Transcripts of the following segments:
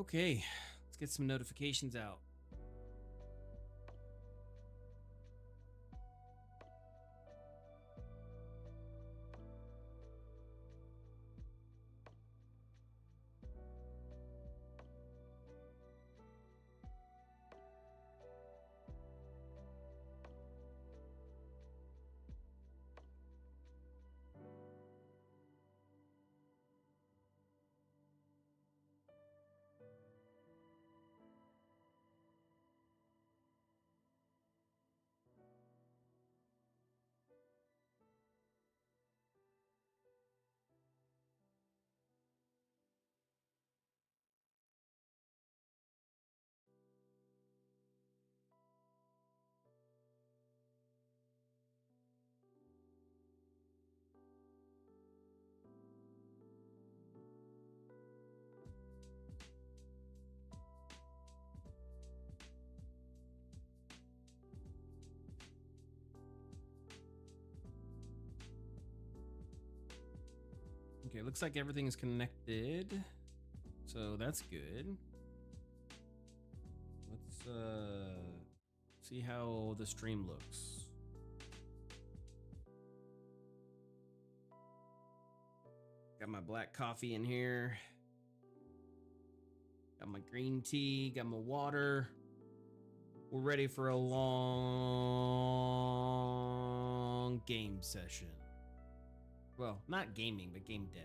Okay, let's get some notifications out. Okay, looks like everything is connected, so that's good. Let's see how the stream looks. Got my black coffee in here. Got my green tea, got my water. We're ready for a long game session. Well, not gaming, but game dev.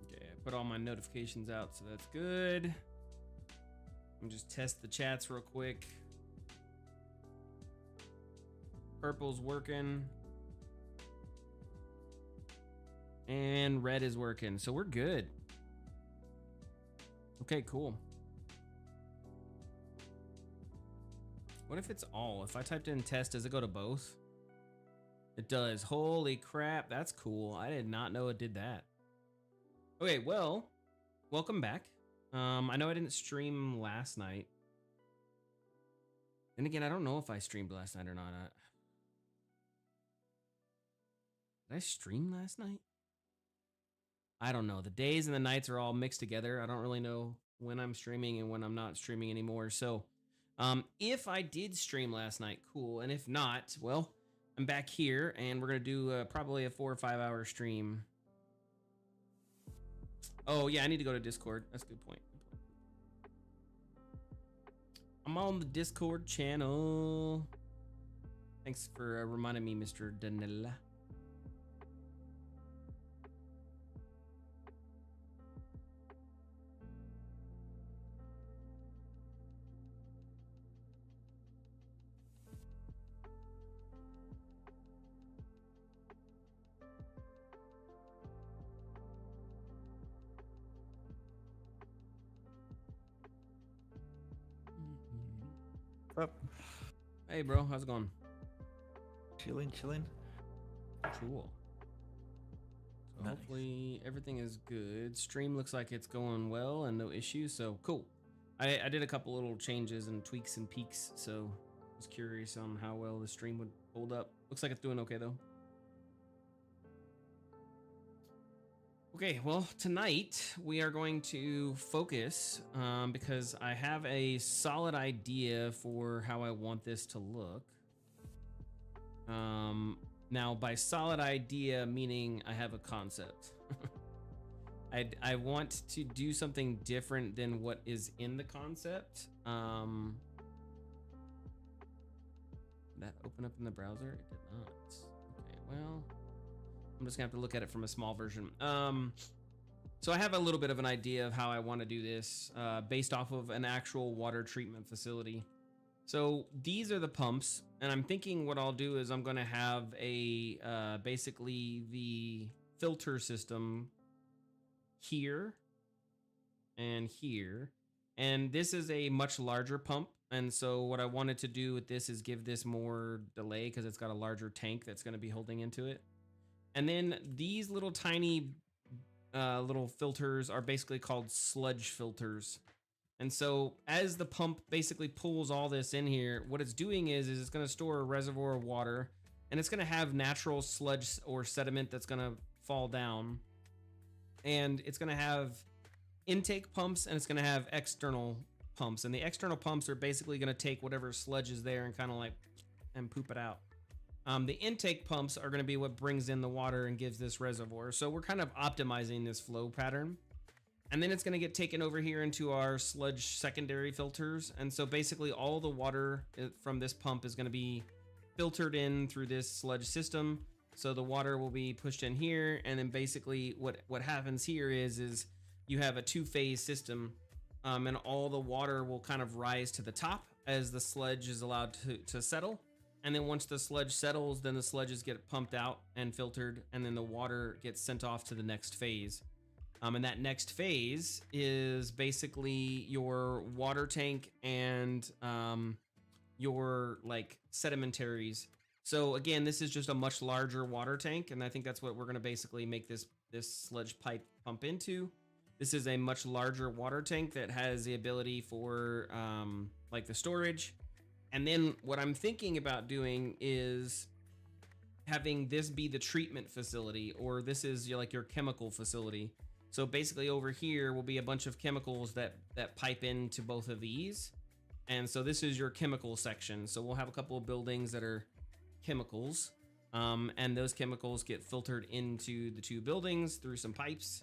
Okay, I put all my notifications out, so that's good. Let me just test the chats real quick. Purple's working. And red is working, so we're good. Okay, cool. What if it's all? If I typed in test, does it go to both? It does. Holy crap, that's cool. I did not know it did that. Okay, well, welcome back. I know I didn't stream last night. And again, I don't know if I streamed last night or not. Did I stream last night? I don't know. The days and the nights are all mixed together. I don't really know when I'm streaming and when I'm not streaming anymore. So if I did stream last night, cool. And if not, well, I'm back here and we're going to do probably a 4 or 5 hour stream. Oh, yeah, I need to go to Discord. That's a good point. I'm on the Discord channel. Thanks for reminding me, Mr. Danella. What's up? Hey, bro, how's it going? Chilling. Cool. So Nice. hopefully everything is good. Stream looks like it's going well and no issues, so cool. I did a couple little changes and tweaks and peaks, so I was curious on how well the stream would hold up. Looks like it's doing okay, though. Okay, well, tonight we are going to focus because I have a solid idea for how I want this to look. Now, by solid idea, meaning I have a concept. I want to do something different than what is in the concept. Did that open up in the browser? It did not. Okay, well, I'm just gonna have to look at it from a small version. So I have a little bit of an idea of how I want to do this based off of an actual water treatment facility. So these are the pumps, and I'm thinking what I'll do is I'm going to have a basically the filter system here and here, and this is a much larger pump. And so what I wanted to do with this is give this more delay because it's got a larger tank that's going to be holding into it. And then these little tiny little filters are basically called sludge filters. And so as the pump basically pulls all this in here, what it's doing is it's going to store a reservoir of water, and it's going to have natural sludge or sediment that's going to fall down. And it's going to have intake pumps, and it's going to have external pumps. And the external pumps are basically going to take whatever sludge is there and kind of like and poop it out. The intake pumps are going to be what brings in the water and gives this reservoir. So we're kind of optimizing this flow pattern. And then it's going to get taken over here into our sludge secondary filters. And so basically all the water from this pump is going to be filtered in through this sludge system. So the water will be pushed in here. And then basically what happens here is you have a two-phase system, and all the water will kind of rise to the top as the sludge is allowed to settle. And then once the sludge settles, then the sludges get pumped out and filtered, and then the water gets sent off to the next phase. And that next phase is basically your water tank and your like sedimentaries. So again, this is just a much larger water tank, and I think that's what we're going to basically make this sludge pipe pump into. This is a much larger water tank that has the ability for like the storage. And then what I'm thinking about doing is having this be the treatment facility, or this is like your chemical facility. So basically over here will be a bunch of chemicals that pipe into both of these. And so this is your chemical section. So we'll have a couple of buildings that are chemicals. And those chemicals get filtered into the two buildings through some pipes.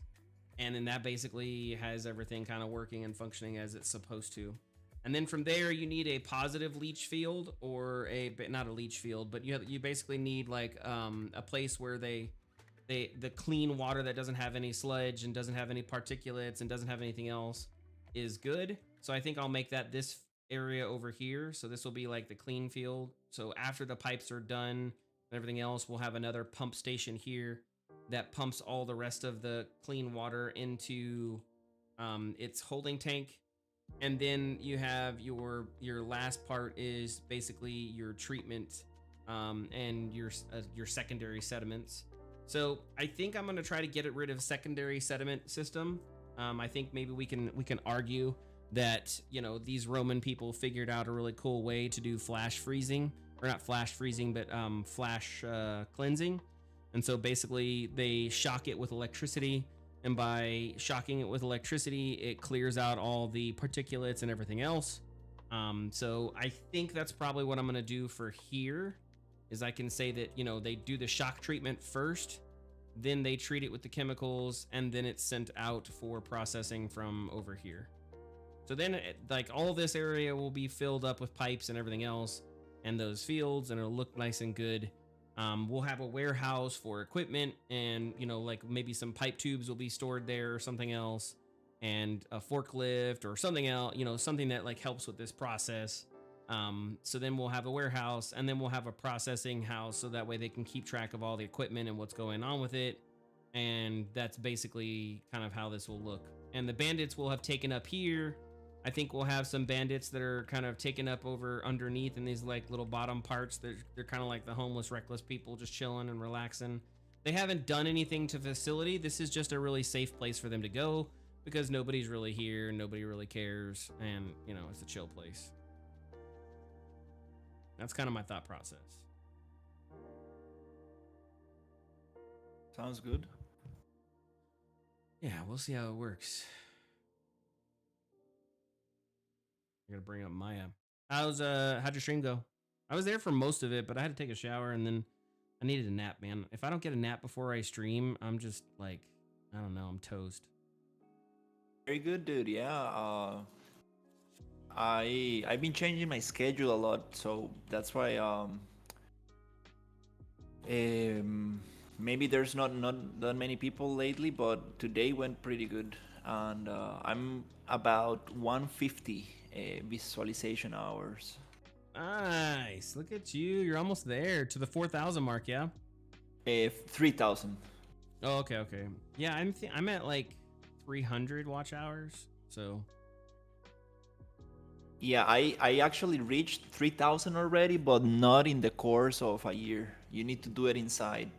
And then that basically has everything kind of working and functioning as it's supposed to. And then from there, you need a positive leach field, or not a leach field, but you basically need like a place where the clean water that doesn't have any sludge and doesn't have any particulates and doesn't have anything else is good. So I think I'll make that this area over here. So this will be like the clean field. So after the pipes are done and everything else, we'll have another pump station here that pumps all the rest of the clean water into its holding tank. And then you have your last part is basically your treatment and your secondary sediments. So I think I'm going to try to get rid of secondary sediment system. I think maybe we can argue that, you know, these Roman people figured out a really cool way to do flash freezing, or not flash freezing, but flash cleansing. And so basically they shock it with electricity, and by shocking it with electricity, it clears out all the particulates and everything else. So I think that's probably what I'm going to do for here. Is I can say that, you know, they do the shock treatment first, then they treat it with the chemicals, and then it's sent out for processing from over here. So then like all this area will be filled up with pipes and everything else, and those fields, and it'll look nice and good. We'll have a warehouse for equipment, and, you know, like maybe some pipe tubes will be stored there or something else, and a forklift or something else, you know, something that like helps with this process. So then we'll have a warehouse, and then we'll have a processing house, so that way they can keep track of all the equipment and what's going on with it. And that's basically kind of how this will look. And the bandits will have taken up here. I think we'll have some bandits that are kind of taken up over underneath in these like little bottom parts. They're kind of like the homeless, reckless people just chilling and relaxing. They haven't done anything to facility. This is just a really safe place for them to go because nobody's really here. Nobody really cares. And, you know, it's a chill place. That's kind of my thought process. Sounds good. Yeah, we'll see how it works. I gotta bring up Maya. How'd your stream go? I was there for most of it, but I had to take a shower, and then I needed a nap, man. If I don't get a nap before I stream, I'm just like, I don't know, I'm toast. Very good, dude. Yeah. I've been changing my schedule a lot, so that's why maybe there's not that many people lately, but today went pretty good, and I'm about 150 visualization hours. Nice. Look at you. You're almost there to the 4,000 mark, yeah? 3,000. Oh, okay. Yeah, I'm at like 300 watch hours, so. Yeah, I actually reached 3,000 already, but not in the course of a year. You need to do it inside.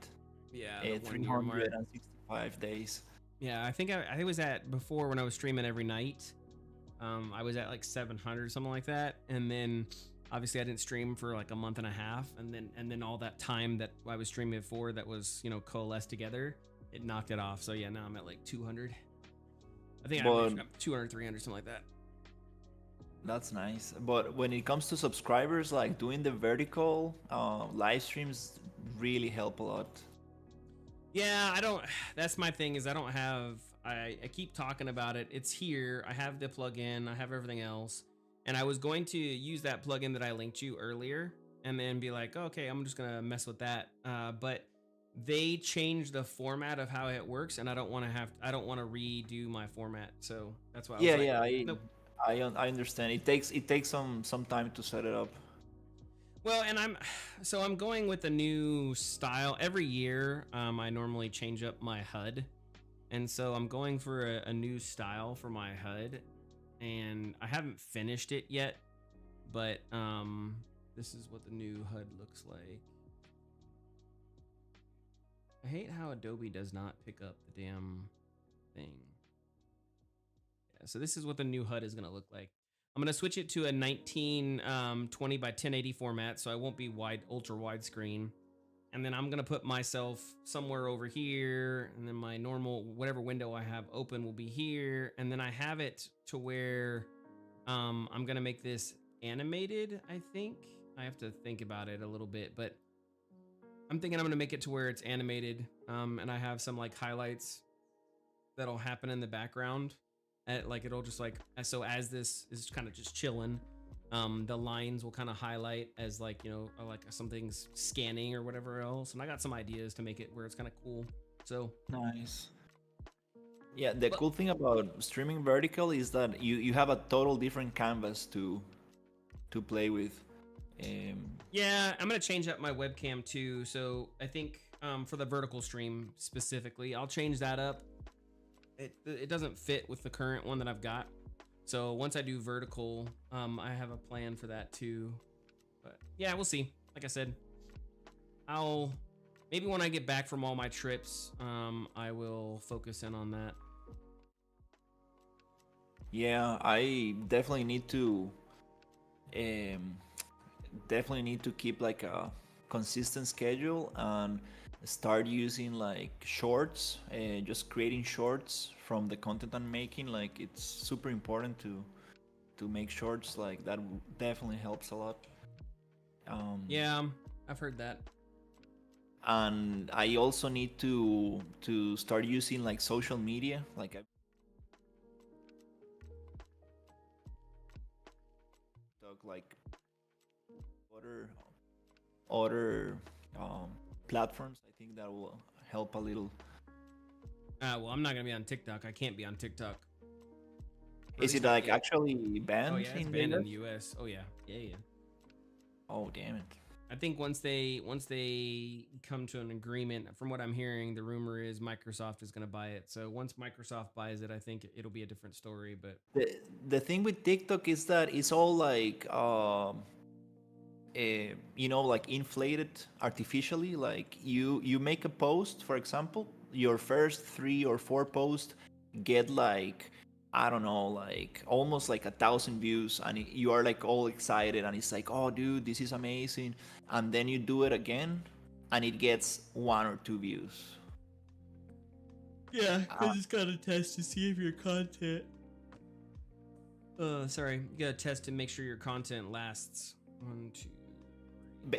Yeah, 365 days. Yeah, I think I was at before when I was streaming every night. I was at like 700 something like that, and then obviously I didn't stream for like a month and a half, and then all that time that I was streaming before that was coalesced together, it knocked it off. So yeah, now I'm at like 200. I think I'm But 200, 300 something like that. that's nice. But when it comes to subscribers, like doing the vertical live streams really help a lot. Yeah, I don't. That's my thing is I don't have. I keep talking about it. It's here. I have the plugin. I have everything else, and I was going to use that plugin that I linked you earlier, and then be like, okay, I'm just gonna mess with that. But they changed the format of how it works, and I don't want to have. I don't want to redo my format, so that's why I was Yeah, like, yeah, nope. I understand. It takes some time to set it up. Well, and I'm going with a new style every year. I normally change up my HUD, and so I'm going for a new style for my HUD, and I haven't finished it yet, but this is what the new HUD looks like. I hate how Adobe does not pick up the damn thing. Yeah, so this is what the new HUD is gonna look like. I'm gonna switch it to a 1920 by 1080 format, so I won't be ultra widescreen. And then I'm gonna put myself somewhere over here, and then my normal whatever window I have open will be here, and then I have it to where I'm gonna make this animated. I think I have to think about it a little bit, but I'm thinking I'm gonna make it to where it's animated, and I have some like highlights that'll happen in the background. Like it'll just like so as this is kind of just chilling, the lines will kind of highlight as like like something's scanning or whatever else. And I got some ideas to make it where it's kind of cool. So Nice. Yeah, the but cool thing about streaming vertical is that you have a total different canvas to play with. yeah, I'm gonna change up my webcam too. So I think for the vertical stream specifically, I'll change that up. It doesn't fit with the current one that I've got. So once I do vertical, I have a plan for that too. But yeah, we'll see. Like I said, I'll maybe when I get back from all my trips, I will focus in on that. Yeah, I definitely need to um, keep like a consistent schedule and start using like shorts, just creating shorts from the content I'm making. Like it's super important to make shorts. Like that definitely helps a lot. Yeah, I've heard that. And I also need to start using like social media. Like I talk like other platforms. I think that will help a little. Well, I'm not gonna be on TikTok. I can't be on TikTok. Or at Is least it not like yet. actually banned Oh yeah, it's in banned in the the US? US. Oh yeah, yeah. Oh damn it! I think once they come to an agreement, from what I'm hearing, the rumor is Microsoft is going to buy it. So once Microsoft buys it, I think it'll be a different story. But The thing with TikTok is that it's all like like inflated artificially. Like you make a post, for example, your first 3 or 4 posts get like, I don't know, like almost like 1,000 views, and you are like all excited, and it's like, oh dude, this is amazing. And then you do it again and it gets 1 or 2 views. yeah, because it's got to test to see if your content. Sorry, you got to test to make sure your content lasts. 1, 2.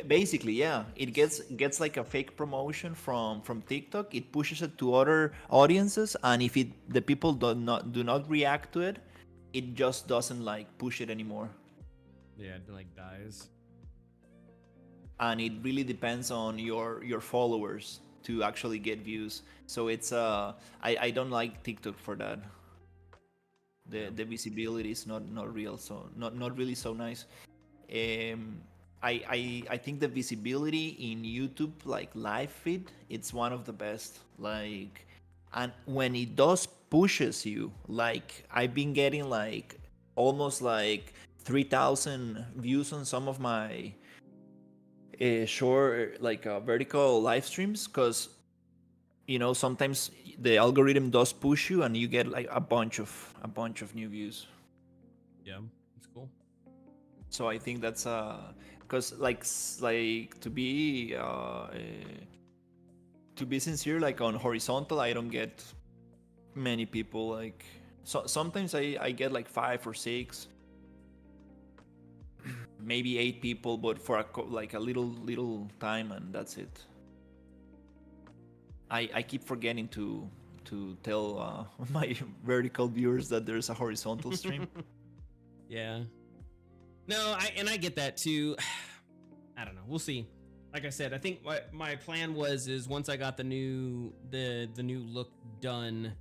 Basically, yeah, it gets like a fake promotion from TikTok. It pushes it to other audiences, and if the people do not react to it, it just doesn't like push it anymore. Yeah, it like dies. And it really depends on your followers to actually get views. So it's I don't like TikTok for that. The visibility is not real, so not really so nice. I think the visibility in YouTube, like live feed, it's one of the best. Like, and when it does pushes you, like I've been getting like almost like 3,000 views on some of my short, like vertical live streams, because sometimes the algorithm does push you, and you get like a bunch of new views. Yeah, it's cool. So I think that's because like to be sincere, like on horizontal, I don't get many people. Like sometimes I get like 5 or 6, maybe 8 people, but for like a little time, and that's it. I keep forgetting to tell my vertical viewers that there's a horizontal stream. Yeah. No, I get that too. I don't know. We'll see. Like I said, I think what my plan is once I got the new look done,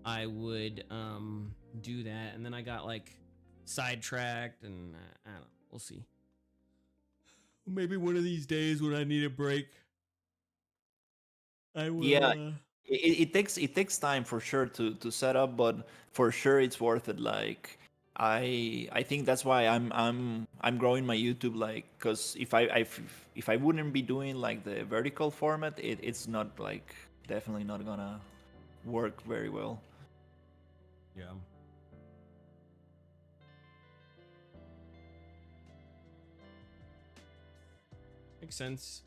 I would do that, and then I got like sidetracked, and I don't know. We'll see. Maybe one of these days when I need a break, I will. Yeah, it takes time for sure to set up, but for sure it's worth it. Like I think that's why I'm growing my YouTube, like, because if I wouldn't be doing like the vertical format, it's not like definitely not gonna work very well. Yeah. Makes sense.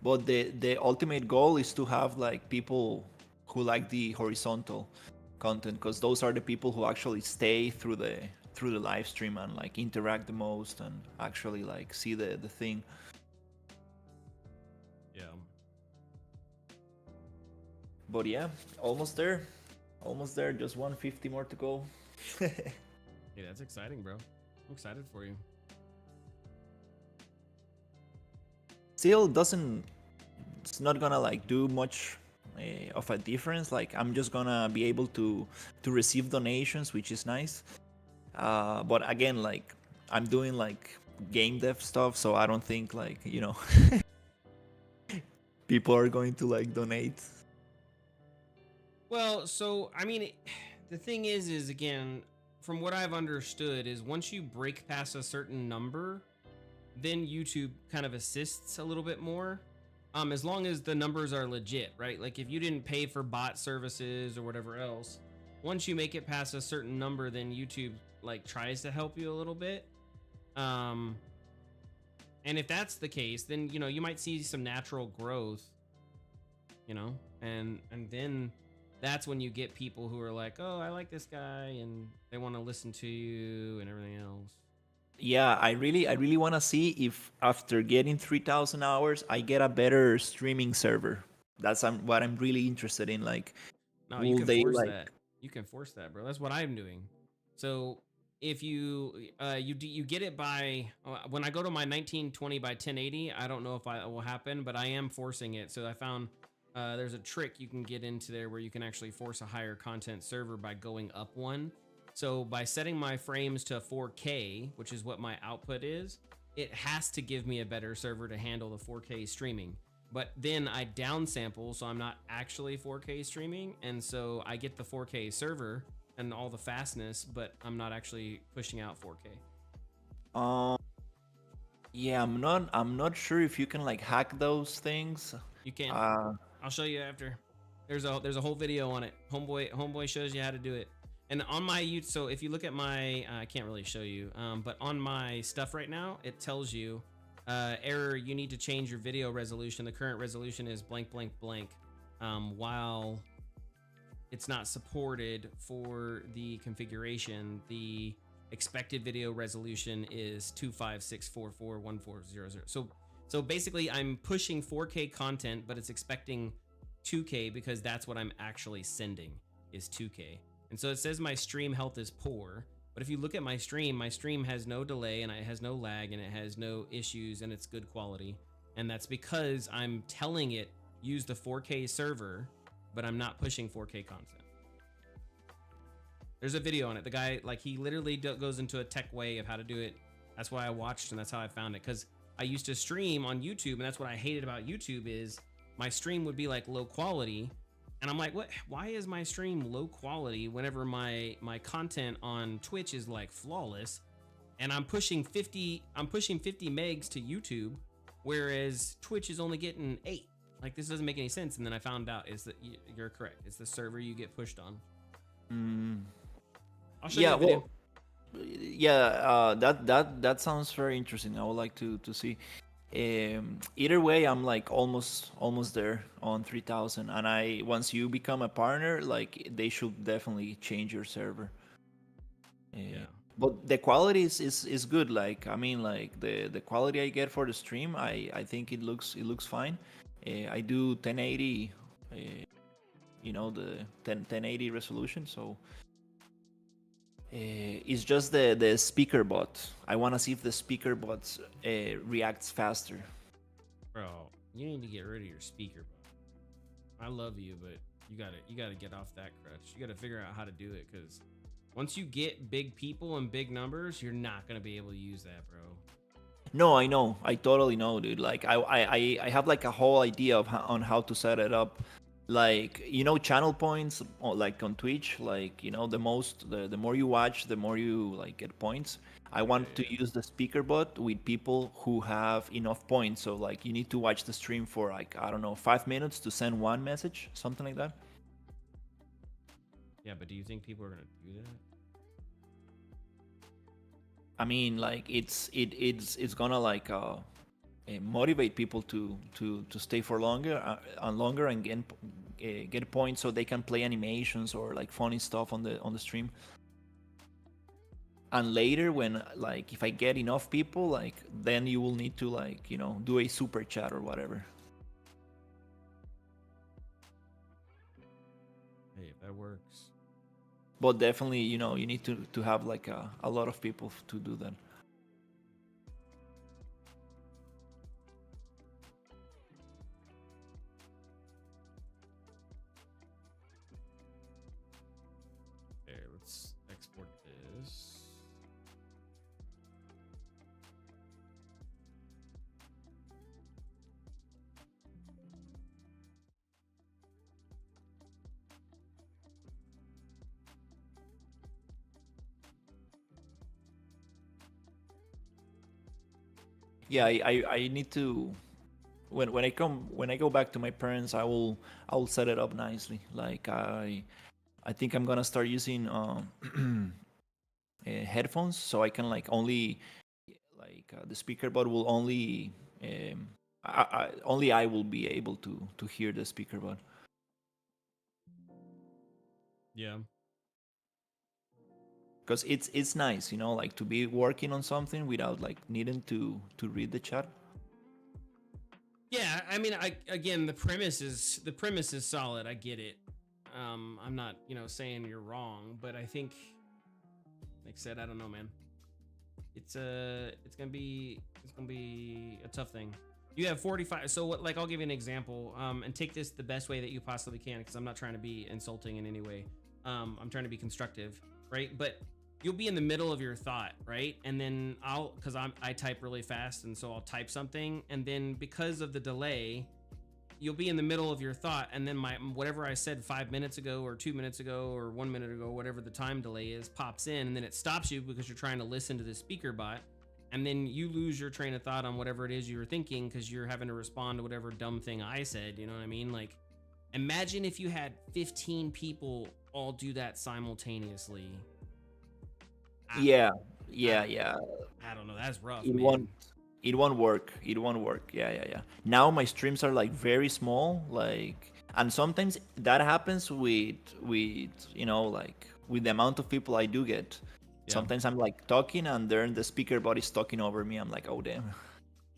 But the ultimate goal is to have like people who like the horizontal content, because those are the people who actually stay through the live stream and like interact the most and actually like see the thing. Yeah. But yeah, almost there. Just 150 more to go. Yeah, that's exciting, bro. I'm excited for you. Still it's not gonna like do much of a difference. Like I'm just gonna be able to receive donations, which is nice. But again, like I'm doing like game dev stuff, so I don't think like people are going to like donate. Well, so I mean, the thing is again, from what I've understood, is once you break past a certain number, then YouTube kind of assists a little bit more. As long as the numbers are legit, right? Like if you didn't pay for bot services or whatever else, once you make it past a certain number, then YouTube like tries to help you a little bit. And if that's the case, then you might see some natural growth, and then that's when you get people who are like, oh, I like this guy, and they want to listen to you and everything else. Yeah, I really want to see if after getting 3,000 hours, I get a better streaming server. That's what I'm really interested in. Like, No, you will can they force like? that. You can force that, bro. That's what I'm doing. So if you you get it by when I go to my 1920 by 1080, I don't know if it will happen, but I am forcing it. So I found there's a trick you can get into there where you can actually force a higher content server by going up one. So by setting my frames to 4K, which is what my output is, it has to give me a better server to handle the 4K streaming. But then I downsample, so I'm not actually 4K streaming, and so I get the 4K server and all the fastness, but I'm not actually pushing out 4K. Yeah, I'm not sure if you can like hack those things. You can. Uh, I'll show you after. There's a whole video on it. Homeboy shows you how to do it. And on my YouTube, so if you look at my, I can't really show you, but on my stuff right now, it tells you, error, you need to change your video resolution. The current resolution is blank, blank, blank. While it's not supported for the configuration, the expected video resolution is 256441400. So basically I'm pushing 4K content, but it's expecting 2K because that's what I'm actually sending is 2K. And so it says my stream health is poor, but if you look at my stream has no delay and it has no lag and it has no issues and it's good quality. And that's because I'm telling it use the 4K server, but I'm not pushing 4K content. There's a video on it. The guy, like, he literally goes into a tech way of how to do it. That's why I watched and that's how I found it. Because I used to stream on YouTube, and that's what I hated about YouTube is my stream would be like low quality. And I'm like, what? Why is my stream low quality whenever my content on Twitch is like flawless? And I'm pushing 50 megs to YouTube, whereas Twitch is only getting 8. Like, this doesn't make any sense. And then I found out is that you're correct. It's the server you get pushed on. I'll show you a video. That sounds very interesting. I would like to see. Either way, I'm like almost there on 3,000, and once you become a partner, like they should definitely change your server. Yeah. But the quality is good. Like I mean, like the quality I get for the stream, I think it looks fine. I do 1080, the 1080 resolution, so it's just the speaker bot. I want to see if the speaker bot reacts faster. Bro, you need to get rid of your speaker. I love you, but you gotta get off that crutch. You gotta figure out how to do it, because once you get big people and big numbers, you're not gonna be able to use that, bro. No, I know. I totally know, dude. Like I have like a whole idea of on how to set it up. Like channel points, like on Twitch, like the more you watch, the more you like get points. I want to use the speaker bot with people who have enough points. So like you need to watch the stream for like, I don't know, 5 minutes to send one message, something like that. Yeah, but do you think people are gonna do that? I mean, like it's gonna like motivate people to stay for longer and longer and get points so they can play animations or like funny stuff on the stream. And later, when like if I get enough people, like then you will need to like do a super chat or whatever. Hey, if that works. But definitely, you need to have like a lot of people to do that. There, let's export this. Yeah, I need to when I go back to my parents, I will set it up nicely. Like I think I'm gonna start using headphones, so I can like only like the speaker bot will only only I will be able to hear the speaker bot. Yeah. Because it's nice, like to be working on something without like needing to read the chat. Yeah, I mean, again, the premise is solid. I get it. I'm not, saying you're wrong, but I think, like I said, I don't know, man. It's gonna be a tough thing. You have 45. So what? Like, I'll give you an example. And take this the best way that you possibly can, because I'm not trying to be insulting in any way. I'm trying to be constructive, right? But you'll be in the middle of your thought, right? And then because I type really fast, and so I'll type something, and then because of the delay, you'll be in the middle of your thought, and then whatever I said 5 minutes ago or 2 minutes ago or 1 minute ago, whatever the time delay is, pops in, and then it stops you because you're trying to listen to the speaker bot, and then you lose your train of thought on whatever it is you were thinking because you're having to respond to whatever dumb thing I said. You know what I mean? Like, imagine if you had 15 people all do that simultaneously. Yeah. I don't know. That's rough. It man. won't. It won't work. It won't work. Yeah. Now my streams are like very small, like, and sometimes that happens with like with the amount of people I do get. Yeah. Sometimes I'm like talking, and then the speaker bot is talking over me. I'm like, oh damn.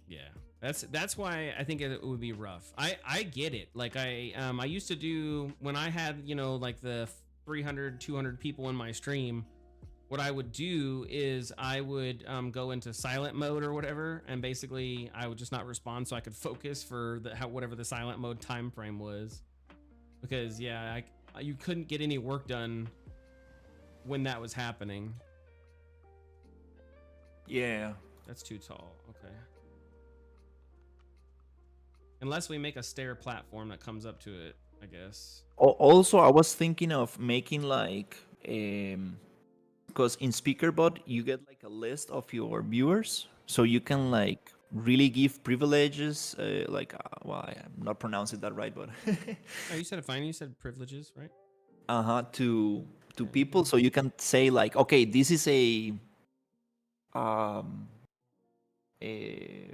Yeah. That's why I think it would be rough. I get it. Like I used to do when I had, like the 300, 200 people in my stream. What I would do is I would go into silent mode or whatever, and basically I would just not respond so I could focus for whatever the silent mode time frame was. Because yeah, you couldn't get any work done when that was happening. Yeah. That's too tall. Okay. Unless we make a stair platform that comes up to it, I guess. Also, I was thinking of making like because in SpeakerBot you get like a list of your viewers, so you can like really give privileges, well, I'm not pronouncing that right, but Oh, you said it fine. You said privileges, right? to Okay. people, so you can say like, okay, this is um, a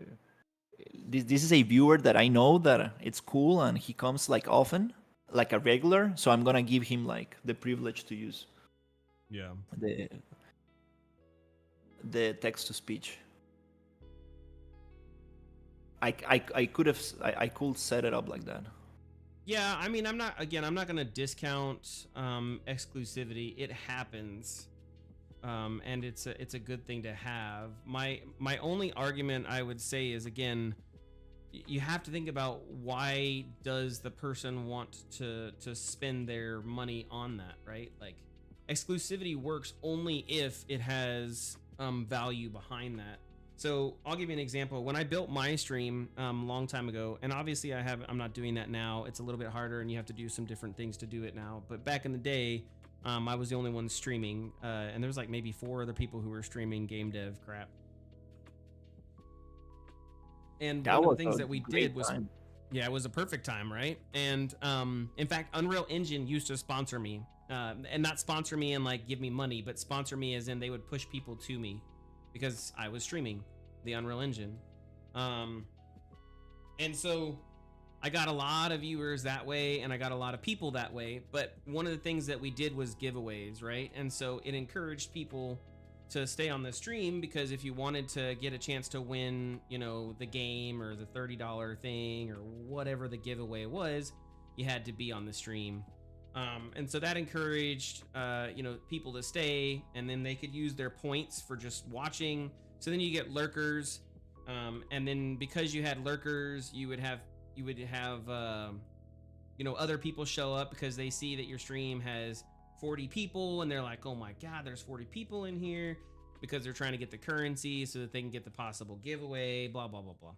this is a viewer that I know that it's cool and he comes like often, like a regular. So I'm gonna give him like the privilege to use Yeah. the the text to speech. I could have I could set it up like that. Yeah, I mean, I'm not going to discount exclusivity. It happens. And it's a good thing to have. My only argument I would say is, again, you have to think about, why does the person want to spend their money on that, right? Like, exclusivity works only if it has value behind that. So I'll give you an example. When I built my stream long time ago, and obviously I'm not doing that now. It's a little bit harder, and you have to do some different things to do it now. But back in the day, I was the only one streaming, and there was like maybe 4 other people who were streaming GameDev crap. And That one of the was things a that we great did was, time. yeah, it was a perfect time, right? And in fact, Unreal Engine used to sponsor me, and not sponsor me and like give me money, but sponsor me as in they would push people to me because I was streaming the Unreal Engine. And so I got a lot of viewers that way, and I got a lot of people that way. But one of the things that we did was giveaways, right? And so it encouraged people to stay on the stream, because if you wanted to get a chance to win, the game or the $30 thing or whatever the giveaway was, you had to be on the stream. And so that encouraged, people to stay, and then they could use their points for just watching. So then you get lurkers, and then because you had lurkers, you would have other people show up because they see that your stream has 40 people, and they're like, oh my god, there's 40 people in here, because they're trying to get the currency so that they can get the possible giveaway, blah blah blah blah.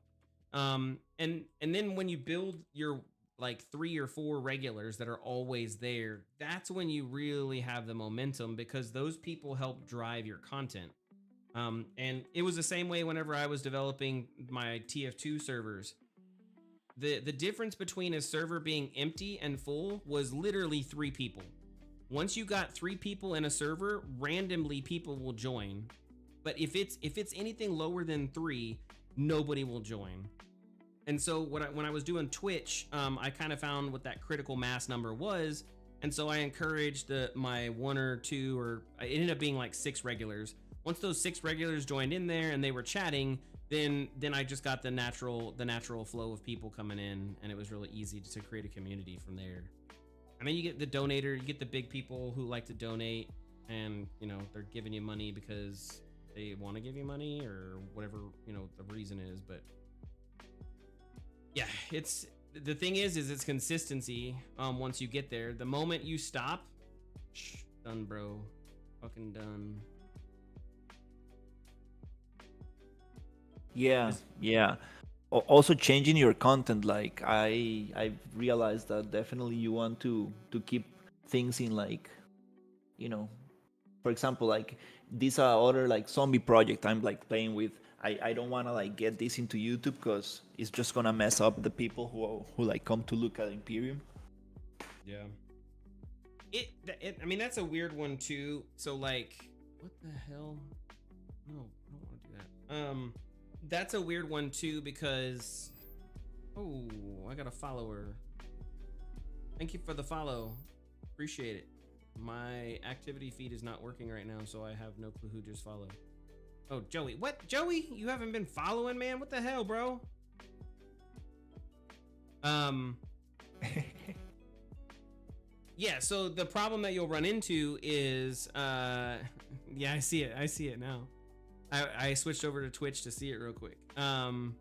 And then when you build your like 3 or 4 regulars that are always there, that's when you really have the momentum, because those people help drive your content. And it was the same way whenever I was developing my TF2 servers. The difference between a server being empty and full was literally 3 people. Once you got 3 people in a server, randomly people will join. But if it's anything lower than 3, nobody will join. And so when I was doing Twitch, I kind of found what that critical mass number was, and so I encouraged my 1 or 2, or it ended up being like 6 regulars. Once those 6 regulars joined in there and they were chatting, then I just got the natural flow of people coming in, and it was really easy to create a community from there. And then you get the donator, you get the big people who like to donate, and they're giving you money because they want to give you money, or whatever the reason is. But yeah, the thing is it's consistency. Once you get there, the moment you stop, done, bro, fucking done. Yeah. Also changing your content, like I realized that definitely you want to keep things in, like, for example, like this other like zombie project I'm like playing with. I don't want to like get this into YouTube because it's just gonna mess up the people who like come to look at Imperium. Yeah. I mean, that's a weird one too. So like, what the hell? No, I don't want to do that. That's a weird one too, because I got a follower. Thank you for the follow. Appreciate it. My activity feed is not working right now, so I have no clue who just followed. Oh, Joey. What? Joey? You haven't been following, man? What the hell, bro? Yeah, so the problem that you'll run into is yeah, I see it now. I switched over to Twitch to see it real quick. The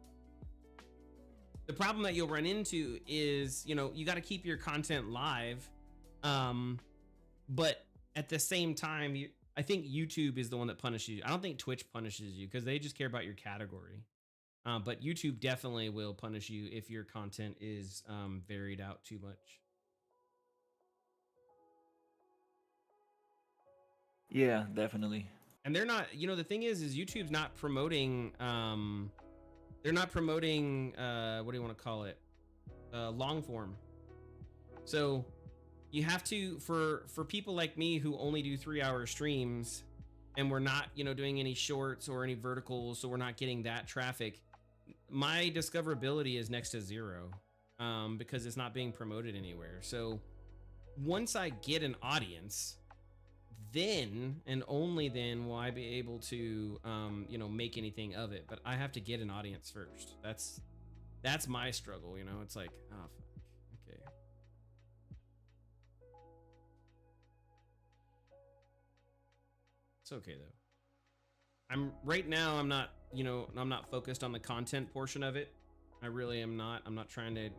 problem that you'll run into is, you got to keep your content live, but at the same time, I think YouTube is the one that punishes you. I don't think Twitch punishes you, because they just care about your category. But YouTube definitely will punish you if your content is varied out too much. Yeah, definitely. And they're not, the thing is YouTube's not promoting they're not promoting what do you want to call it, long form. So you have to, for people like me who only do 3-hour streams, and we're not, you know, doing any shorts or any verticals, so we're not getting that traffic. My discoverability is next to zero, because it's not being promoted anywhere. So once I get an audience, then and only then will I be able to, you know, make anything of it. But I have to get an audience first. That's my struggle, you know. It's like, oh, fuck. Okay. It's okay though. I'm right now, I'm not, you know, I'm not focused on the content portion of it. I really am not. I'm not trying to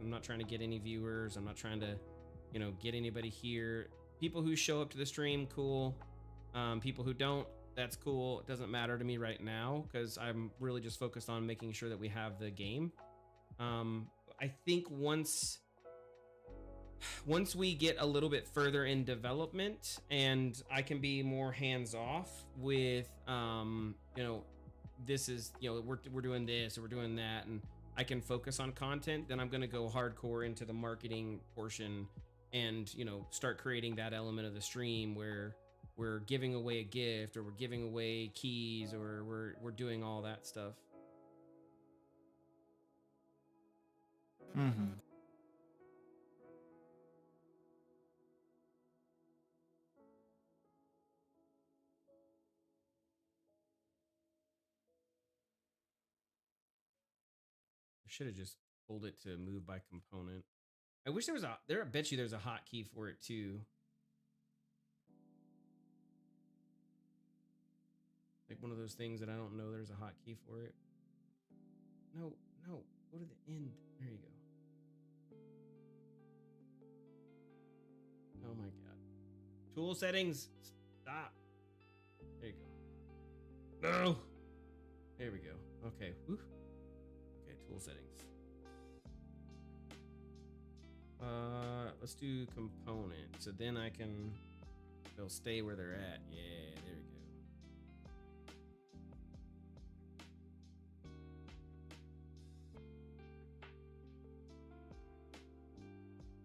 get any viewers. I'm not trying to, you know, get anybody here. People who show up to the stream, cool. People who don't, that's cool. It doesn't matter to me right now because I'm really just focused on making sure that we have the game. I think once we get a little bit further in development and I can be more hands off with, you know, this is, you know, we're doing this or we're doing that, and I can focus on content, then I'm going to go hardcore into the marketing portion and, you know, start creating that element of the stream where we're giving away a gift or we're giving away keys or we're doing all that stuff. Mm-hmm. I should have just pulled it to move by component. I wish there was I bet you there's a hotkey for it too. Like one of those things that I don't know there's a hotkey for it. No, go to the end. There you go. Oh my god. Tool settings. Stop. There you go. No. There we go. Okay. Woo. Okay, tool settings. Let's do component. So then they'll stay where they're at. Yeah, there we go.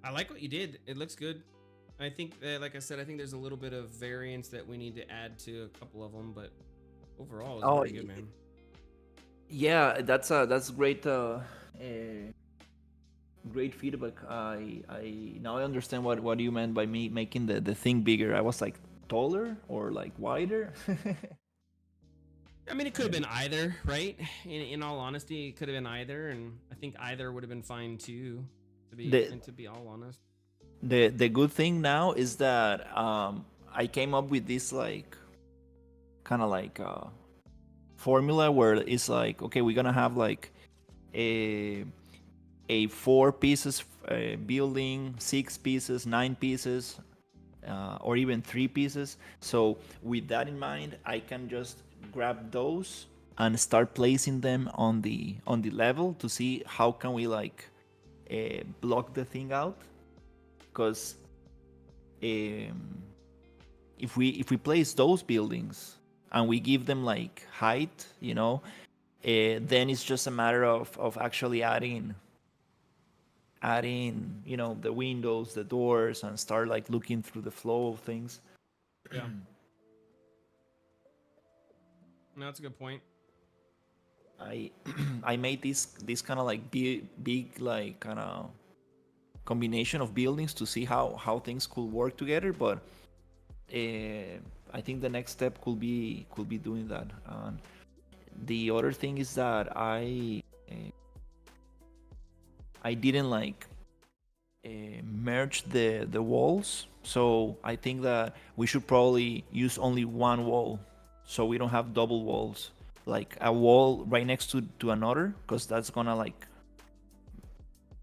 I like what you did. It looks good. I think, like I said, I think there's a little bit of variance that we need to add to a couple of them, but overall, it's pretty good, man. Yeah, that's great. Great feedback. I now I understand what you meant by me making the thing bigger. I was like taller or like wider. I mean, it could have been either, right? In all honesty, it could have been either, and I think either would have been fine too. To be all honest. The good thing now is that I came up with this like kind of like formula where it's like, okay, we're gonna have like a 4 pieces building, 6 pieces, 9 pieces, or even 3 pieces. So with that in mind, I can just grab those and start placing them on the level to see how can we like block the thing out. Because if we place those buildings and we give them like height, you know, then it's just a matter of actually adding, you know, the windows, the doors, and start like looking through the flow of things. Yeah. No, that's a good point. I made this kind of like big like kind of combination of buildings to see how things could work together, but I think the next step could be doing that. And the other thing is that I didn't like merge the walls, so I think that we should probably use only one wall, so we don't have double walls, like a wall right next to another, because that's gonna like.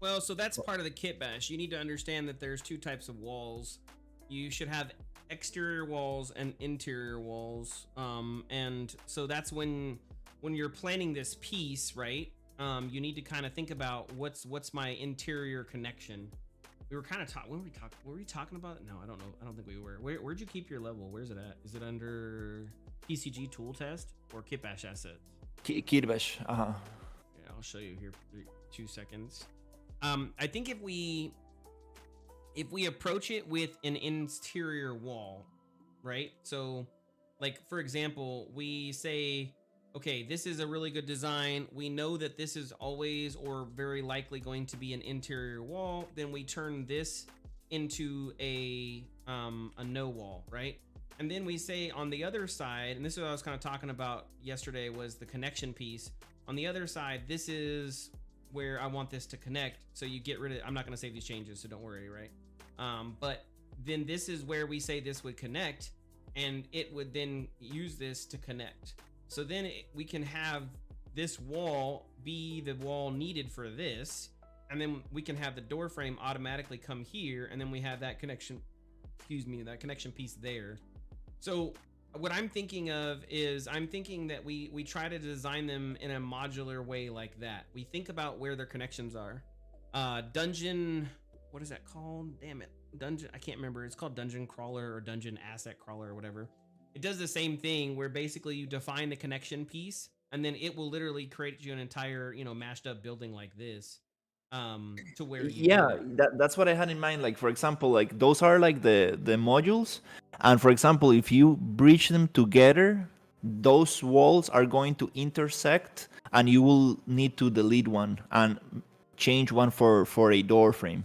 Well, so that's part of the kit bash. You need to understand that there's 2 types of walls. You should have exterior walls and interior walls. And so that's when you're planning this piece, right? You need to kind of think about what's my interior connection. We were kind of talking. Were we talking about it? No, I don't know. I don't think we were. Where'd you keep your level? Where's it at? Is it under PCG tool test or kit bash assets? Kit bash. Yeah. I'll show you here for 2 seconds. I think if we approach it with an interior wall, right? So, like for example, we say, okay, this is a really good design. We know that this is always or very likely going to be an interior wall. Then we turn this into a no wall, right? And then we say on the other side, and this is what I was kind of talking about yesterday, was the connection piece. On the other side, this is where I want this to connect. So you get rid of, I'm not going to save these changes, so don't worry, right? But then this is where we say this would connect, and it would then use this to connect. So then we can have this wall be the wall needed for this, and then we can have the door frame automatically come here, and then we have that connection, that connection piece there. So what I'm thinking of is I'm thinking that we try to design them in a modular way like that. We think about where their connections are. Dungeon, what is that called? Damn it. Dungeon, I can't remember. It's called Dungeon Crawler or Dungeon Asset Crawler or whatever. It does the same thing where basically you define the connection piece, and then it will literally create you an entire, mashed up building like this. To where you that's what I had in mind. Like for example, like those are like the modules, and for example, if you bridge them together, those walls are going to intersect, and you will need to delete one and change one for a door frame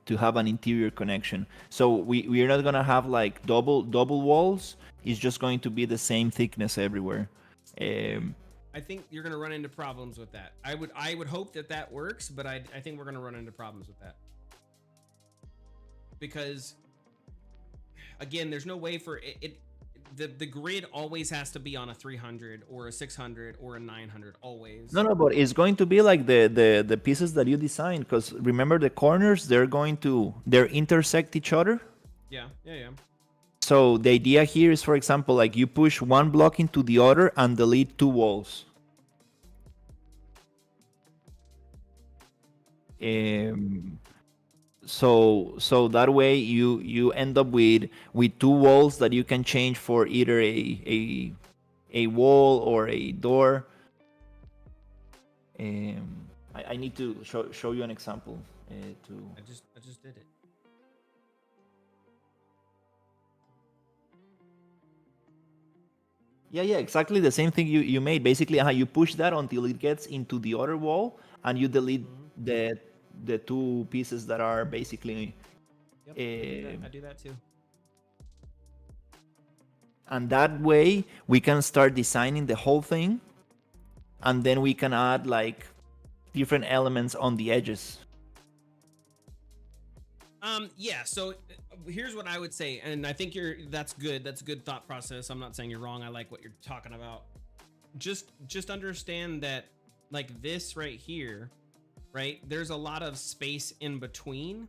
to have an interior connection. So we are not gonna have like double walls. It's just going to be the same thickness everywhere. I think you're going to run into problems with that. I would hope that works, but I think we're going to run into problems with that. Because again, there's no way for the grid always has to be on a 300 or a 600 or a 900 always. No, but it's going to be like the pieces that you designed, because remember the corners, they're intersect each other. Yeah. So the idea here is, for example, like you push one block into the other and delete two walls. So that way you end up with two walls that you can change for either a wall or a door. I need to show you an example. I just did it. Yeah, exactly the same thing you made. Basically, you push that until it gets into the other wall, and you delete the two pieces that are basically. Yep, I do that too. And that way, we can start designing the whole thing, and then we can add like different elements on the edges. Yeah, so here's what I would say, and I think that's good. That's a good thought process. I'm not saying you're wrong. I like what you're talking about. Just understand that like this right here, right? There's a lot of space in between.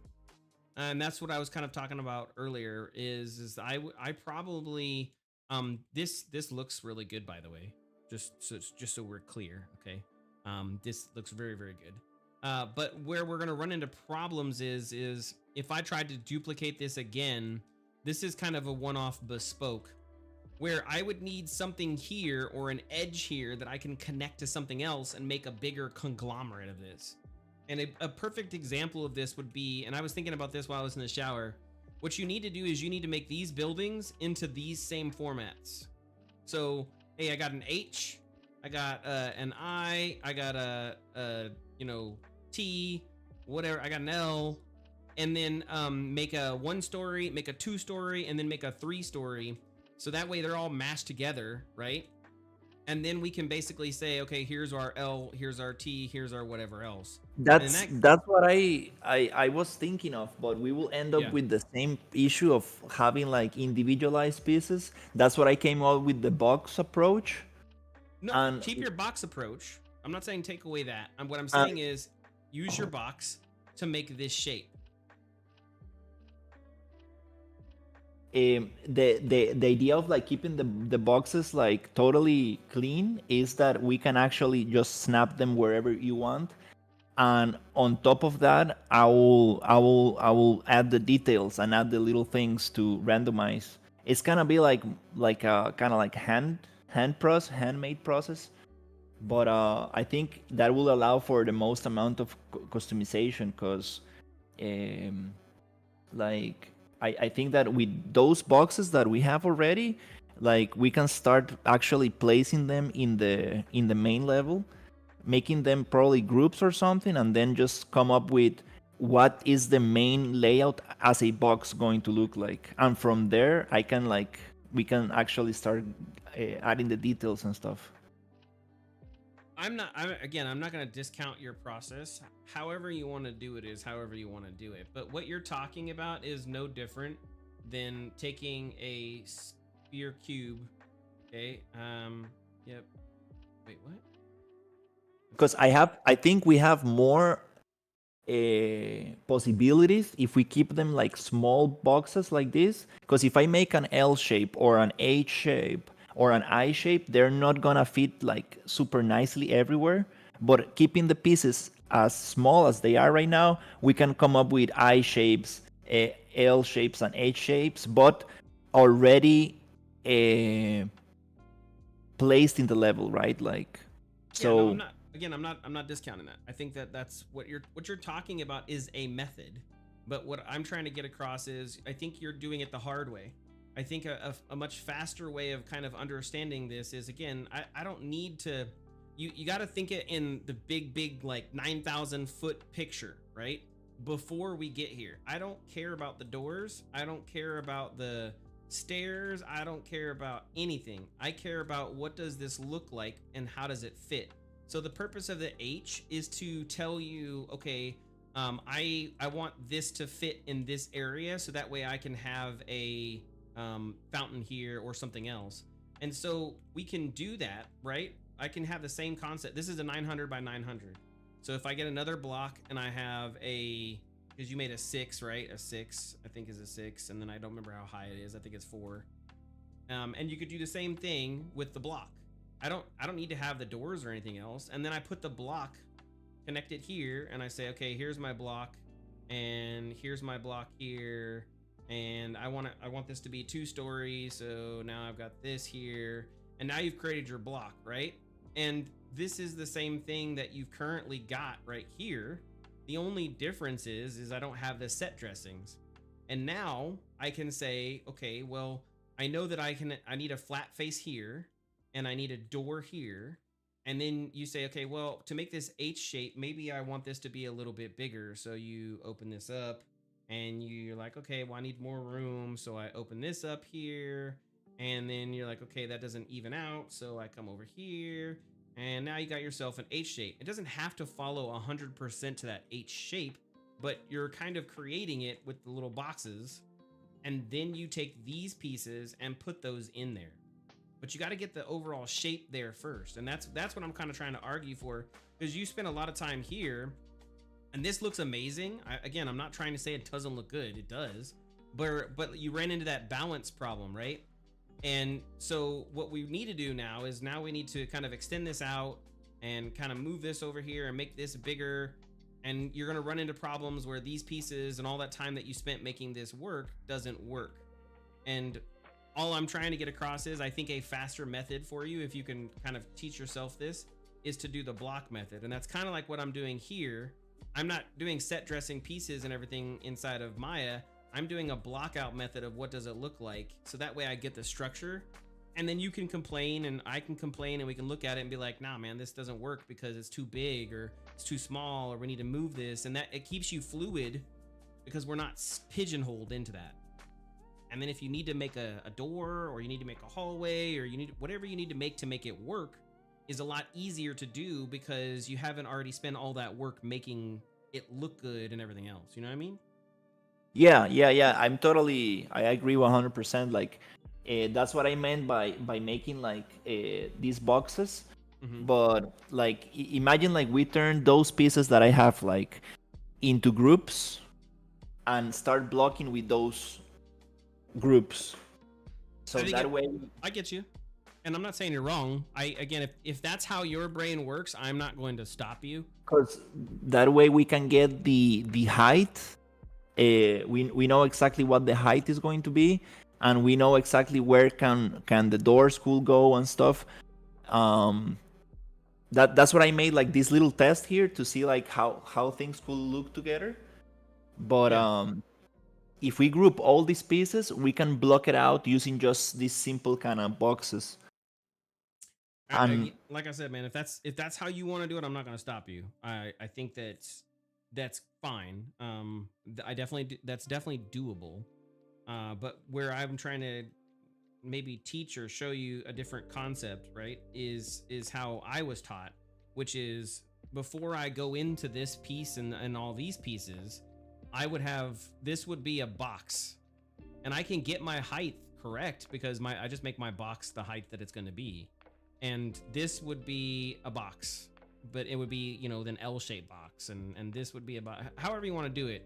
And that's what I was kind of talking about earlier is I probably this looks really good, by the way. Just so we're clear, okay? This looks very, very good. But where we're gonna run into problems is if I tried to duplicate this again, this is kind of a one-off bespoke, where I would need something here or an edge here that I can connect to something else and make a bigger conglomerate of this. And a perfect example of this would be, and I was thinking about this while I was in the shower, what you need to do is you need to make these buildings into these same formats. So, hey, I got an H, I got an I got a T, whatever, I got an L, and then make a 1-story, make a 2-story, and then make a 3-story. So that way they're all mashed together, right? And then we can basically say, okay, here's our L, here's our T, here's our whatever else. That's what I was thinking of, but we will end up with the same issue of having like individualized pieces. That's what I came up with, the box approach. No, keep your box approach. I'm not saying take away that. And what I'm saying is use your box to make this shape. The idea of like keeping the boxes like totally clean is that we can actually just snap them wherever you want, and on top of that, I will add the details and add the little things to randomize. It's gonna be like a kind of like handmade process, But I think that will allow for the most amount of customization, because um, like I think that with those boxes that we have already, like we can start actually placing them in the main level, making them probably groups or something, and then just come up with what is the main layout as a box going to look like. And from there, I can like we can actually start adding the details and stuff. I'm not going to discount your process. However you want to do it is however you want to do it. But what you're talking about is no different than taking a sphere cube. Okay. Yep. Wait, what? Because I think we have more possibilities if we keep them like small boxes like this. Because if I make an L shape or an H shape or an I shape, they're not gonna fit like super nicely everywhere. But keeping the pieces as small as they are right now, we can come up with I shapes, L shapes, and H shapes, but already placed in the level, right? Like, Yeah, no, so I'm not discounting that. I think that that's what you're talking about is a method. But what I'm trying to get across is I think you're doing it the hard way. I think a much faster way of kind of understanding this is, again, I don't need to, you got to think it in the big like 9,000 foot picture, right? Before we get here, I don't care about the doors. I don't care about the stairs. I don't care about anything. I care about what does this look like and how does it fit. So the purpose of the H is to tell you, okay, I want this to fit in this area, so that way I can have a fountain here or something else. And so we can do that, right? I can have the same concept. This is a 900 by 900. So if I get another block and I have because you made a 6, right? A 6, I think, is a 6, and then I don't remember how high it is. I think it's 4. And you could do the same thing with the block. I don't need to have the doors or anything else. And then I put the block connected here, and I say, okay, here's my block, and here's my block here, and I want this to be 2 stories. So now I've got this here, and now you've created your block, right? And this is the same thing that you've currently got right here. The only difference is I don't have the set dressings. And now I can say, okay, well, I know that I need a flat face here, and I need a door here. And then you say, okay, well, to make this H shape, maybe I want this to be a little bit bigger. So you open this up, and you're like, okay, well, I need more room. So I open this up here, and then you're like, okay, that doesn't even out. So I come over here, and now you got yourself an H shape. It doesn't have to follow 100% to that H shape, but you're kind of creating it with the little boxes. And then you take these pieces and put those in there. But you got to get the overall shape there first. And that's what I'm kind of trying to argue for, because you spend a lot of time here, and this looks amazing. Again, I'm not trying to say it doesn't look good. It does. But you ran into that balance problem, right? And so what we need to do now is we need to kind of extend this out and kind of move this over here and make this bigger. And you're going to run into problems where these pieces and all that time that you spent making this work doesn't work. And all I'm trying to get across is, I think a faster method for you, if you can kind of teach yourself this, is to do the block method. And that's kind of like what I'm doing here. I'm not doing set dressing pieces and everything inside of Maya. I'm doing a block out method of what does it look like. So that way I get the structure, and then you can complain and I can complain, and we can look at it and be like, nah, man, this doesn't work because it's too big, or it's too small, or we need to move this. And that it keeps you fluid, because we're not pigeonholed into that. And then if you need to make a door, or you need to make a hallway, or you need whatever you need to make it work, is a lot easier to do, because you haven't already spent all that work making it look good and everything else. You know what I mean? yeah. I agree 100%. Like, that's what I meant by making like these boxes. Mm-hmm. But like, imagine like we turn those pieces that I have like into groups, and start blocking with those groups. So that way, I get you. And I'm not saying you're wrong. Again, if that's how your brain works, I'm not going to stop you. because that way we can get the height. We know exactly what the height is going to be, and we know exactly where can the doors could go and stuff. that's what I made, like this little test here to see like how things could look together. But Yeah. if we group all these pieces, we can block it out using just these simple kind of boxes. And Like I said, man, if that's how you want to do it, I'm not going to stop you. I think that's fine. I definitely that's definitely doable. But where I'm trying to maybe teach or show you a different concept, right, is how I was taught, which is before I go into this piece and all these pieces, I would have this would be a box, and I can get my height correct because I just make my box the height that it's going to be, and this would be a box, but it would be then L-shaped box, and this would be about however you want to do it.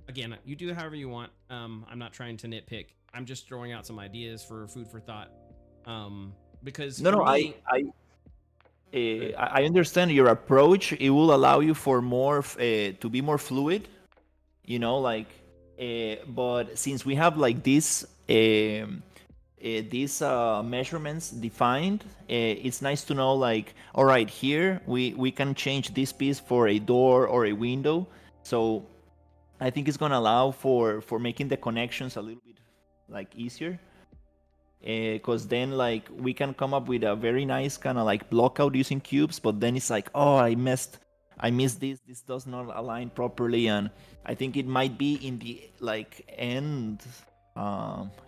Again, you do however you want. I'm not trying to nitpick. I'm just throwing out some ideas for food for thought. Because no, for no, me, I understand your approach. It will allow you for more to be more fluid, like. But since we have like these measurements defined, it's nice to know like, all right, here we can change this piece for a door or a window. So I think it's gonna allow for making the connections a little bit like easier. Because then like we can come up with a very nice kind of like block out using cubes, but then it's like, oh, I missed this does not align properly. And I think it might be in the like end,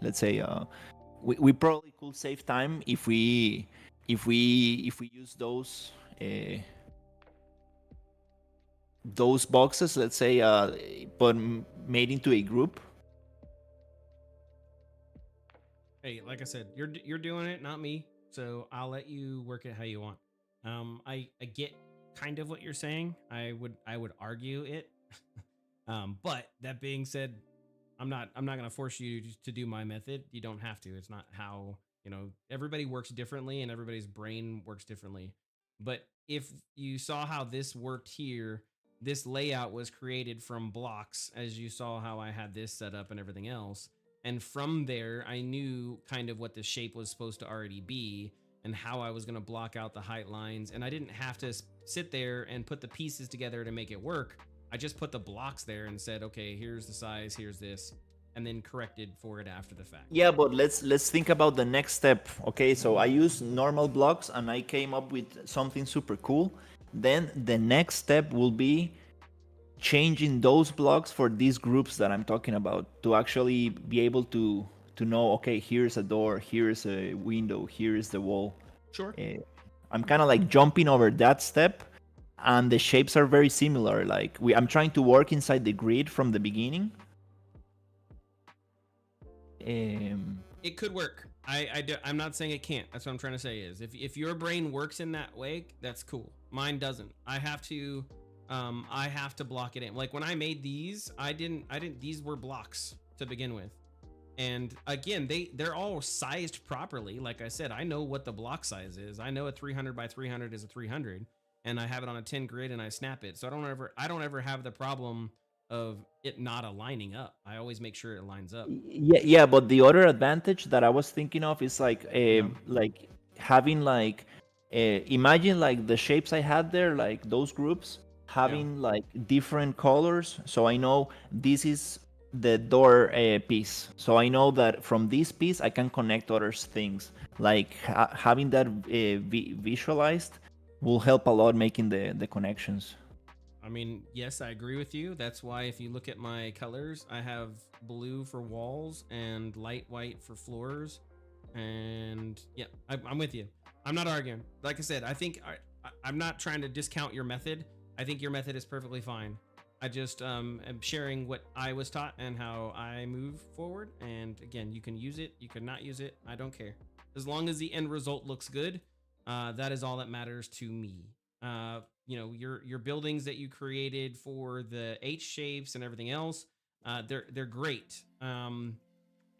let's say, we probably could save time if we use those boxes, let's say, but made into a group. hey, like I said, you're doing it, not me. So I'll let you work it how you want. I get kind of what you're saying. I would argue it. But that being said, I'm not gonna force you to do my method. You don't have to. It's not how everybody works differently and everybody's brain works differently. But if you saw how this worked here, this layout was created from blocks, as you saw how I had this set up and everything else. And from there, I knew kind of what the shape was supposed to already be and how I was going to block out the height lines. And I didn't have to sit there and put the pieces together to make it work. I just put the blocks there and said, okay, here's the size, here's this, and then corrected for it after the fact. Yeah, but let's think about the next step. Okay, so I used normal blocks and I came up with something super cool. Then the next step will be changing those blocks for these groups that I'm talking about to actually be able to know, okay, here's a door, here's a window, here is the wall. Sure. I'm kind of like jumping over that step, and the shapes are very similar. Like I'm trying to work inside the grid from the beginning. It could work. I'm not saying it can't. That's what I'm trying to say is if your brain works in that way, that's cool. Mine doesn't. I have to block it in. Like when I made these, I didn't these were blocks to begin with. And again, they're all sized properly. Like I said, I know what the block size is. I know a 300 by 300 is a 300, and I have it on a 10 grid and I snap it. So I don't ever have the problem of it not aligning up. I always make sure it lines up. Yeah, but the other advantage that I was thinking of is like having like imagine like the shapes I had there, like those groups having like different colors. So I know this is the door piece. So I know that from this piece I can connect other things. Like having that visualized will help a lot making the connections. I mean, yes, I agree with you. That's why if you look at my colors, I have blue for walls and light white for floors. And yeah, I'm with you. I'm not arguing. Like I said, I think I'm not trying to discount your method. I think your method is perfectly fine. I just am sharing what I was taught and how I move forward. And again, you can use it, you can not use it. I don't care. As long as the end result looks good, that is all that matters to me. Your buildings that you created for the H shapes and everything else, they're great. And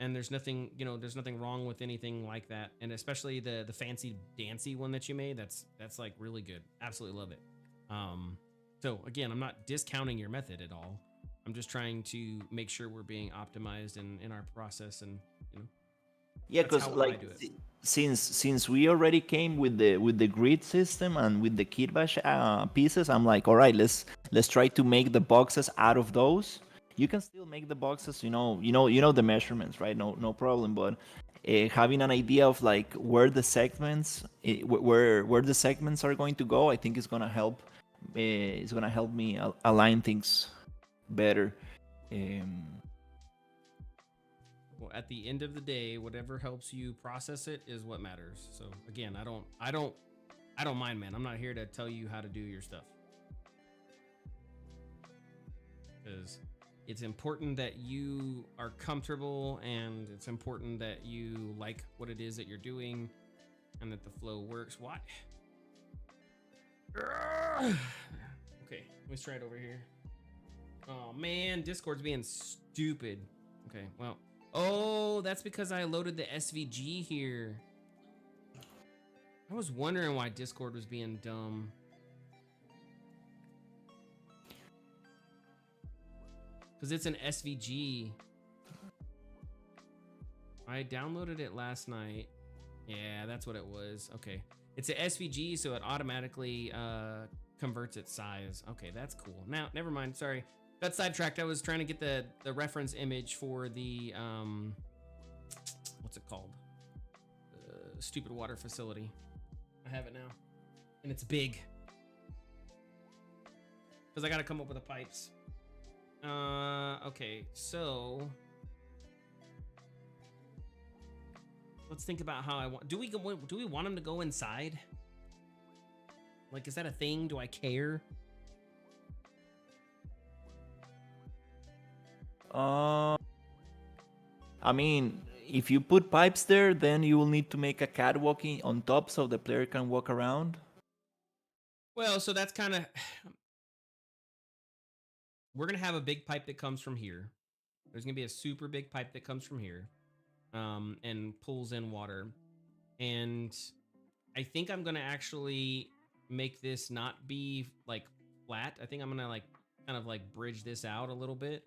there's nothing wrong with anything like that. And especially the fancy dancy one that you made, that's like really good. Absolutely love it. So again, I'm not discounting your method at all. I'm just trying to make sure we're being optimized in our process, and Yeah, that's because how like I do it. since we already came with the grid system and with the kit bash pieces, I'm like, all right, let's try to make the boxes out of those. You can still make the boxes, you know the measurements, right? No problem. But having an idea of like where the segments, where the segments are going to go, I think is gonna help. It's gonna help me align things better. Um, Well, at the end of the day, whatever helps you process it is what matters. So again, I don't mind, man. I'm not here to tell you how to do your stuff. Because it's important that you are comfortable, and it's important that you like what it is that you're doing, and that the flow works. Why? Okay, let's try it over here. Oh man, Discord's being stupid. Okay, well, oh, that's because I loaded the SVG here. I was wondering why Discord was being dumb. Because it's an SVG. I downloaded it last night. Yeah, that's what it was. Okay. It's an SVG, so it automatically converts its size. Okay, that's cool. Now, never mind. Sorry. Got sidetracked. I was trying to get the reference image for the, what's it called? The stupid water facility. I have it now. And it's big. Because I got to come up with the pipes. Okay, so let's think about how I want. Do we want them to go inside? Like, is that a thing? Do I care? I mean, if you put pipes there, then you will need to make a catwalk on top so the player can walk around. Well, so that's kind of. We're going to have a big pipe that comes from here. There's going to be a super big pipe that comes from here and pulls in water. And I think I'm going to actually make this not be like flat. I think I'm going to like kind of like bridge this out a little bit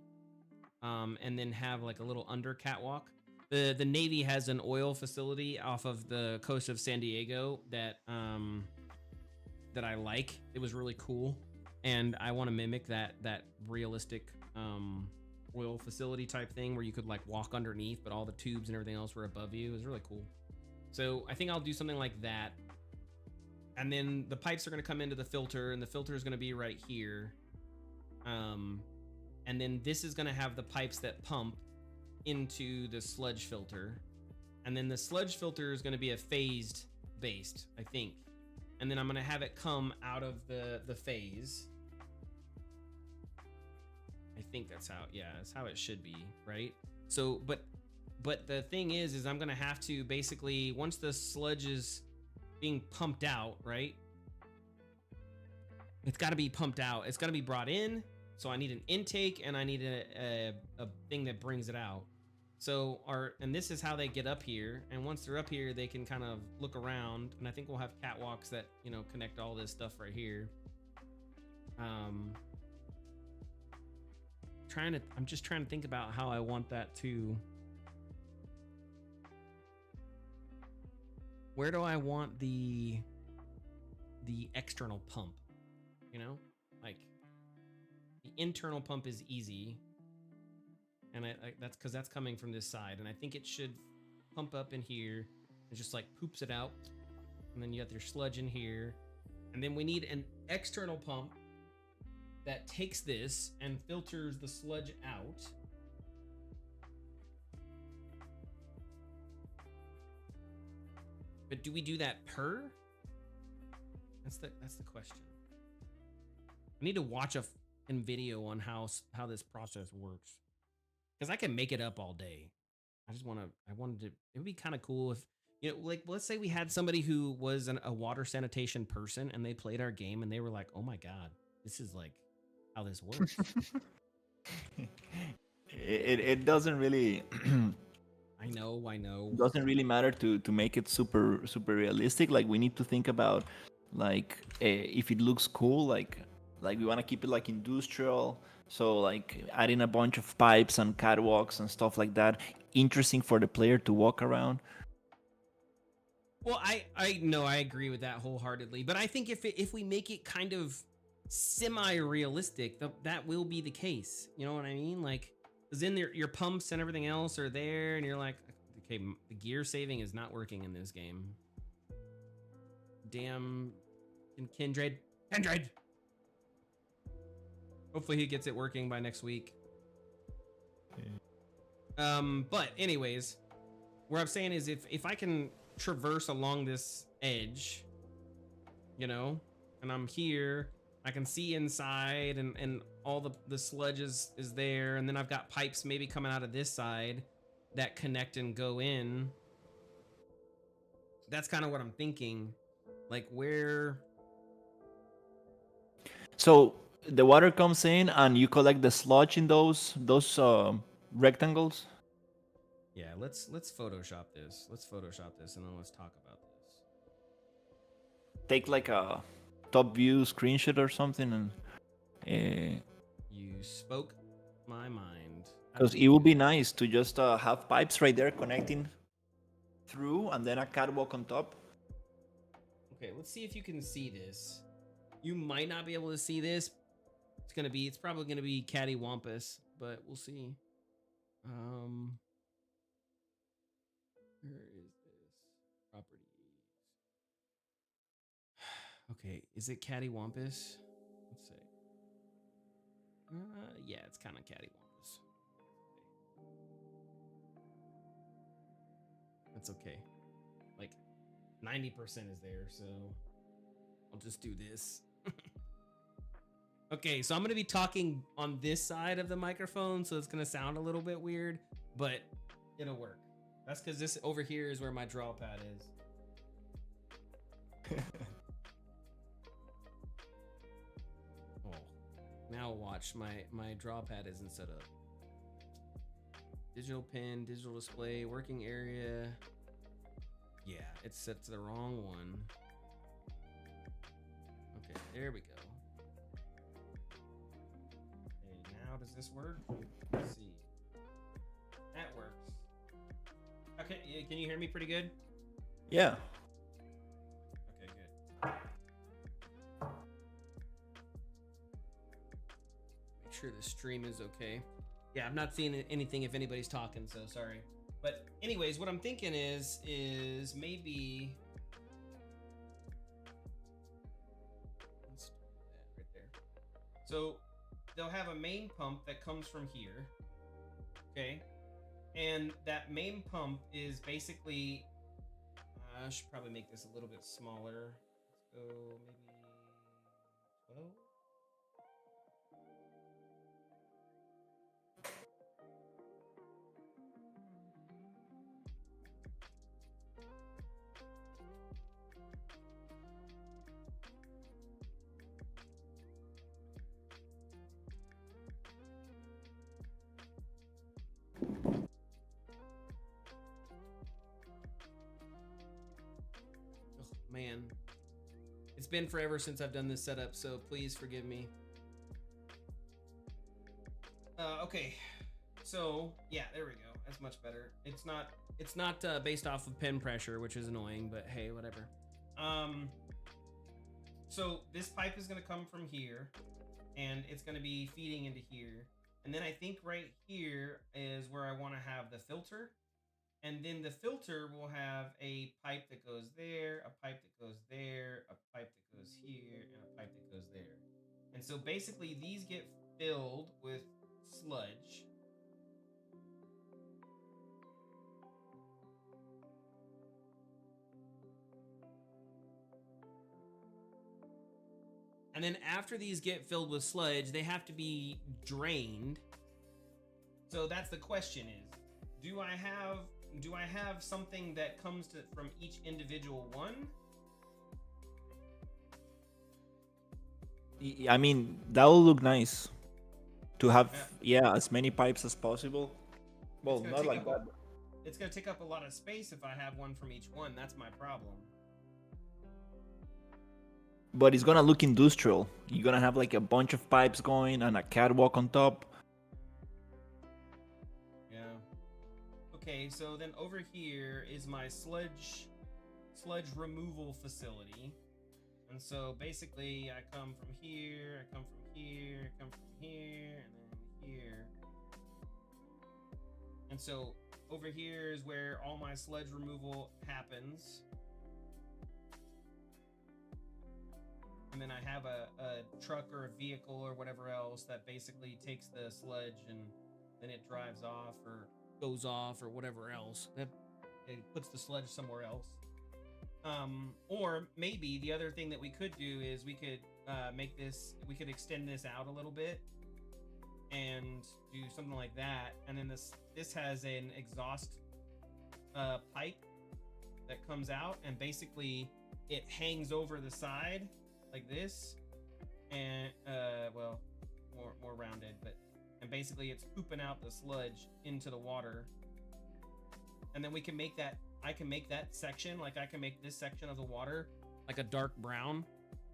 and then have like a little under catwalk. The Navy has an oil facility off of the coast of San Diego that I like. It was really cool. And I want to mimic that realistic oil facility type thing where you could like walk underneath, but all the tubes and everything else were above you. It was really cool. So I think I'll do something like that. And then the pipes are going to come into the filter, and the filter is going to be right here. And then this is going to have the pipes that pump into the sludge filter. And then the sludge filter is going to be a phased based, I think. And then I'm going to have it come out of the phase. I think that's how it should be, right? So, but the thing is I'm going to have to basically, once the sludge is being pumped out, right? It's got to be pumped out. It's got to be brought in. So I need an intake and I need a thing that brings it out. So and this is how they get up here. And once they're up here, they can kind of look around. And I think we'll have catwalks that, connect all this stuff right here. I'm just trying to think about how I want that to. Where do I want the external pump? Like the internal pump is easy. And that's because that's coming from this side. And I think it should pump up in here and just like poops it out. And then you got your sludge in here. And then we need an external pump that takes this and filters the sludge out. But do we do that per? That's the question. I need to watch a video on how this process works. Because I can make it up all day. It would be kind of cool if, like, let's say we had somebody who was a water sanitation person and they played our game and they were like, oh my God, this is like how this works. It doesn't really. I know. Doesn't really matter to make it super realistic. Like, we need to think about, like, if it looks cool, like we want to keep it like industrial. So like adding a bunch of pipes and catwalks and stuff like that, interesting for the player to walk around. Well, I know I agree with that wholeheartedly, but I think if we make it kind of semi-realistic, that will be the case. You know what I mean? Like, because then your pumps and everything else are there, and you're like, okay, the gear saving is not working in this game. Damn, Kindred. Hopefully he gets it working by next week. But anyways, what I'm saying is if I can traverse along this edge, you know, and I'm here, I can see inside and all the sludge is there, and then I've got pipes maybe coming out of this side that connect and go in. That's kind of what I'm thinking. Like where... So the water comes in and you collect the sludge in those rectangles. Yeah, let's Photoshop this. Let's Photoshop this and then let's talk about this. Take like a top view screenshot or something, and You spoke my mind. because it would be nice to just have pipes right there connecting through, and then a catwalk on top. Okay, let's see if you can see this. You might not be able to see this. It's probably gonna be cattywampus, but we'll see. Where is this? Properties. Okay, is it cattywampus? Let's see. Yeah, it's kind of cattywampus. That's okay. Like 90% is there, so I'll just do this. Okay, so I'm gonna be talking on this side of the microphone, so it's gonna sound a little bit weird, but it'll work. That's because this over here is where my draw pad is. Oh, now watch, my draw pad isn't set up. Digital pin, digital display, working area. Yeah, it's set to the wrong one. Okay, there we go. Okay, now does this work? Let's see. That works. Okay, can you hear me pretty good? Yeah. Okay, good. Make sure the stream is okay. Yeah, I'm not seeing anything if anybody's talking, so sorry. But anyways, what I'm thinking is maybe... Let's do that right there. So they'll have a main pump that comes from here, okay? And that main pump is basically... I should probably make this a little bit smaller. Let's go maybe 12? Man, it's been forever since I've done this setup, so please forgive me. Okay, so yeah, there we go. That's much better. It's not based off of pin pressure, which is annoying, but hey, whatever. So this pipe is gonna come from here, and it's gonna be feeding into here, and then I think right here is where I want to have the filter. And then the filter will have a pipe that goes there, a pipe that goes there, a pipe that goes here, and a pipe that goes there. And so basically these get filled with sludge. And then after these get filled with sludge, they have to be drained. So that's the question is, do I have something that comes from each individual one? I mean, that will look nice to have, yeah, as many pipes as possible. Well, not like that. It's gonna take up a lot of space if I have one from each one. That's my problem. But it's gonna look industrial. You're gonna have like a bunch of pipes going and a catwalk on top. Yeah. Okay, so then over here is my sludge sludge removal facility. And so basically I come from here, I come from here, I come from here, and then here. And so over here is where all my sludge removal happens. And then I have a truck or a vehicle or whatever else that basically takes the sludge and then it drives off or goes off or whatever else. It puts the sludge somewhere else. Or maybe the other thing that we could do is we could we could extend this out a little bit and do something like that. And then this has an exhaust pipe that comes out, and basically it hangs over the side like this, and well, more rounded, and basically it's pooping out the sludge into the water. And then we can make that, I can make that section, like I can make this section of the water like a dark brown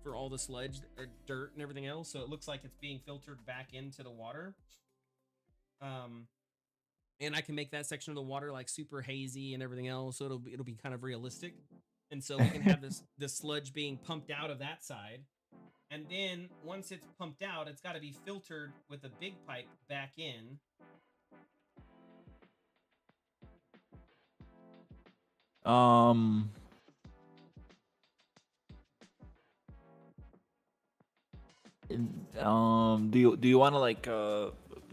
for all the sludge or dirt and everything else, so it looks like it's being filtered back into the water. And I can make that section of the water like super hazy and everything else, so it'll be kind of realistic. And so we can have this sludge being pumped out of that side. And then once it's pumped out, it's got to be filtered with a big pipe back in. Do you want to like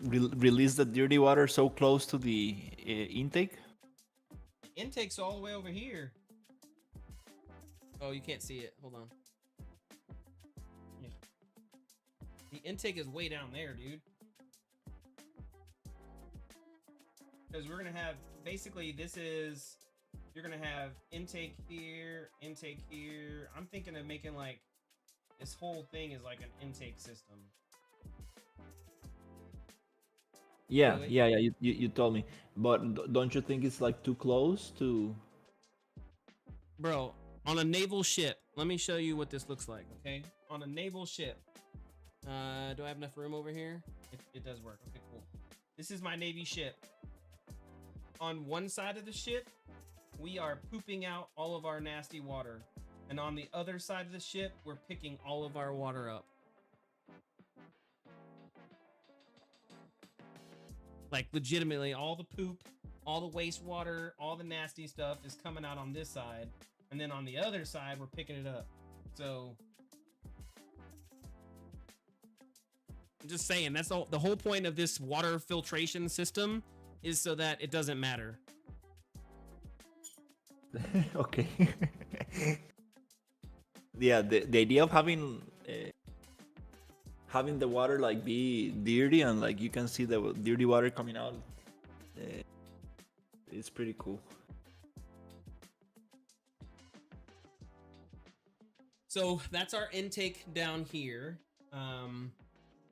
release the dirty water so close to the intake? Intake's all the way over here. Oh, you can't see it. Hold on. Yeah. The intake is way down there, dude. Because we're going to have, basically this is, you're going to have intake here, intake here. I'm thinking of making like, this whole thing is like an intake system. Yeah, really? Yeah. You told me, but don't you think it's like too close to? Bro, on a naval ship, let me show you what this looks like. Okay, on a naval ship. Do I have enough room over here? It does work. Okay, cool. This is my Navy ship. On one side of the ship, we are pooping out all of our nasty water. And on the other side of the ship, we're picking all of our water up. Like legitimately, all the poop, all the wastewater, all the nasty stuff is coming out on this side. And then on the other side, we're picking it up. So I'm just saying, that's the whole point of this water filtration system is so that it doesn't matter. Okay. Yeah, the idea of having the water like be dirty and like you can see the dirty water coming out, it's pretty cool. So that's our intake down here.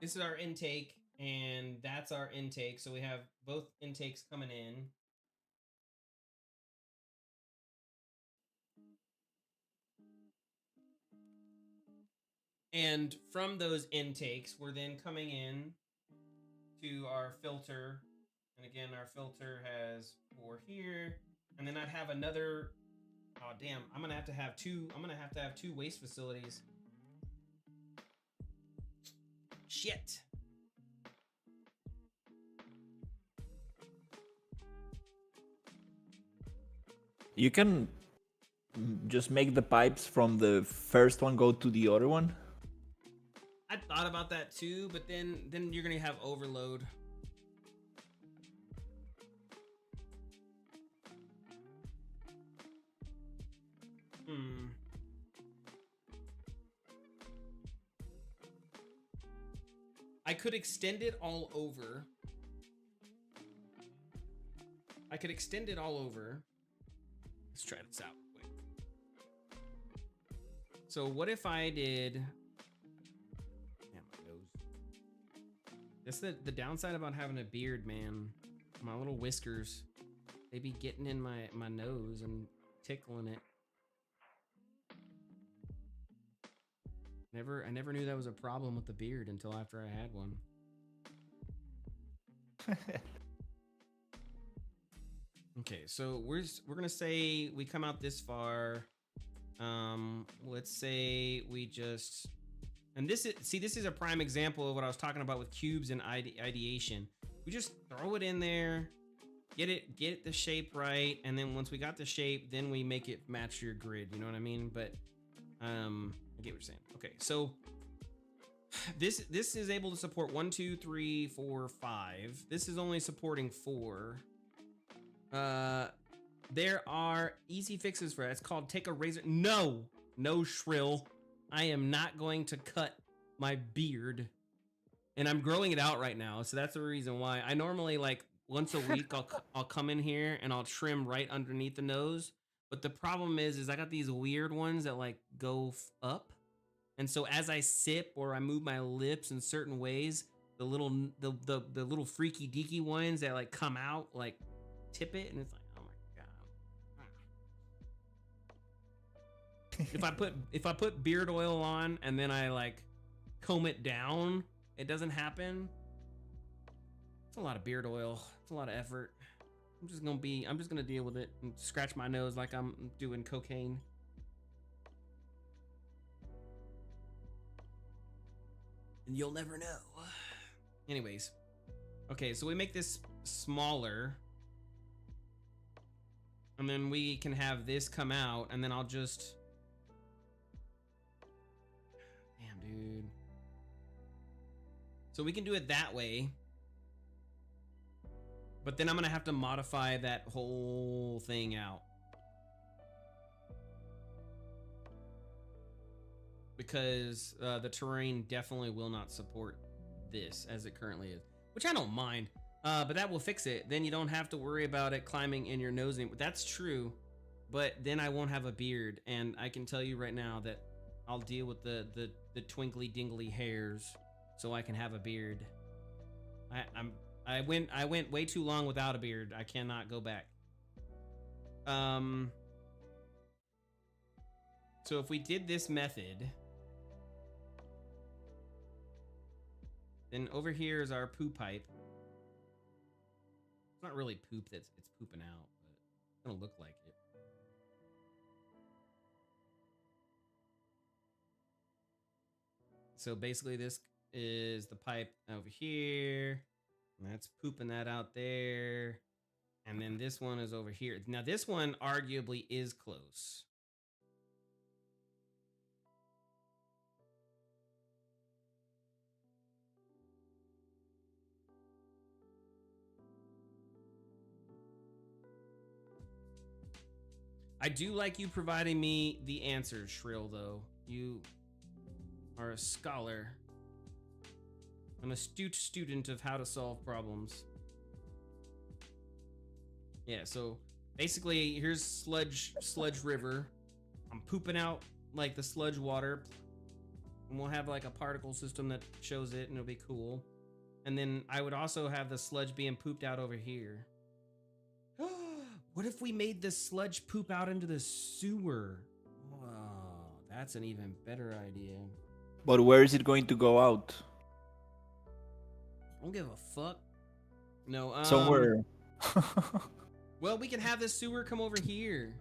This is our intake, and that's our intake. So we have both intakes coming in. And from those intakes, we're then coming in to our filter. And again, our filter has 4 here. And then I'd have another, oh damn, I'm gonna have to have two waste facilities. Shit. You can just make the pipes from the first one go to the other one. I thought about that too, but then you're gonna have overload. I could extend it all over. Let's try this out quick. So what if I did... Damn, my nose. That's the downside about having a beard, man. My little whiskers, they be getting in my nose and tickling it. I never knew that was a problem with the beard until after I had one. Okay, so we're gonna say we come out this far. Let's say we just, and this is a prime example of what I was talking about with cubes and ideation. We just throw it in there, get the shape right, and then once we got the shape, then we make it match your grid. You know what I mean? But I get what you're saying. Okay, so this is able to support 1, 2, 3, 4, 5. This is only supporting 4. There are easy fixes for that. It's called take a razor. No, Shrill. I am not going to cut my beard, and I'm growing it out right now. So that's the reason why I normally, like, once a week I'll come in here and I'll trim right underneath the nose. But the problem is I got these weird ones that like go up. And so as I sip or I move my lips in certain ways, the little freaky deaky ones that like come out like tip it, and it's like, oh my god. If I put beard oil on and then I like comb it down, it doesn't happen. It's a lot of beard oil. It's a lot of effort. I'm just gonna deal with it and scratch my nose like I'm doing cocaine. And you'll never know. Anyways. Okay, so we make this smaller. And then we can have this come out, and then I'll just... Damn, dude. So we can do it that way. But then I'm gonna have to modify that whole thing out. Because the terrain definitely will not support this as it currently is. Which I don't mind, but that will fix it. Then you don't have to worry about it climbing in your nose. That's true, but then I won't have a beard. And I can tell you right now that I'll deal with the twinkly dingly hairs so I can have a beard. I went way too long without a beard. I cannot go back. So if we did this method, then over here is our poo pipe. It's not really poop, it's pooping out, but it's gonna look like it. So basically this is the pipe over here. And that's pooping that out there. And then this one is over here. Now this one arguably is close. I do like you providing me the answers, Shrill, though. You are a scholar. An astute student of how to solve problems. Yeah, so basically here's sludge river. I'm pooping out like the sludge water. And we'll have like a particle system that shows it, and it'll be cool. And then I would also have the sludge being pooped out over here. What if we made the sludge poop out into the sewer? Wow, that's an even better idea. But where is it going to go out? I don't give a fuck. No, somewhere. Well, we can have the sewer come over here.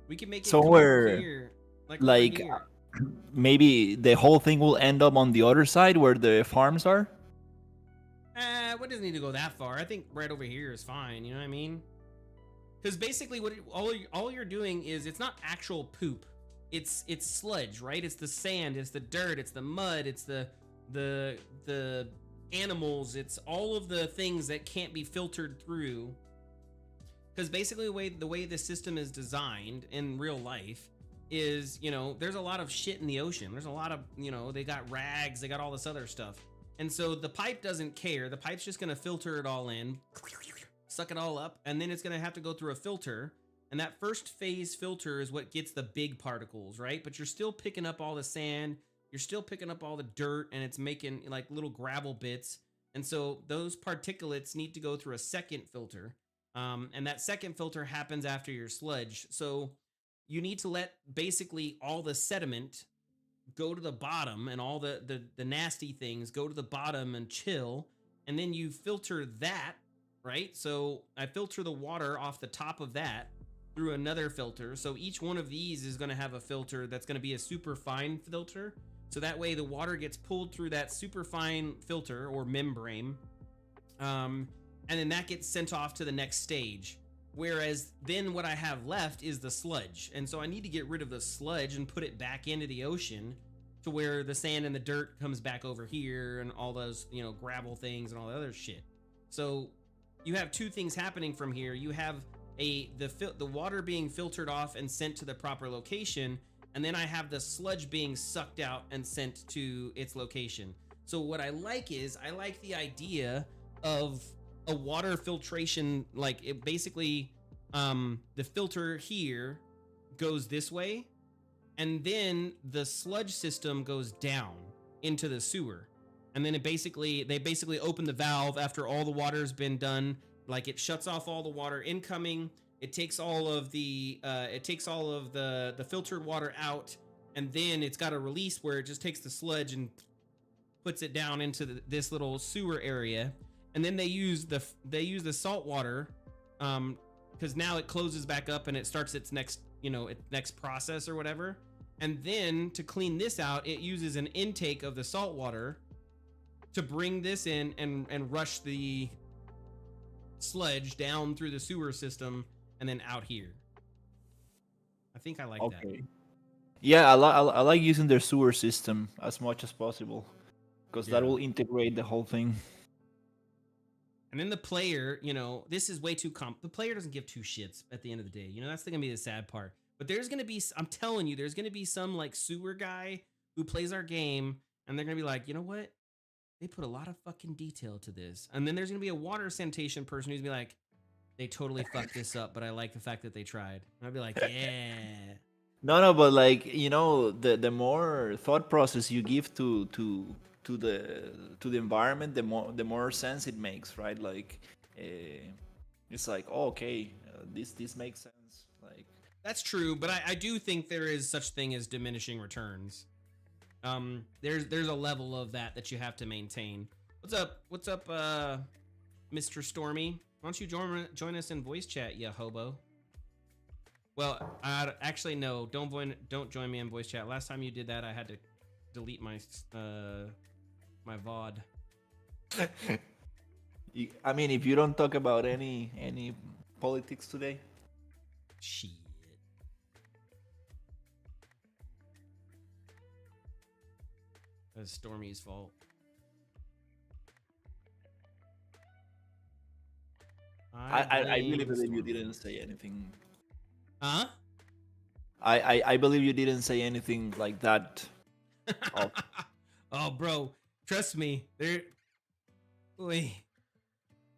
We can make it somewhere come over here. Like here. Maybe the whole thing will end up on the other side where the farms are? We doesn't need to go that far. I think right over here is fine, you know what I mean? Because basically all you're doing is, it's not actual poop. It's sludge, right? It's the sand, it's the dirt, it's the mud, it's the animals, it's all of the things that can't be filtered through. Because basically the way the system is designed in real life is, you know, there's a lot of shit in the ocean. There's a lot of, you know, they got rags, they got all this other stuff. And so the pipe doesn't care. The pipe's just gonna filter it all in, suck it all up, and then it's gonna have to go through a filter. And that first phase filter is what gets the big particles, right? But you're still picking up all the sand, you're still picking up all the dirt, and it's making like little gravel bits. And so those particulates need to go through a second filter. And that second filter happens after your sludge. So you need to let basically all the sediment go to the bottom, and all the nasty things go to the bottom and chill. And then you filter that, right? So I filter the water off the top of that. through another filter. So each one of these is going to have a filter that's going to be a super fine filter. So that way the water gets pulled through that super fine filter or membrane. And then that gets sent off to the next stage. Whereas then what I have left is the sludge. And so I need to get rid of the sludge and put it back into the ocean to where the sand and the dirt comes back over here and all those, you know, gravel things and all the other shit. So you have two things happening from here. You have the water being filtered off and sent to the proper location, and then I have the sludge being sucked out and sent to its location. So what I like is I like the idea of a water filtration, like it basically the filter here goes this way, and then the sludge system goes down into the sewer. And then they basically open the valve after all the water's been done. Like it shuts off all the water incoming. It takes all of the filtered water out, and then it's got a release where it just takes the sludge and puts it down into this little sewer area. And then they use the salt water, because now it closes back up and it starts its next process or whatever. And then to clean this out, it uses an intake of the salt water to bring this in and rush the sludge down through the sewer system and then out here. I think I like that. Yeah, I like using their sewer system as much as possible, because that will integrate the whole thing. And then the player, this is way too the player doesn't give two shits at the end of the day. That's gonna be the sad part. But there's gonna be, I'm telling you, there's gonna be some like sewer guy who plays our game, and they're gonna be like, you know what? They put a lot of fucking detail to this. And then there's gonna be a water sanitation person who's gonna be like, they totally fucked this up, but I like the fact that they tried. And I'd be like, yeah. No, but like, the more thought process you give to the environment, the more sense it makes, right? Like, it's like, oh, okay, this makes sense. Like, that's true, but I do think there is such thing as diminishing returns. There's a level of that you have to maintain. What's up, Mr. Stormy? Why don't you join us in voice chat, you hobo? Well, actually no, don't join me in voice chat. Last time you did that, I had to delete my my VOD. I mean, if you don't talk about any politics today, shit. That's Stormy's fault. I really believe you didn't say anything. Huh? I believe you didn't say anything like that. Oh, bro, trust me.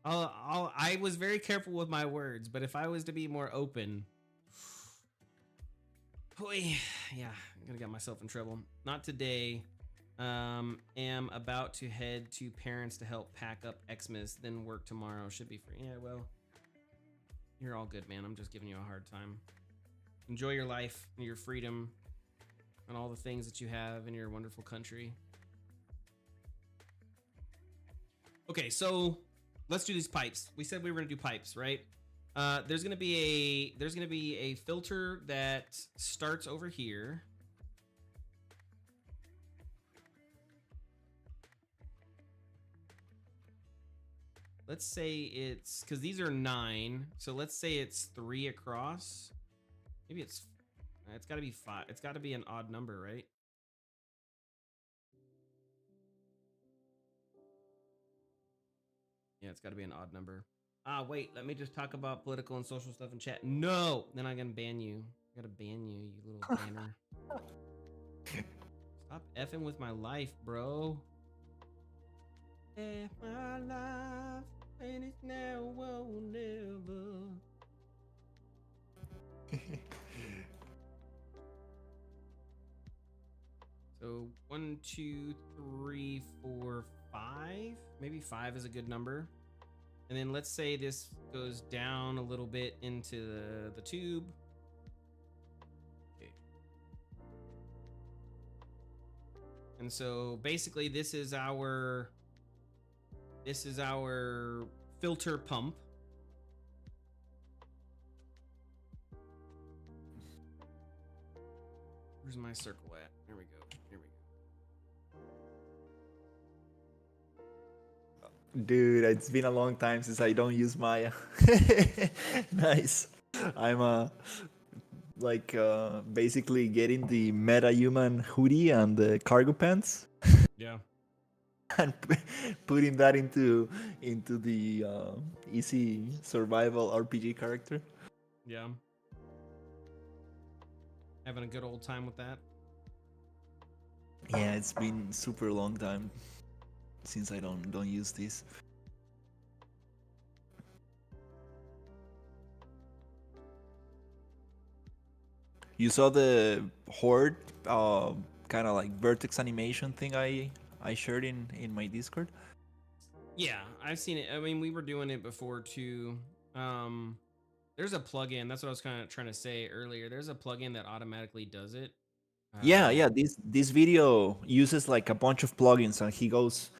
I was very careful with my words, but if I was to be more open, yeah, I'm gonna get myself in trouble. Not today. Am about to head to parents to help pack up Xmas, then work tomorrow. Should be free. Yeah, well, you're all good, man. I'm just giving you a hard time. Enjoy your life and your freedom and all the things that you have in your wonderful country. Okay, so let's do these pipes. We said we were gonna do pipes, right? There's gonna be a filter that starts over here. Let's say it's, because these are 9, so let's say it's 3 across. Maybe it's got to be 5. It's got to be an odd number, right? Yeah, it's got to be an odd number. Wait, let me just talk about political and social stuff in chat. No, then I'm gonna ban you. I gotta ban you, you little banner. Stop effing with my life, bro. F my life, and it's now or never. So 1, 2, 3, 4, 5. Maybe 5 is a good number. And then let's say this goes down a little bit into the tube. Okay. And so basically this is our filter pump. Where's my circle at? There we go. Here we go. Dude, it's been a long time since I don't use Maya. Nice. I'm basically getting the meta-human hoodie and the cargo pants Yeah. and putting that into the easy survival RPG character. Yeah. Having a good old time with that. Yeah, it's been super long time since I don't use this. You saw the horde kind of like vertex animation thing I shared in my Discord? Yeah, I've seen it. I mean, we were doing it before too. There's a plugin. That's what I was kind of trying to say earlier. There's a plugin that automatically does it. Yeah, yeah. This video uses like a bunch of plugins, and he goes,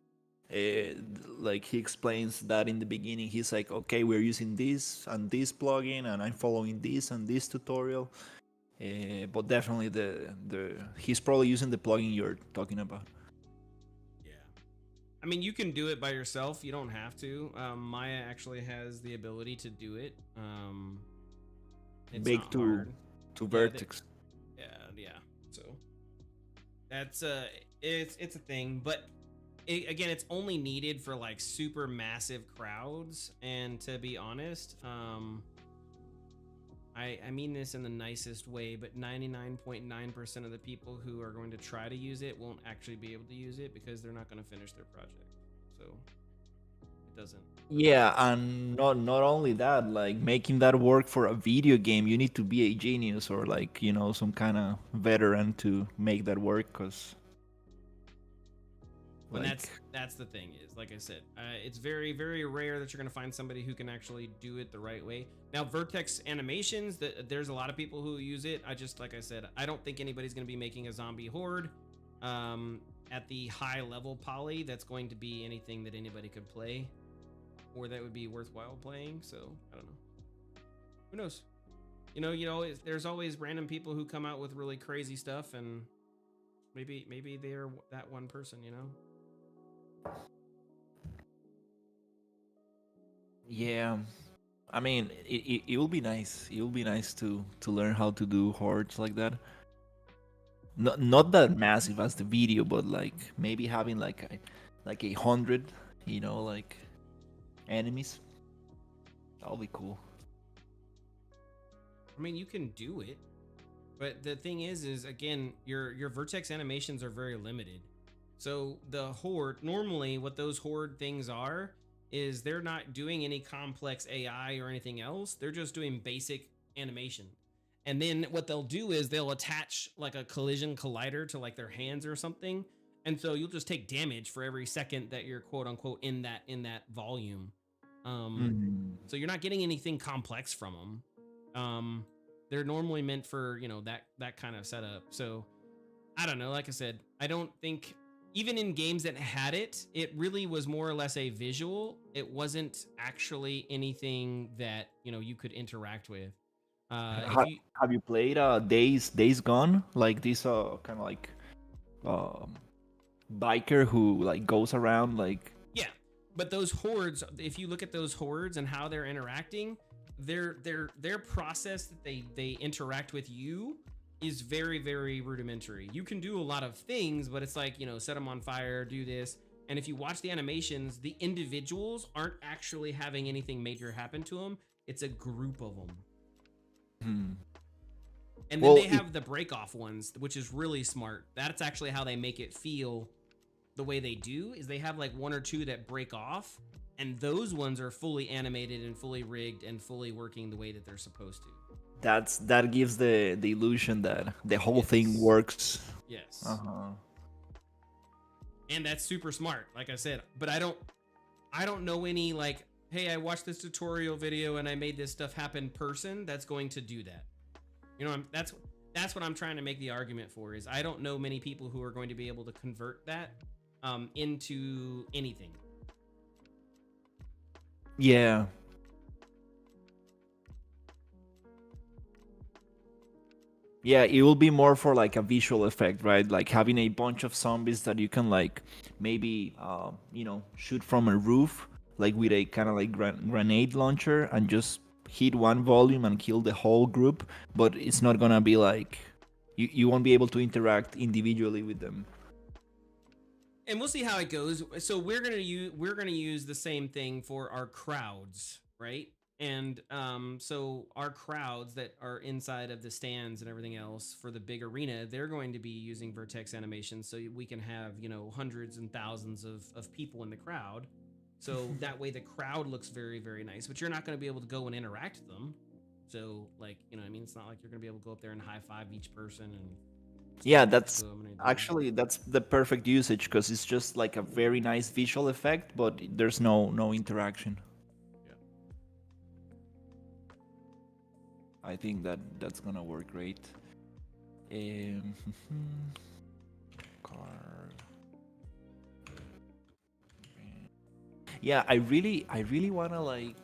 like he explains that in the beginning. He's like, okay, we're using this and this plugin, and I'm following this and this tutorial. But definitely he's probably using the plugin you're talking about. Yeah. I mean, you can do it by yourself. You don't have to. Maya actually has the ability to do it. It's Bake not to hard. vertex. Yeah. So that's it's a thing, but again, it's only needed for like super massive crowds. And to be honest, I mean this in the nicest way, but 99.9% of the people who are going to try to use it won't actually be able to use it because they're not going to finish their project. So it doesn't. Yeah, and not only that, like making that work for a video game, you need to be a genius or like, some kind of veteran to make that work, cuz And that's the thing is, like I said, it's very, very rare that you're going to find somebody who can actually do it the right way. Now, vertex animations, there's a lot of people who use it. Like I said, I don't think anybody's going to be making a zombie horde at the high level poly that's going to be anything that anybody could play or that would be worthwhile playing. So I don't know. Who knows? There's always random people who come out with really crazy stuff, and maybe they're that one person, yeah. I mean, it will be nice. It will be nice to learn how to do hordes like that. Not that massive as the video, but like maybe having like 100, like enemies. That'll be cool. I mean, you can do it, but the thing is again, your vertex animations are very limited. So the horde, normally what those horde things are is they're not doing any complex AI or anything else. They're just doing basic animation. And then what they'll do is they'll attach like a collision collider to like their hands or something. And so you'll just take damage for every second that you're quote unquote in that volume. So you're not getting anything complex from them. They're normally meant for, that kind of setup. So I don't know. Like I said, I don't think even in games that had it really was more or less a visual. It wasn't actually anything that, you could interact with. Have you played Days Gone? Like this kind of like biker who like goes around like. Yeah, but those hordes, if you look at those hordes and how they're interacting, their process that they interact with you is very, very rudimentary. You can do a lot of things, but it's like, set them on fire, do this. And if you watch the animations, the individuals aren't actually having anything major happen to them. It's a group of them. And then they have the break off ones, which is really smart. That's actually how they make it feel the way they do, is they have like one or two that break off, and those ones are fully animated and fully rigged and fully working the way that they're supposed to. That gives the illusion that the whole thing works. Yes. Uh-huh. And that's super smart, like I said. But I don't know any like, hey, I watched this tutorial video and I made this stuff happen person that's going to do that. That's what I'm trying to make the argument for, is I don't know many people who are going to be able to convert that into anything. Yeah. Yeah, it will be more for like a visual effect, right? Like having a bunch of zombies that you can like maybe shoot from a roof, like with a kind of like grenade launcher, and just hit one volume and kill the whole group. But it's not gonna be like you won't be able to interact individually with them. And we'll see how it goes. So we're gonna use the same thing for our crowds, right? And so our crowds that are inside of the stands and everything else for the big arena, they're going to be using vertex animations, so we can have hundreds and thousands of people in the crowd. So that way the crowd looks very, very nice. But you're not going to be able to go and interact with them. So like what I mean, it's not like you're going to be able to go up there and high five each person and Yeah, stand next that's to them and anything. actually that's the perfect usage because it's just like a very nice visual effect, but there's no interaction. Yeah. I think that's gonna work great. Card. Yeah, I really wanna like.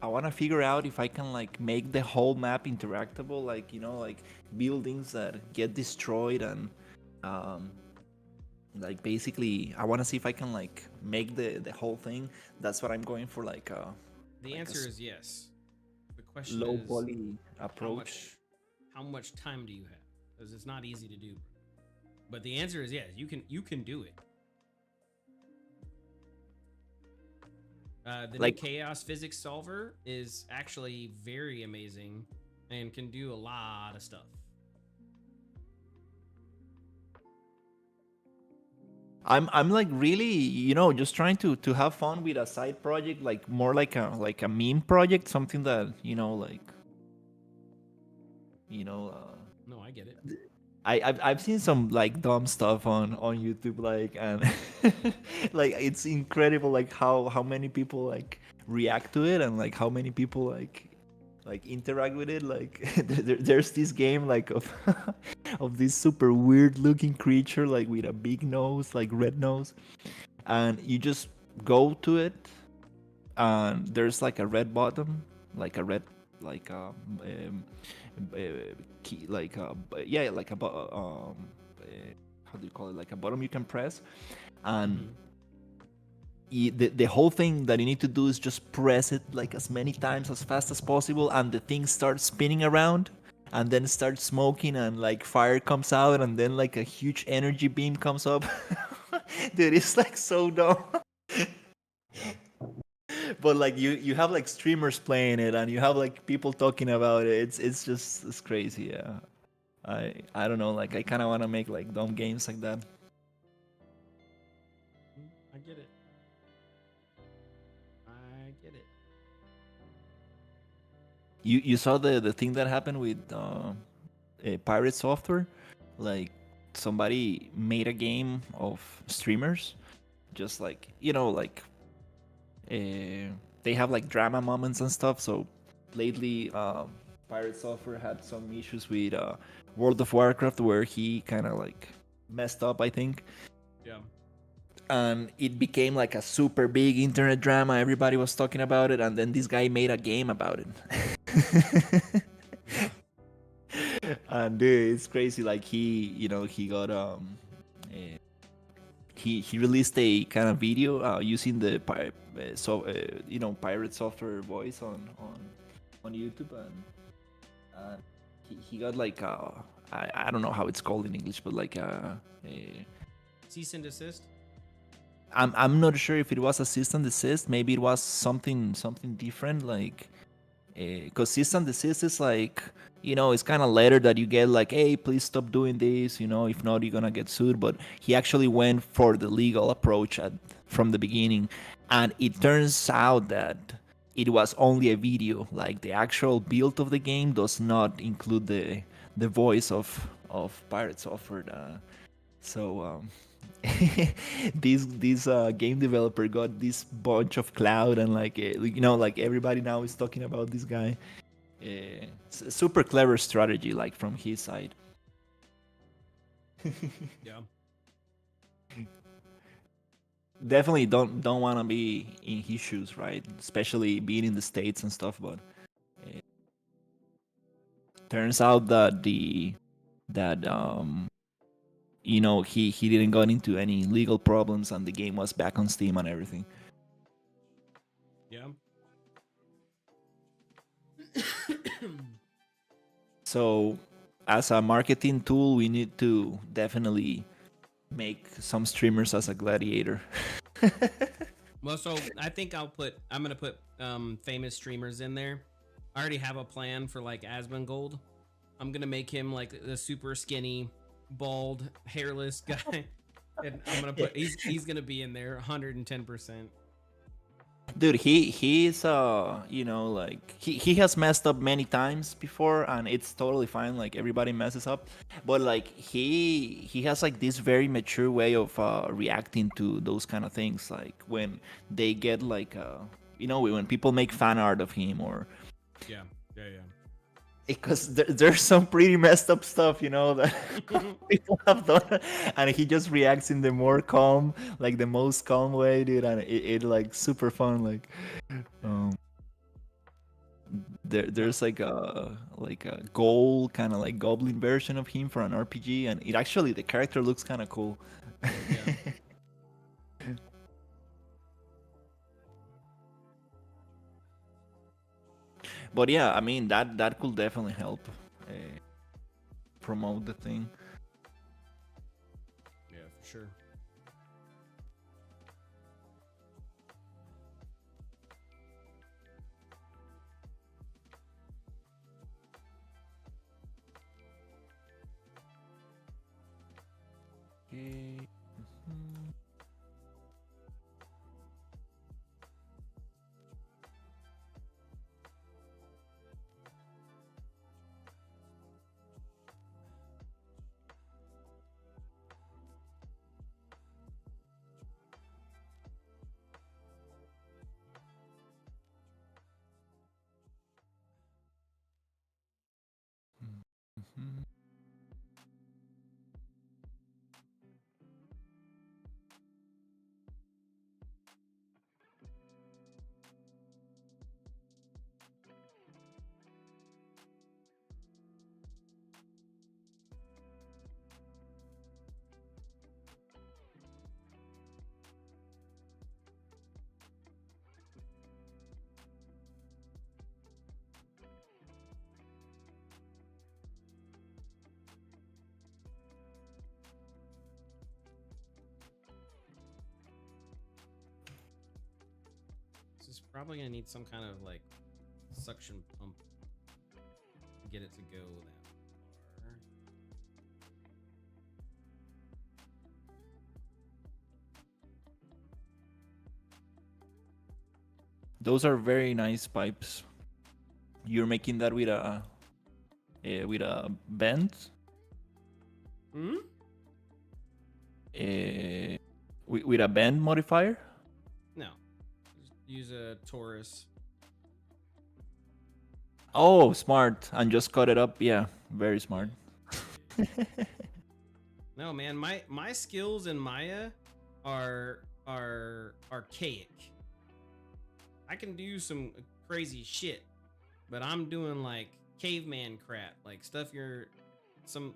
I wanna figure out if I can like make the whole map interactable, like like buildings that get destroyed and um, like basically I wanna see if I can like make the whole thing. That's what I'm going for, like The like answer is yes. The question low is poly approach. how much time do you have? Because it's not easy to do. But the answer is yes. You can do it. The Like- new chaos physics solver is actually very amazing and can do a lot of stuff. I'm like really just trying to have fun with a side project, like more like a meme project, something that No, I get it. I've seen some like dumb stuff on YouTube, like, and like it's incredible like how many people like react to it, and like how many people like interact with it. Like there's this game like of of this super weird looking creature like with a big nose, like red nose, and you just go to it, and there's like a red bottom, like a red like uh, key, like yeah, like a how do you call it, like a bottom you can press, and the whole thing that you need to do is just press it like as many times as fast as possible, and the thing starts spinning around, and then starts smoking, and like fire comes out, and then like a huge energy beam comes up. Dude, it's like so dumb. But like you have like streamers playing it, and you have like people talking about it. It's crazy. Yeah, I don't know, like I kind of want to make like dumb games like that. I get it. I get it. You saw the thing that happened with pirate software, like somebody made a game of streamers, just like like they have like drama moments and stuff. So lately, pirate software had some issues with World of Warcraft, where he kind of like messed up, I think. Yeah. And it became like a super big internet drama. Everybody was talking about it, and then this guy made a game about it. And dude, it's crazy. Like he got he released a kind of video using the pirate software voice on YouTube, and he got like I don't know how it's called in English, but like Cease and desist. I'm not sure if it was a cease and desist. Maybe it was something different, like because cease and desist is like it's kind of letter that you get like, hey, please stop doing this. If not, you're gonna get sued. But he actually went for the legal approach from the beginning, and it turns out that it was only a video. Like the actual build of the game does not include the voice of pirate software. So this game developer got this bunch of cloud, and like like everybody now is talking about this guy. It's a super clever strategy, like from his side. Yeah. Definitely don't want to be in his shoes, right? Especially being in the States and stuff. But Turns out that he didn't got into any legal problems and the game was back on Steam and everything. Yeah. So, as a marketing tool, we need to definitely make some streamers as a Gladiator. Well, so I think I'm gonna put famous streamers in there. I already have a plan for like Asmongold. I'm gonna make him like the super skinny, bald, hairless guy, and I'm gonna put he's gonna be in there 110%. Dude, he's like he has messed up many times before and it's totally fine, like everybody messes up, but like he has like this very mature way of reacting to those kind of things, like when they get like when people make fan art of him or Yeah. because there's some pretty messed up stuff, that people have done, and he just reacts in the more calm, like the most calm way, dude, and it like super fun, like, there's like a gold kind of like goblin version of him for an RPG, and it actually the character looks kind of cool. Yeah. But yeah, I mean that could definitely help promote the thing. Yeah, for sure. Okay. Mhm. This is probably gonna need some kind of like suction pump to get it to go that far. Those are very nice pipes. You're making that with a bend, Hmm? with a bend modifier. No. Just use a Taurus. Oh, smart! And just cut it up. Yeah, very smart. No, man, my skills in Maya are archaic. I can do some crazy shit, but I'm doing like caveman crap, like stuff some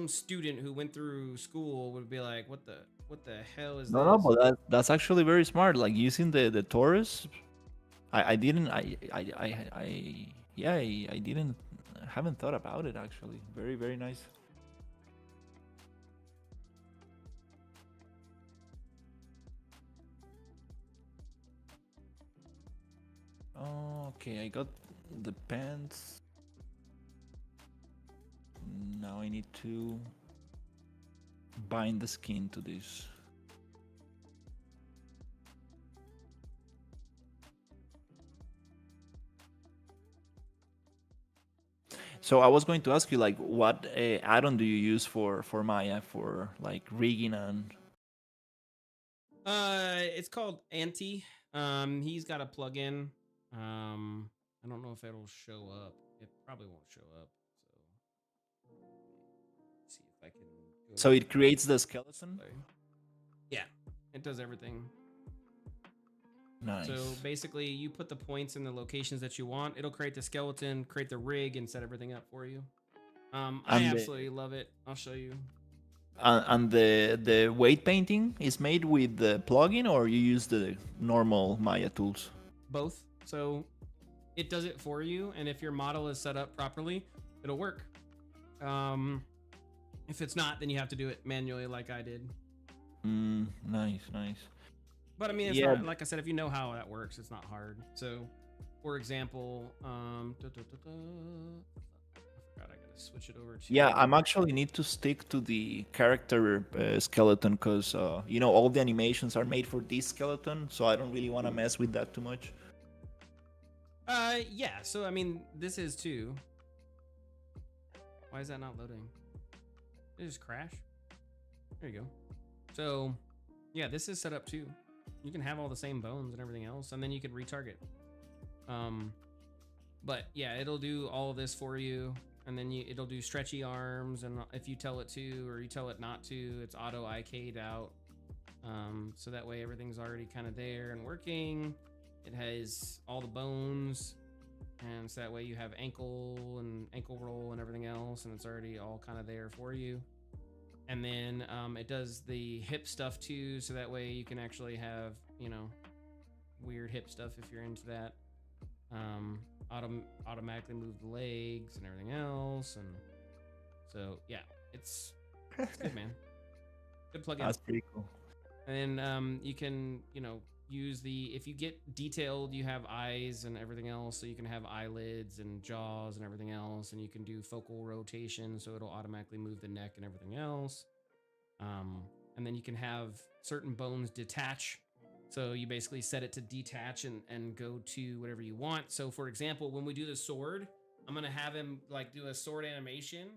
student who went through school would be like, what the hell is No, this? but that's actually very smart. Like using the Taurus. I didn't I didn't haven't thought about it actually. Very very nice. Oh, okay, I got the pants. Now I need to bind the skin to this. So I was going to ask you, like, what add-on do you use for Maya for like rigging and? It's called Anti. He's got a plugin. I don't know if it'll show up. It probably won't show up. So see if I can go So it creates the skeleton. yeah, it does everything. Nice. So basically, you put the points in the locations that you want. It'll create the skeleton, create the rig, and set everything up for you. I And absolutely love it. I'll show you. and the weight painting is made with the plugin, or you use the normal Maya tools? Both. So it does it for you, and if your model is set up properly, it'll work. If it's not, then you have to do it manually, like I did. Nice. But I mean, it's not, like I said, if you know how that works, it's not hard. So, for example, I forgot, I gotta switch it over to. Yeah, I'm actually need to stick to the character skeleton because all the animations are made for this skeleton, so I don't really want to mess with that too much. Yeah. So I mean, this is too. Why is that not loading? It just crashed. There you go. So, yeah, this is set up too. You can have all the same bones and everything else, and then you can retarget. But yeah, it'll do all of this for you, and then it'll do stretchy arms, and if you tell it to or you tell it not to, it's auto IK'd out. So that way everything's already kind of there and working. It has all the bones, and so that way you have ankle and ankle roll and everything else, and it's already all kind of there for you. And then it does the hip stuff too, so that way you can actually have, weird hip stuff if you're into that. Automatically move the legs and everything else, and so yeah, it's good, man. Good plugin. That's pretty cool. And then you can, use if you get detailed, you have eyes and everything else, so you can have eyelids and jaws and everything else, and you can do focal rotation, so it'll automatically move the neck and everything else. And then you can have certain bones detach, so you basically set it to detach and go to whatever you want. So for example, when we do the sword, I'm gonna have him like do a sword animation,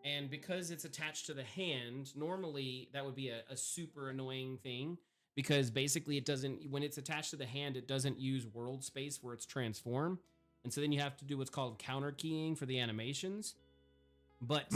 and because it's attached to the hand, normally that would be a super annoying thing, because basically it doesn't, when it's attached to the hand, it doesn't use world space where it's transformed. And so then you have to do what's called counter keying for the animations. But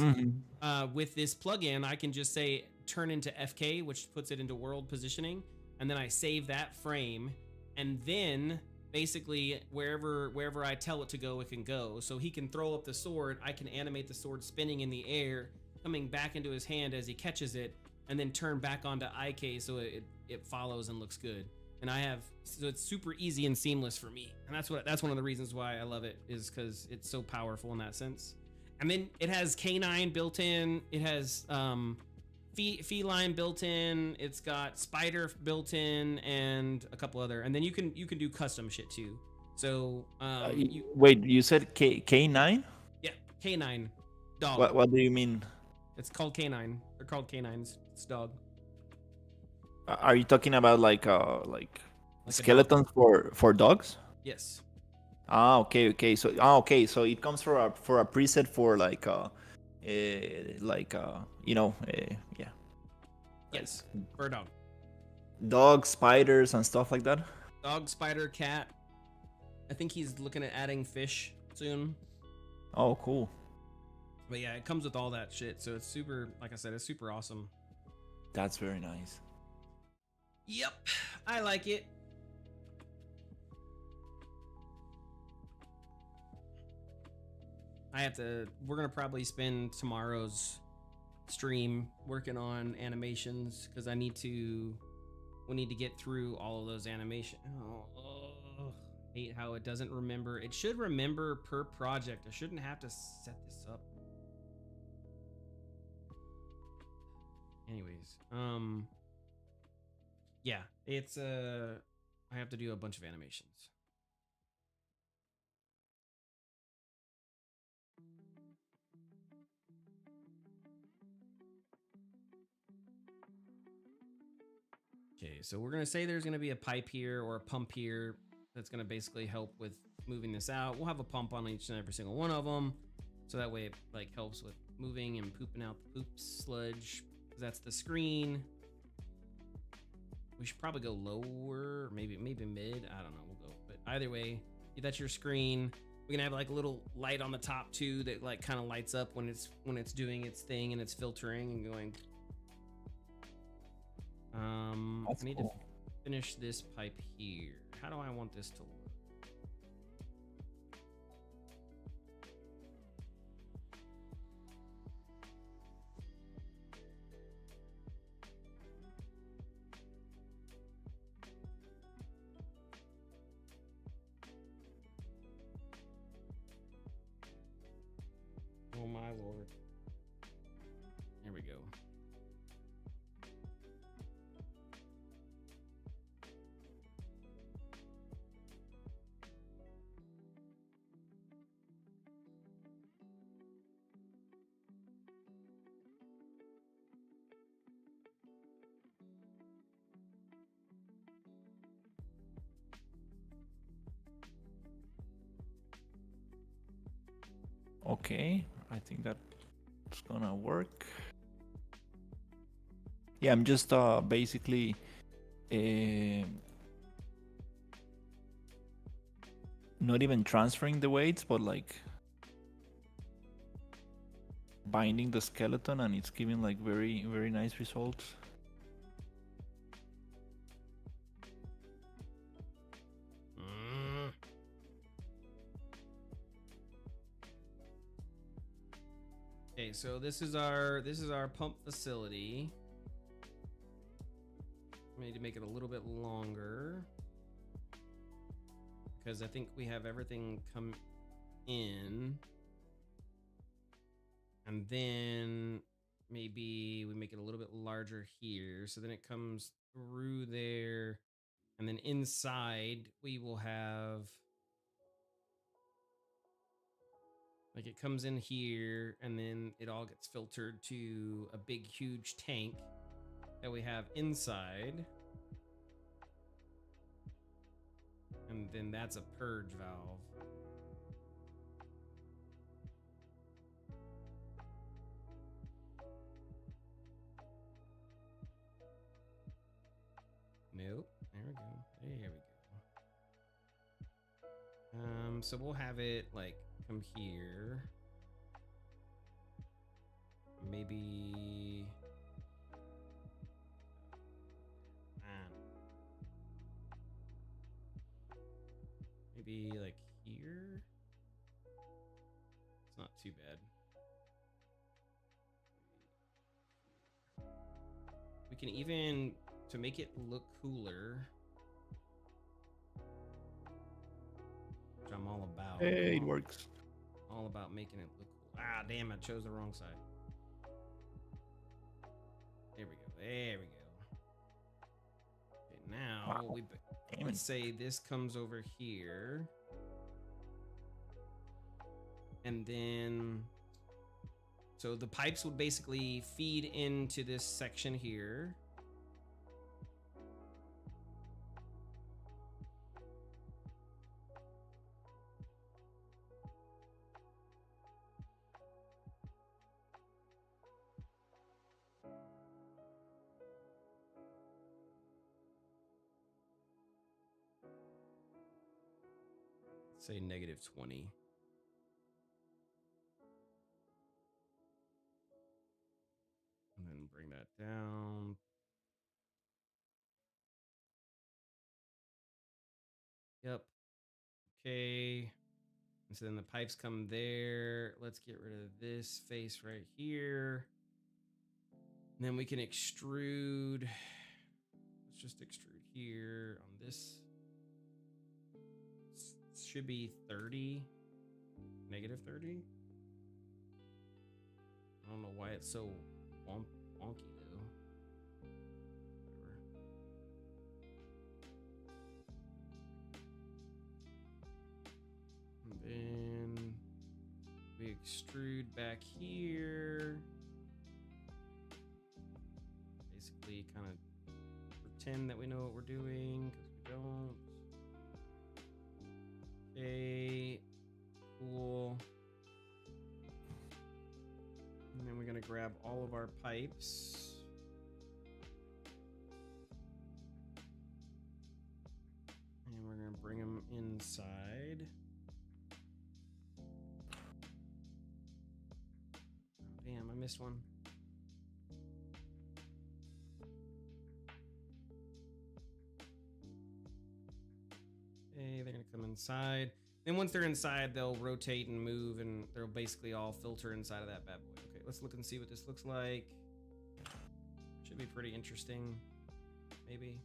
with this plugin, I can just say turn into FK, which puts it into world positioning. And then I save that frame. And then basically wherever I tell it to go, it can go. So he can throw up the sword. I can animate the sword spinning in the air, coming back into his hand as he catches it, and then turn back onto IK so it follows and looks good. And so it's super easy and seamless for me. And that's one of the reasons why I love it, is because it's so powerful in that sense. And then it has canine built in. It has feline built in. It's got spider built in, and a couple other. And then you can do custom shit too. So wait, you said K9? Yeah, canine dog. What do you mean? It's called canine. They're called canines. It's dog. Are you talking about like skeletons for dogs? Yes. Okay. So it comes for a preset for yeah. Yes, for a dog. Dog, spiders, and stuff like that. Dog, spider, cat. I think he's looking at adding fish soon. Oh, cool. But yeah, it comes with all that shit, so it's super, like I said, it's super awesome. That's very nice. Yep, I like it. We're gonna probably spend tomorrow's stream working on animations, because we need to get through all of those animations. Hate how it doesn't remember. It should remember per project. I shouldn't have to set this up. Anyways, yeah, it's I have to do a bunch of animations. Okay, so we're gonna say there's gonna be a pipe here or a pump here that's gonna basically help with moving this out. We'll have a pump on each and every single one of them, so that way it like helps with moving and pooping out the poop sludge. That's the screen. We should probably go lower, maybe mid. I don't know. We'll go, but either way, that's your screen. We can have like a little light on the top too that like kind of lights up when it's doing its thing and it's filtering and going. That's cool. finish this pipe here. How do I want this to look? Oh my lord. There we go. Okay, I think that's gonna work. Yeah, I'm just basically not even transferring the weights, but like binding the skeleton, and it's giving like very, very nice results. Okay, so this is our pump facility. I need to make it a little bit longer because I think we have everything come in, and then maybe we make it a little bit larger here, so then it comes through there, and then inside we will have, like, it comes in here, and then it all gets filtered to a big, huge tank that we have inside. And then that's a purge valve. Nope. There we go. There we go. So we'll have it like come here. Maybe maybe like here. It's not too bad. We can even, to make it look cooler, which I'm all about. Hey, it works. All about making it look cool. Ah, damn, I chose the wrong side. There we go. There we go. Okay, now Wow. let's say this comes over here. And then, so the pipes would basically feed into this section here. Let's say -20. And then bring that down. Yep. Okay. And so then the pipes come there. Let's get rid of this face right here. And then we can extrude. Let's just extrude here on this. This should be 30. -30. I don't know why it's so wonky though. Whatever. And then we extrude back here. Basically kind of pretend that we know what we're doing because we don't. Okay, cool. And then we're gonna grab all of our pipes. And we're gonna bring them inside. Oh, damn, I missed one. Okay, they're gonna come inside. Then once they're inside, they'll rotate and move, and they'll basically all filter inside of that bad boy. Okay, let's look and see what this looks like. Should be pretty interesting, maybe.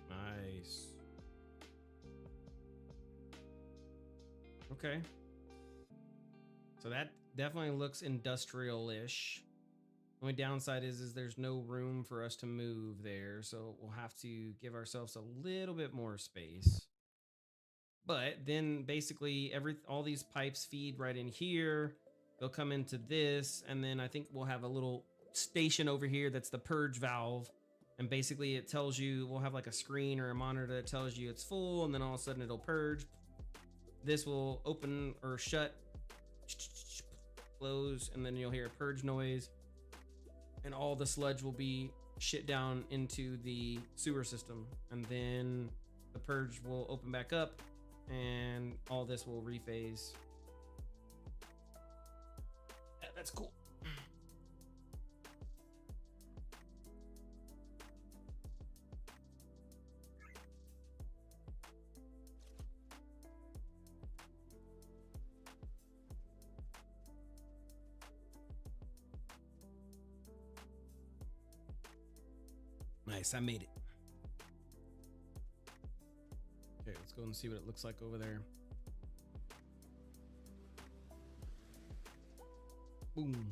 Nice. Okay. So that definitely looks industrial-ish. Only downside is there's no room for us to move there, so we'll have to give ourselves a little bit more space. But then basically all these pipes feed right in here. They'll come into this, and then I think we'll have a little station over here that's the purge valve. And basically it tells you, we'll have like a screen or a monitor that tells you it's full, and then all of a sudden it'll purge. This will open or shut, close, and then you'll hear a purge noise. And all the sludge will be shit down into the sewer system. And then the purge will open back up, and all this will rephase. Yeah, that's cool. Nice, I made it. Okay, let's go and see what it looks like over there. Boom.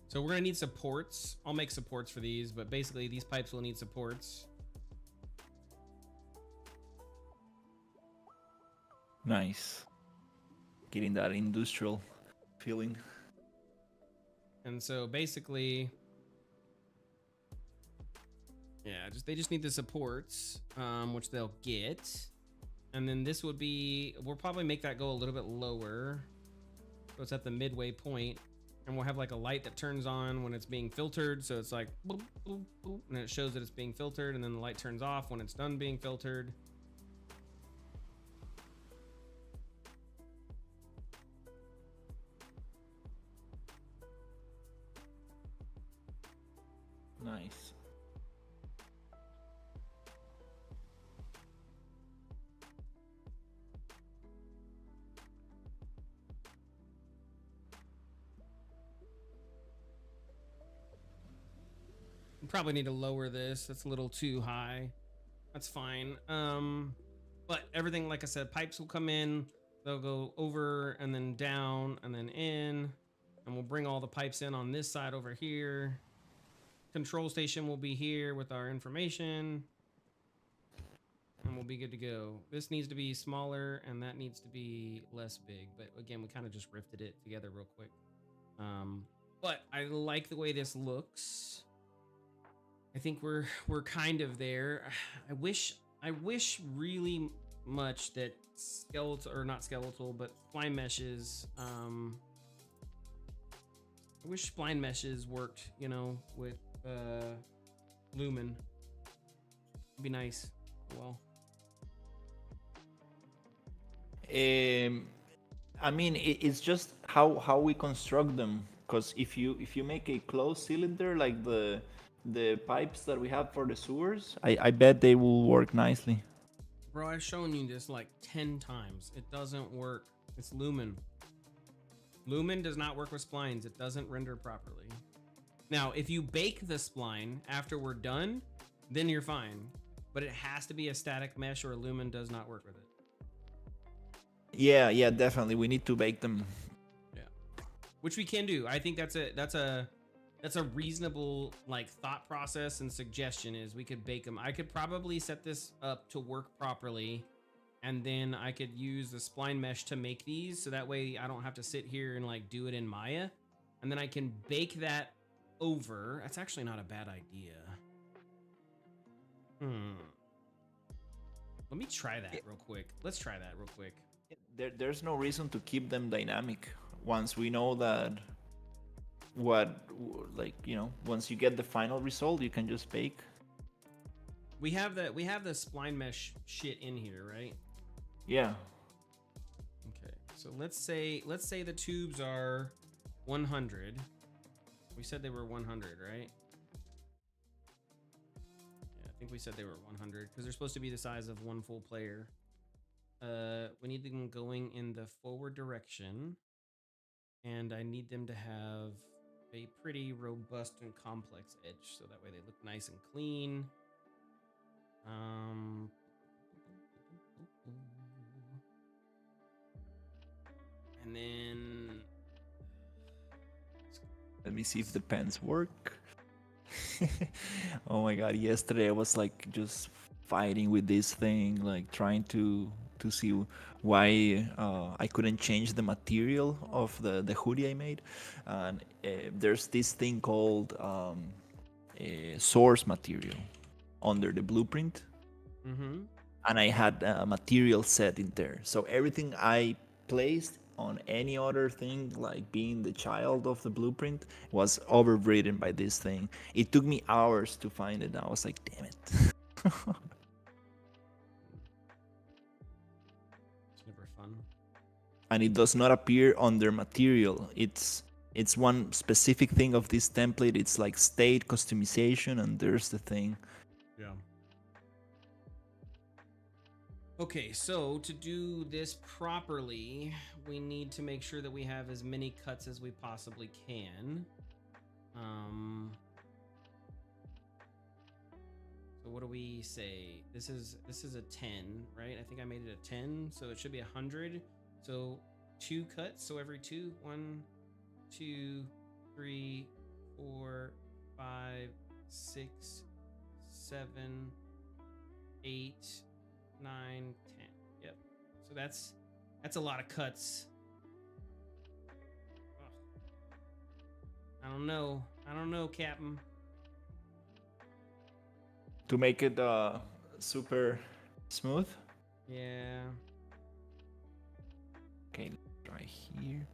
So we're gonna need supports. I'll make supports for these, but basically these pipes will need supports. Nice. Getting that industrial feeling. And so basically, yeah, they just need the supports, which they'll get. And then this would be, we'll probably make that go a little bit lower. So it's at the midway point, and we'll have like a light that turns on when it's being filtered. So it's like, boop, boop, boop, and it shows that it's being filtered, and then the light turns off when it's done being filtered. Nice. Probably need to lower this. That's a little too high. That's fine. But everything, like I said, pipes will come in, they'll go over and then down and then in, and we'll bring all the pipes in on this side over here. Control station will be here with our information, and we'll be good to go. This needs to be smaller, and that needs to be less big. But again, we kind of just rifted it together real quick. But I like the way this looks. I think we're kind of there. I wish really much that skeletal, or not skeletal, but spline meshes. I wish spline meshes worked, you know, with Lumen. It'd be nice. Well, I mean, it's just how we construct them. Because if you make a closed cylinder like the pipes that we have for the sewers, I bet they will work nicely. bro, I've shown you this like 10 times. It doesn't work. It's Lumen. Lumen does not work with splines. It doesn't render properly. Now, if you bake the spline after we're done, then you're fine. But it has to be a static mesh, or Lumen does not work with it. Yeah, definitely. We need to bake them. Yeah, which we can do. I think that's a reasonable like thought process and suggestion, is we could bake them. I could probably set this up to work properly, and then I could use the spline mesh to make these, so that way I don't have to sit here and like do it in Maya, and then I can bake that over. That's actually not a bad idea. Let me try that real quick. Let's try that real quick. There's no reason to keep them dynamic once we know that once you get the final result, you can just bake. We have the spline mesh shit in here, right? Yeah. Okay. So let's say the tubes are 100. We said they were 100, right? Yeah, I think we said they were 100 because they're supposed to be the size of one full player. We need them going in the forward direction, and I need them to have a pretty robust and complex edge, so that way they look nice and clean. And then Let me see if the pens work. Oh my god, yesterday I was like just fighting with this thing, like trying to see why I couldn't change the material of the hoodie I made. And there's this thing called source material under the blueprint. And I had a material set in there. So everything I placed on any other thing, like being the child of the blueprint, was overridden by this thing. It took me hours to find it. I was like, damn it. it's never fun. And it does not appear under material. It's one specific thing of this template. It's like state customization, and there's the thing. Yeah. Okay, so to do this properly, we need to make sure that we have as many cuts as we possibly can. So what do we say? This is a 10, right? I think I made it a 10, so it should be 100. So 2 cuts, so every 2, 1, 2, 3, 4, 5, 6, 7, 8, 9, 10. Yep. So that's a lot of cuts. Ugh. I don't know, Captain. To make it super smooth. Yeah. Okay, let's try here.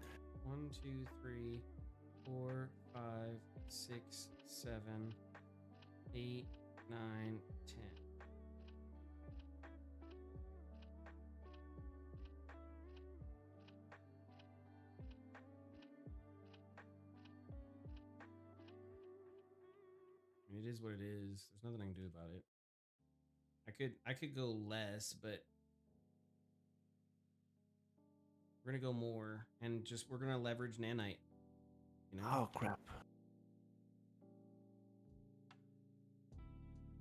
1, 2, 3, 4, 5, 6, 7, 8, 9, 10. It is what it is. There's nothing I can do about it. I could go less, but we're gonna go more, and we're gonna leverage nanite. You know? Oh crap.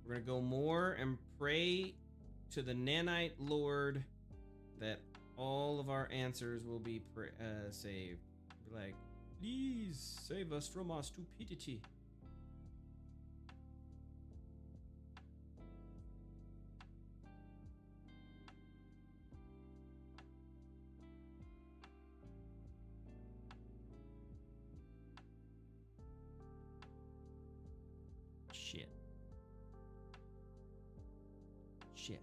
We're gonna go more and pray to the nanite lord that all of our answers will be saved. Be like, please save us from our stupidity. Shit.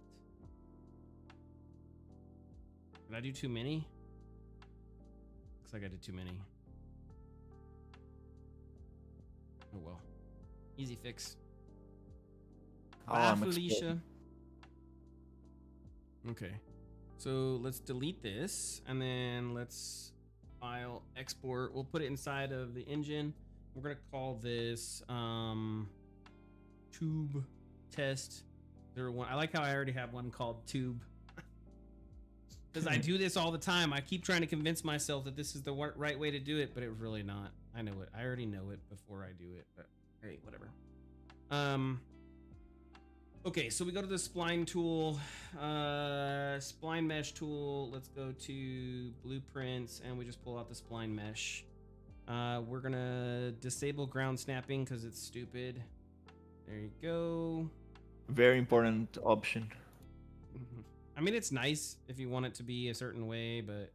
Did I do too many? Looks like I did too many. Oh well. Easy fix. Bye, Felicia. Okay. So let's delete this, and then let's file export. We'll put it inside of the engine. We're gonna call this tube test 01. I like how I already have one called tube. Because I do this all the time. I keep trying to convince myself that this is the right way to do it, but it's really not. I know it. I already know it before I do it, but hey, whatever. Okay, so we go to the spline tool, spline mesh tool. Let's go to blueprints, and we just pull out the spline mesh. We're gonna disable ground snapping because it's stupid. There you go. Very important option. I mean, it's nice if you want it to be a certain way, but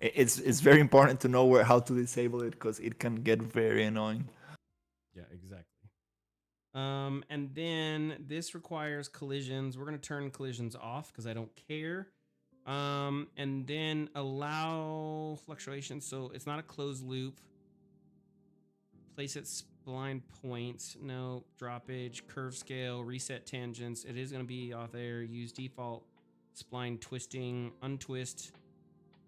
it's very important to know how to disable it, because it can get very annoying. Yeah, exactly. And then this requires collisions. We're gonna turn collisions off because I don't care. And then allow fluctuations, so it's not a closed loop. Place spline points. No. Droppage, curve scale, reset tangents. It is going to be off there. Use default spline twisting, untwist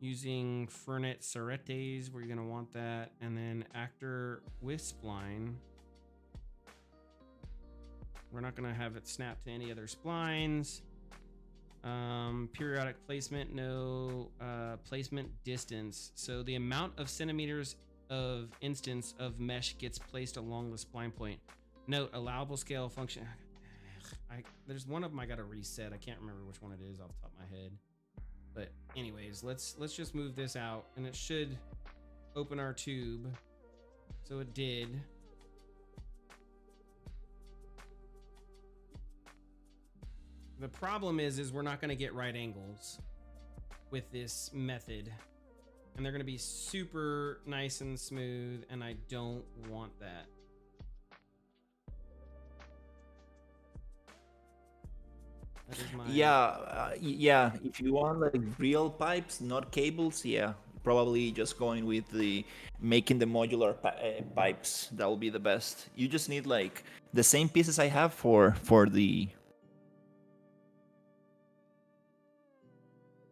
using Fernet Serretes, where you're going to want that. And then actor with spline. We're not going to have it snap to any other splines. Periodic placement, no. Placement distance. So the amount of centimeters of instance of mesh gets placed along the spline point. Note, allowable scale function. There's one of them I got to reset. I can't remember which one it is off the top of my head. But anyways, let's just move this out, and it should open our tube. So it did. The problem is we're not going to get right angles with this method, and they're going to be super nice and smooth, and I don't want that. That is my... Yeah. If you want like real pipes, not cables, yeah, probably just going with the making the modular pipes. That will be the best. You just need like the same pieces I have for the.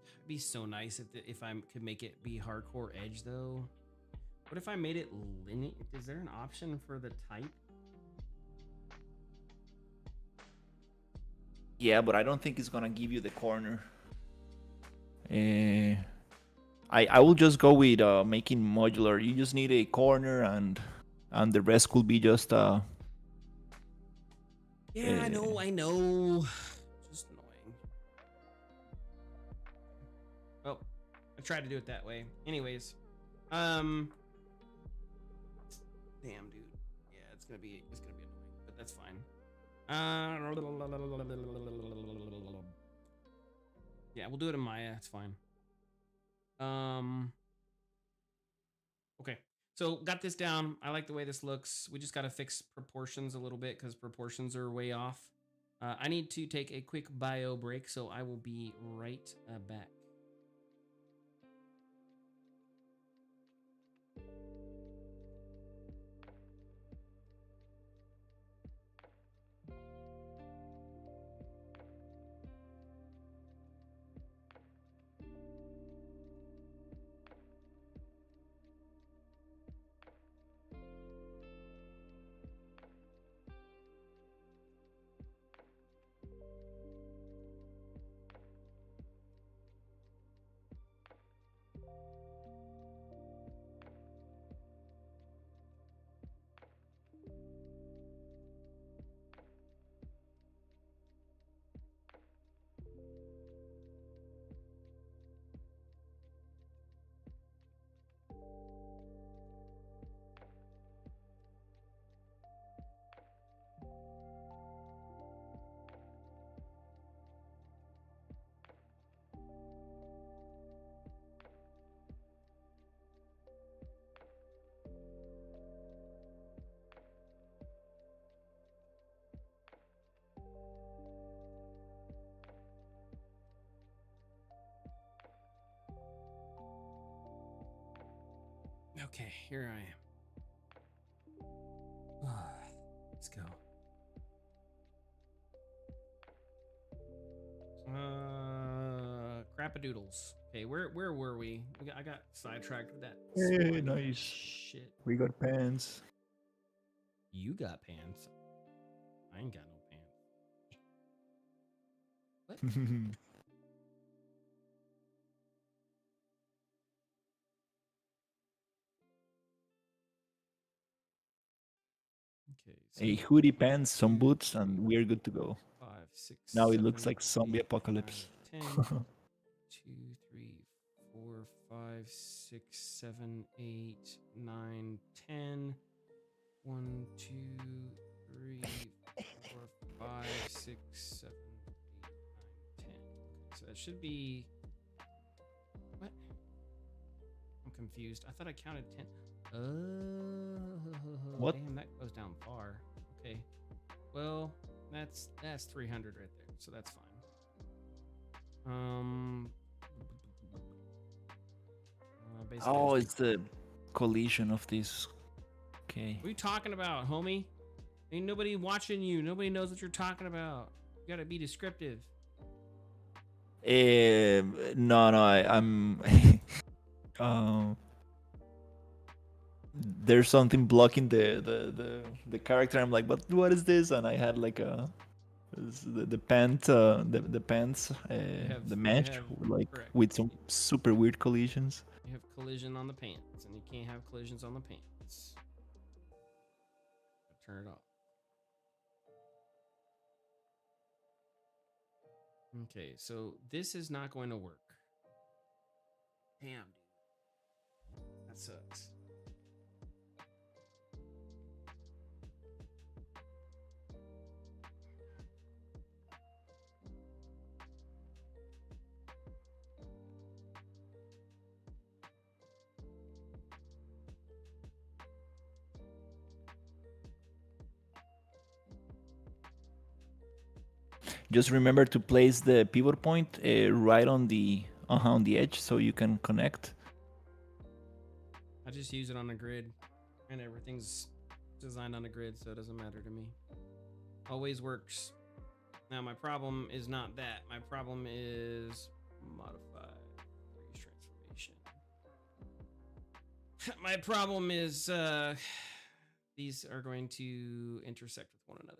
It'd be so nice if I could make it be hardcore edge though. What if I made it linear? Is there an option for the type? Yeah, but I don't think it's gonna give you the corner. I will just go with making modular. You just need a corner, and the rest could be just Yeah, I know. Just annoying. Oh, I tried to do it that way. Anyways, damn, dude. Yeah, it's gonna be annoying, but that's fine. Yeah, we'll do it in Maya. It's fine. Okay. So got this down. I like the way this looks. We just got to fix proportions a little bit because proportions are way off. I need to take a quick bio break, so I will be right back. Okay, here I am. Let's go. Crap-a-doodles. Okay, where were we? I got sidetracked with that. Hey, nice. Shit. We got pants. You got pants. I ain't got no pants. What? Okay. So A hoodie, pants, some boots, and we're good to go. 5, 6, Now it 7, looks like zombie 8, apocalypse. 9, 10, 2, 3, 4, 5, 6, 7, 8, 9, 10. 1, 2, 3, 4, 5, 6, 7, 8, 9, 10. Okay, so that should be... What? I'm confused. I thought I counted 10. Oh, What? Damn, that goes down far. Okay. Well, that's 300 right there, so that's fine. Oh, it's the collision of these Okay. What are you talking about, homie? Ain't nobody watching you. Nobody knows what you're talking about. You gotta be descriptive. No, I'm. um, there's something blocking the character. I'm like, but what is this? And I had like the pants, the mesh, like correct. with some super weird collisions. You have collision on the pants, and you can't have collisions on the pants. Turn it off. Okay, so this is not going to work. Damn, dude. That sucks. Just remember to place the pivot point right on the edge so you can connect. I just use it on the grid, and everything's designed on a grid, so it doesn't matter to me. Always works. Now my problem is not that. My problem is modify freeze transformation. My problem is these are going to intersect with one another.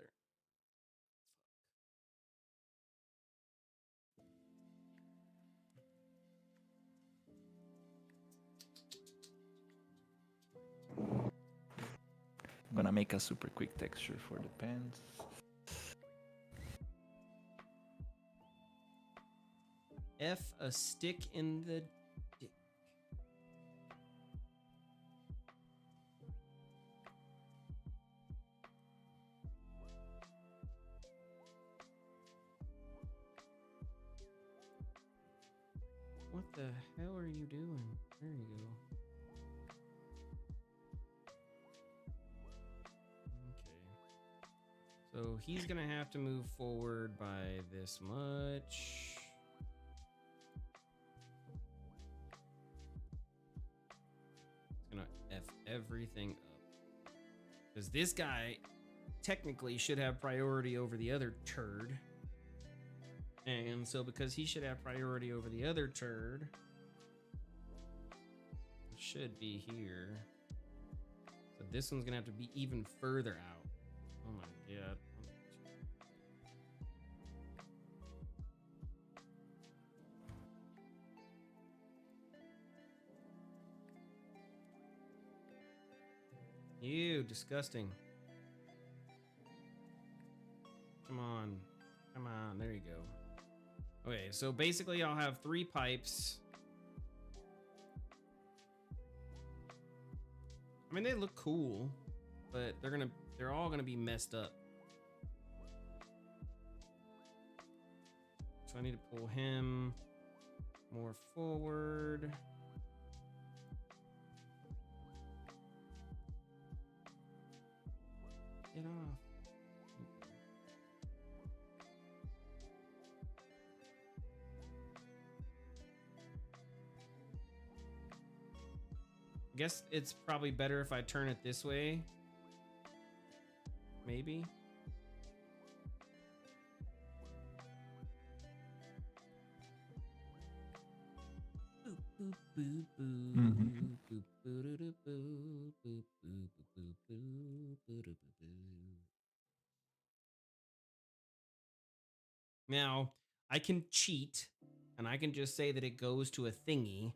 I'm gonna make a super quick texture for the pants. F a stick in the dick. What the hell are you doing? There you go. Okay. So he's gonna have to move forward by this much. Gonna F everything up. Because this guy technically should have priority over the other turd. And so because he should have priority over the other turd, it should be here. So this one's gonna have to be even further out. Oh my god. Ew, disgusting. Come on. Come on. There you go. Okay, so basically I'll have 3 pipes. I mean, they look cool, but they're all gonna be messed up. So I need to pull him more forward. Get off. I guess it's probably better if I turn it this way. Maybe. Now, I can cheat and I can just say that it goes to a thingy,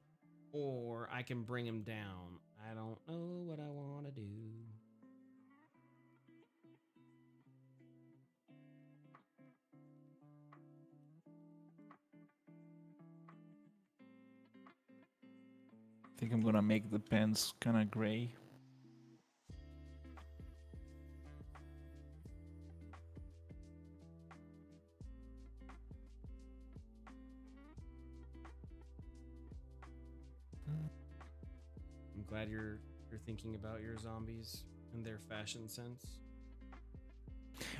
or I can bring him down. I don't know what I want to do. I think I'm gonna make the pants kind of gray. I'm glad you're thinking about your zombies and their fashion sense.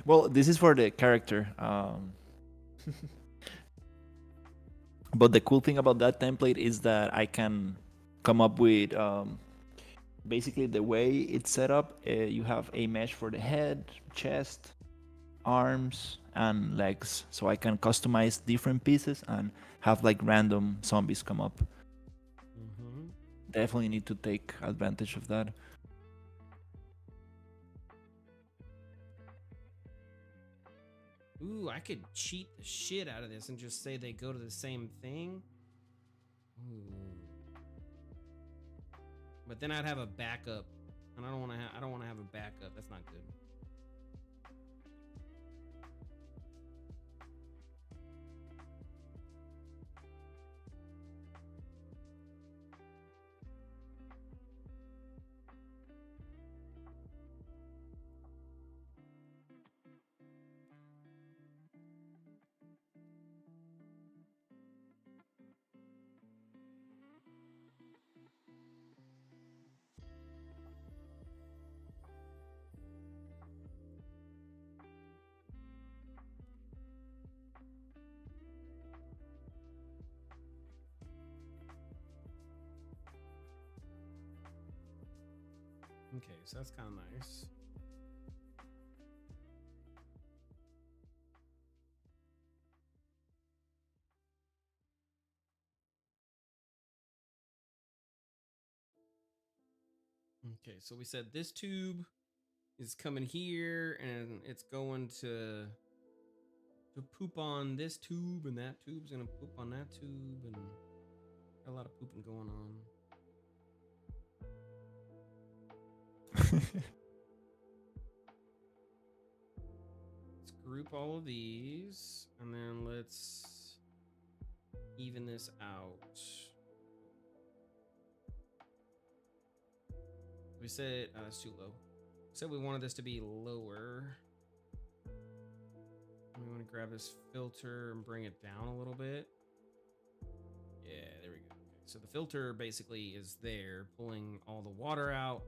Well, this is for the character. But the cool thing about that template is that I can come up with basically the way it's set up, you have a mesh for the head, chest, arms, and legs. So I can customize different pieces and have like random zombies come up. Mm-hmm. Definitely need to take advantage of that. Ooh, I could cheat the shit out of this and just say they go to the same thing. Ooh. But then I'd have a backup, and I don't want to have a backup. That's not good. Okay, so that's kind of nice. Okay, so we said this tube is coming here, and it's going to poop on this tube, and that tube's gonna poop on that tube, and got a lot of pooping going on. Let's group all of these, and then let's even this out. We said that's too low. We said we wanted this to be lower. We want to grab this filter and bring it down a little bit. Yeah, there we go. Okay, so the filter basically is there, pulling all the water out.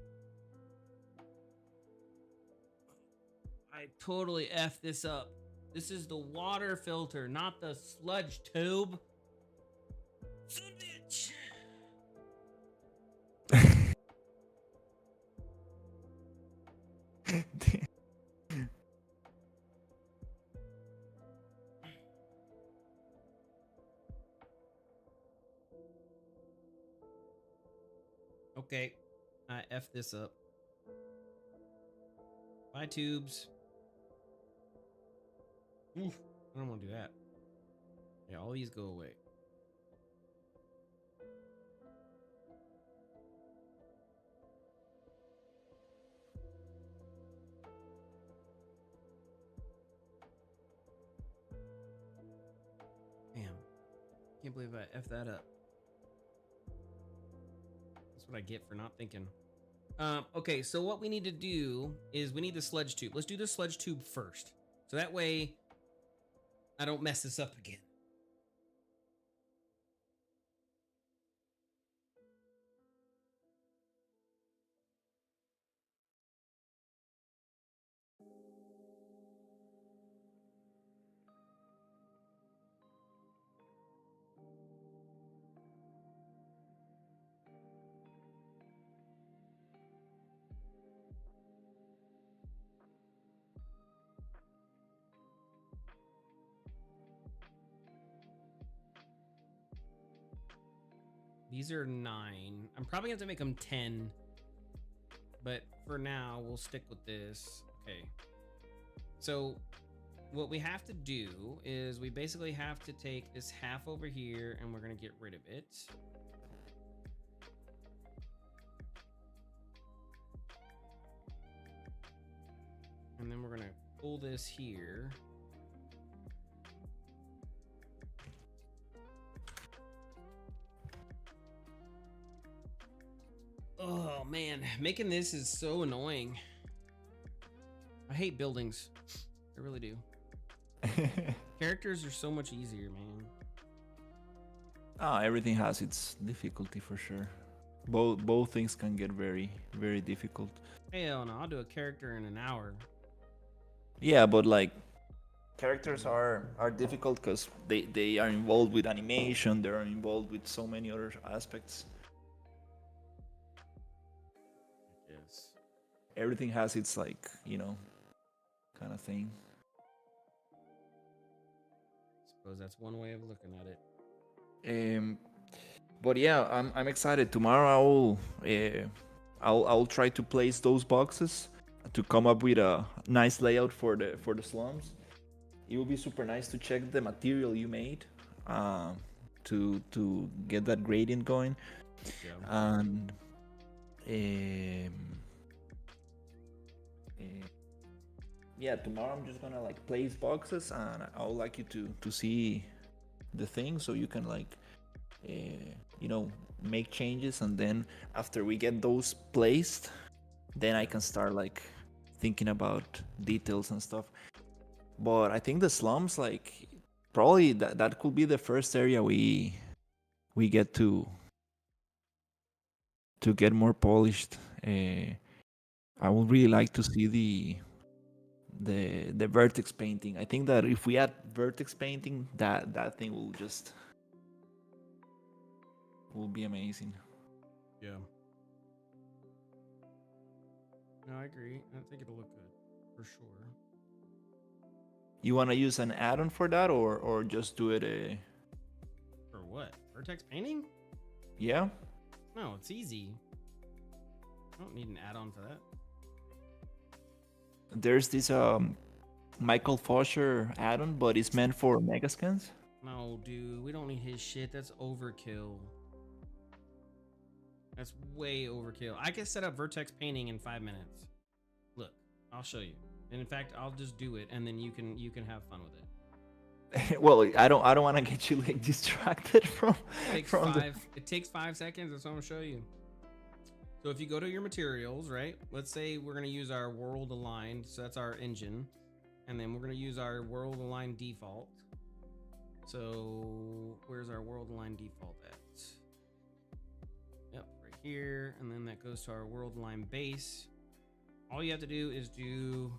I totally effed this up. This is the water filter, not the sludge tube. Son of a bitch. Okay, I effed this up. Bye, tubes. Oof, I don't want to do that. Yeah, all these go away. Damn. Can't believe I effed that up. That's what I get for not thinking. Okay, so what we need to do is we need the sludge tube. Let's do the sludge tube first. So that way I don't mess this up again. These are 9. I'm probably going to have to make them 10. But for now, we'll stick with this. Okay. So what we have to do is we basically have to take this half over here and we're going to get rid of it. And then we're going to pull this here. Oh man, making this is so annoying. I hate buildings. I really do. Characters are so much easier, man. Everything has its difficulty for sure. Both things can get very, very difficult. Hell no, I'll do a character in an hour. Yeah, but like characters are difficult because they are involved with animation, they are involved with so many other aspects. everything has its like, kind of thing. Suppose that's one way of looking at it. But yeah, I'm excited. Tomorrow I'll try to place those boxes to come up with a nice layout for the slums. It will be super nice to check the material you made, to get that gradient going. Yeah. And yeah, tomorrow I'm just gonna like place boxes, and I would like you to see the thing so you can like make changes, and then after we get those placed, then I can start like thinking about details and stuff. But I think the slums, like, probably that could be the first area we get to get more polished. I would really like to see the vertex painting. I think that if we add vertex painting, that thing will be amazing. Yeah. No, I agree. I think it'll look good for sure. You want to use an add-on for that, or just do it For what? Vertex painting? Yeah. No, it's easy. I don't need an add-on for that. There's this Michael Fosher add-on, but it's meant for Megascans. No, dude, we don't need his shit. That's overkill. That's way overkill. I can set up vertex painting in 5 minutes. Look, I'll show you. And in fact, I'll just do it, and then you can have fun with it. Well, I don't want to get you like distracted from. It takes 5 seconds. That's what I'm gonna show you. So if you go to your materials, right? Let's say we're gonna use our world aligned. So that's our engine, and then we're gonna use our world aligned default. So where's our world aligned default at? Yep, right here, and then that goes to our world aligned base. All you have to do is do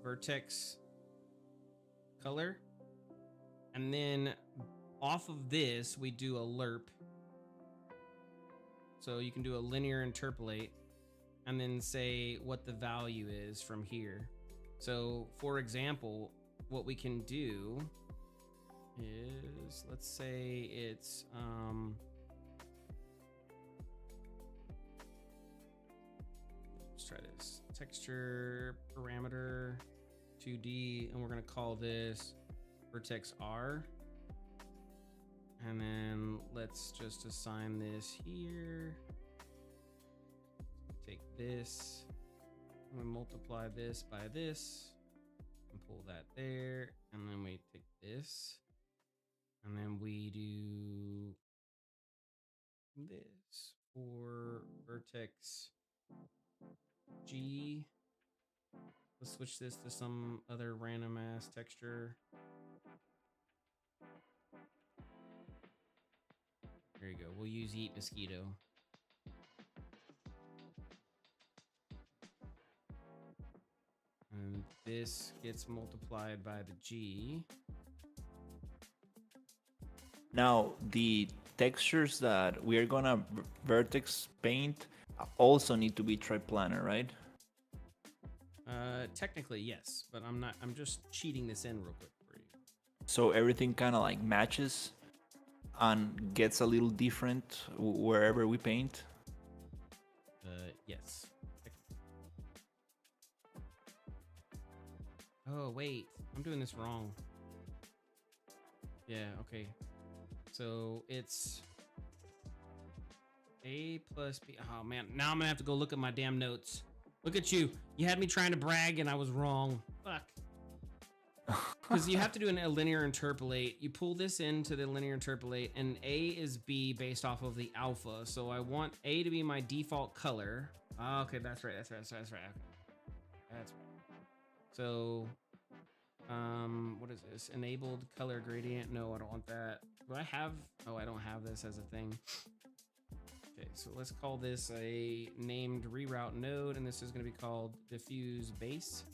vertex color, and then off of this we do a lerp. So you can do a linear interpolate and then say what the value is from here. So for example, what we can do is, let's say it's let's try this texture parameter 2D, and we're gonna call this vertex R, and then let's just assign this here. Take this, and we multiply this by this and pull that there, and then we take this and then we do this for vertex G. Let's switch this to some other random ass texture. There you go. We'll use Eat Mosquito. And this gets multiplied by the G. Now, the textures that we are gonna vertex paint also need to be triplanar, right? Technically, yes, but I'm not. I'm just cheating this in real quick for you. So everything kind of like matches and gets a little different wherever we paint. Yes. Oh wait, I'm doing this wrong. Yeah. Okay. So it's A plus B. Oh man, now I'm gonna have to go look at my damn notes. Look at you. You had me trying to brag and I was wrong. Fuck. Because you have to do a linear interpolate. You pull this into the linear interpolate, and A is B based off of the alpha. So I want A to be my default color. Oh, okay, that's right. That's right. Okay. That's right. So, what is this? Enabled color gradient. No, I don't want that. Do I have? Oh, I don't have this as a thing. Okay, so let's call this a named reroute node, and this is going to be called diffuse base.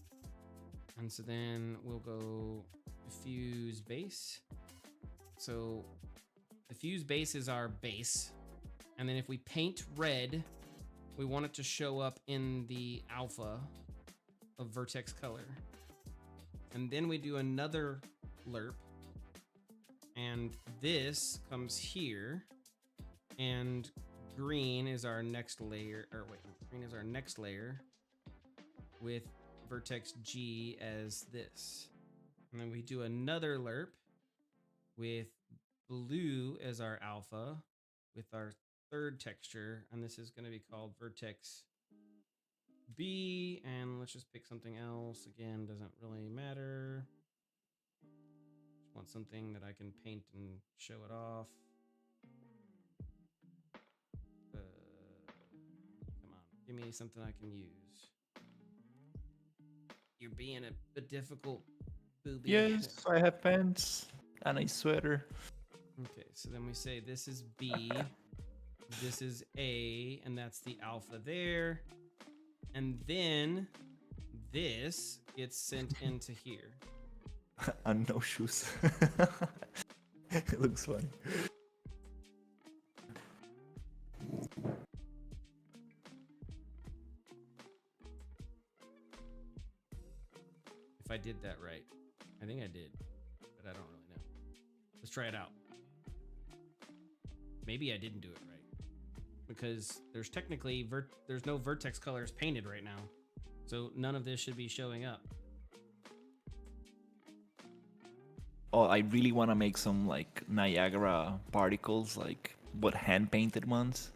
And so then we'll go diffuse base. So diffuse base is our base. And then if we paint red, we want it to show up in the alpha of vertex color. And then we do another lerp. And this comes here. And green is our next layer. Or wait, green is our next layer with vertex G as this. And then we do another lerp with blue as our alpha with our third texture. And this is going to be called vertex B, and let's just pick something else. Again, doesn't really matter. Just want something that I can paint and show it off. Come on, give me something I can use. You're being a difficult booby. Yes, I have pants and a sweater. Okay, so then we say this is B, this is A, and that's the alpha there. And then this gets sent into here. And no shoes. It looks funny. If I did that right. I think I did, but I don't really know. Let's try it out. Maybe I didn't do it right. Because there's technically there's no vertex colors painted right now, so none of this should be showing up. Oh, I really want to make some like Niagara particles, like but hand painted ones.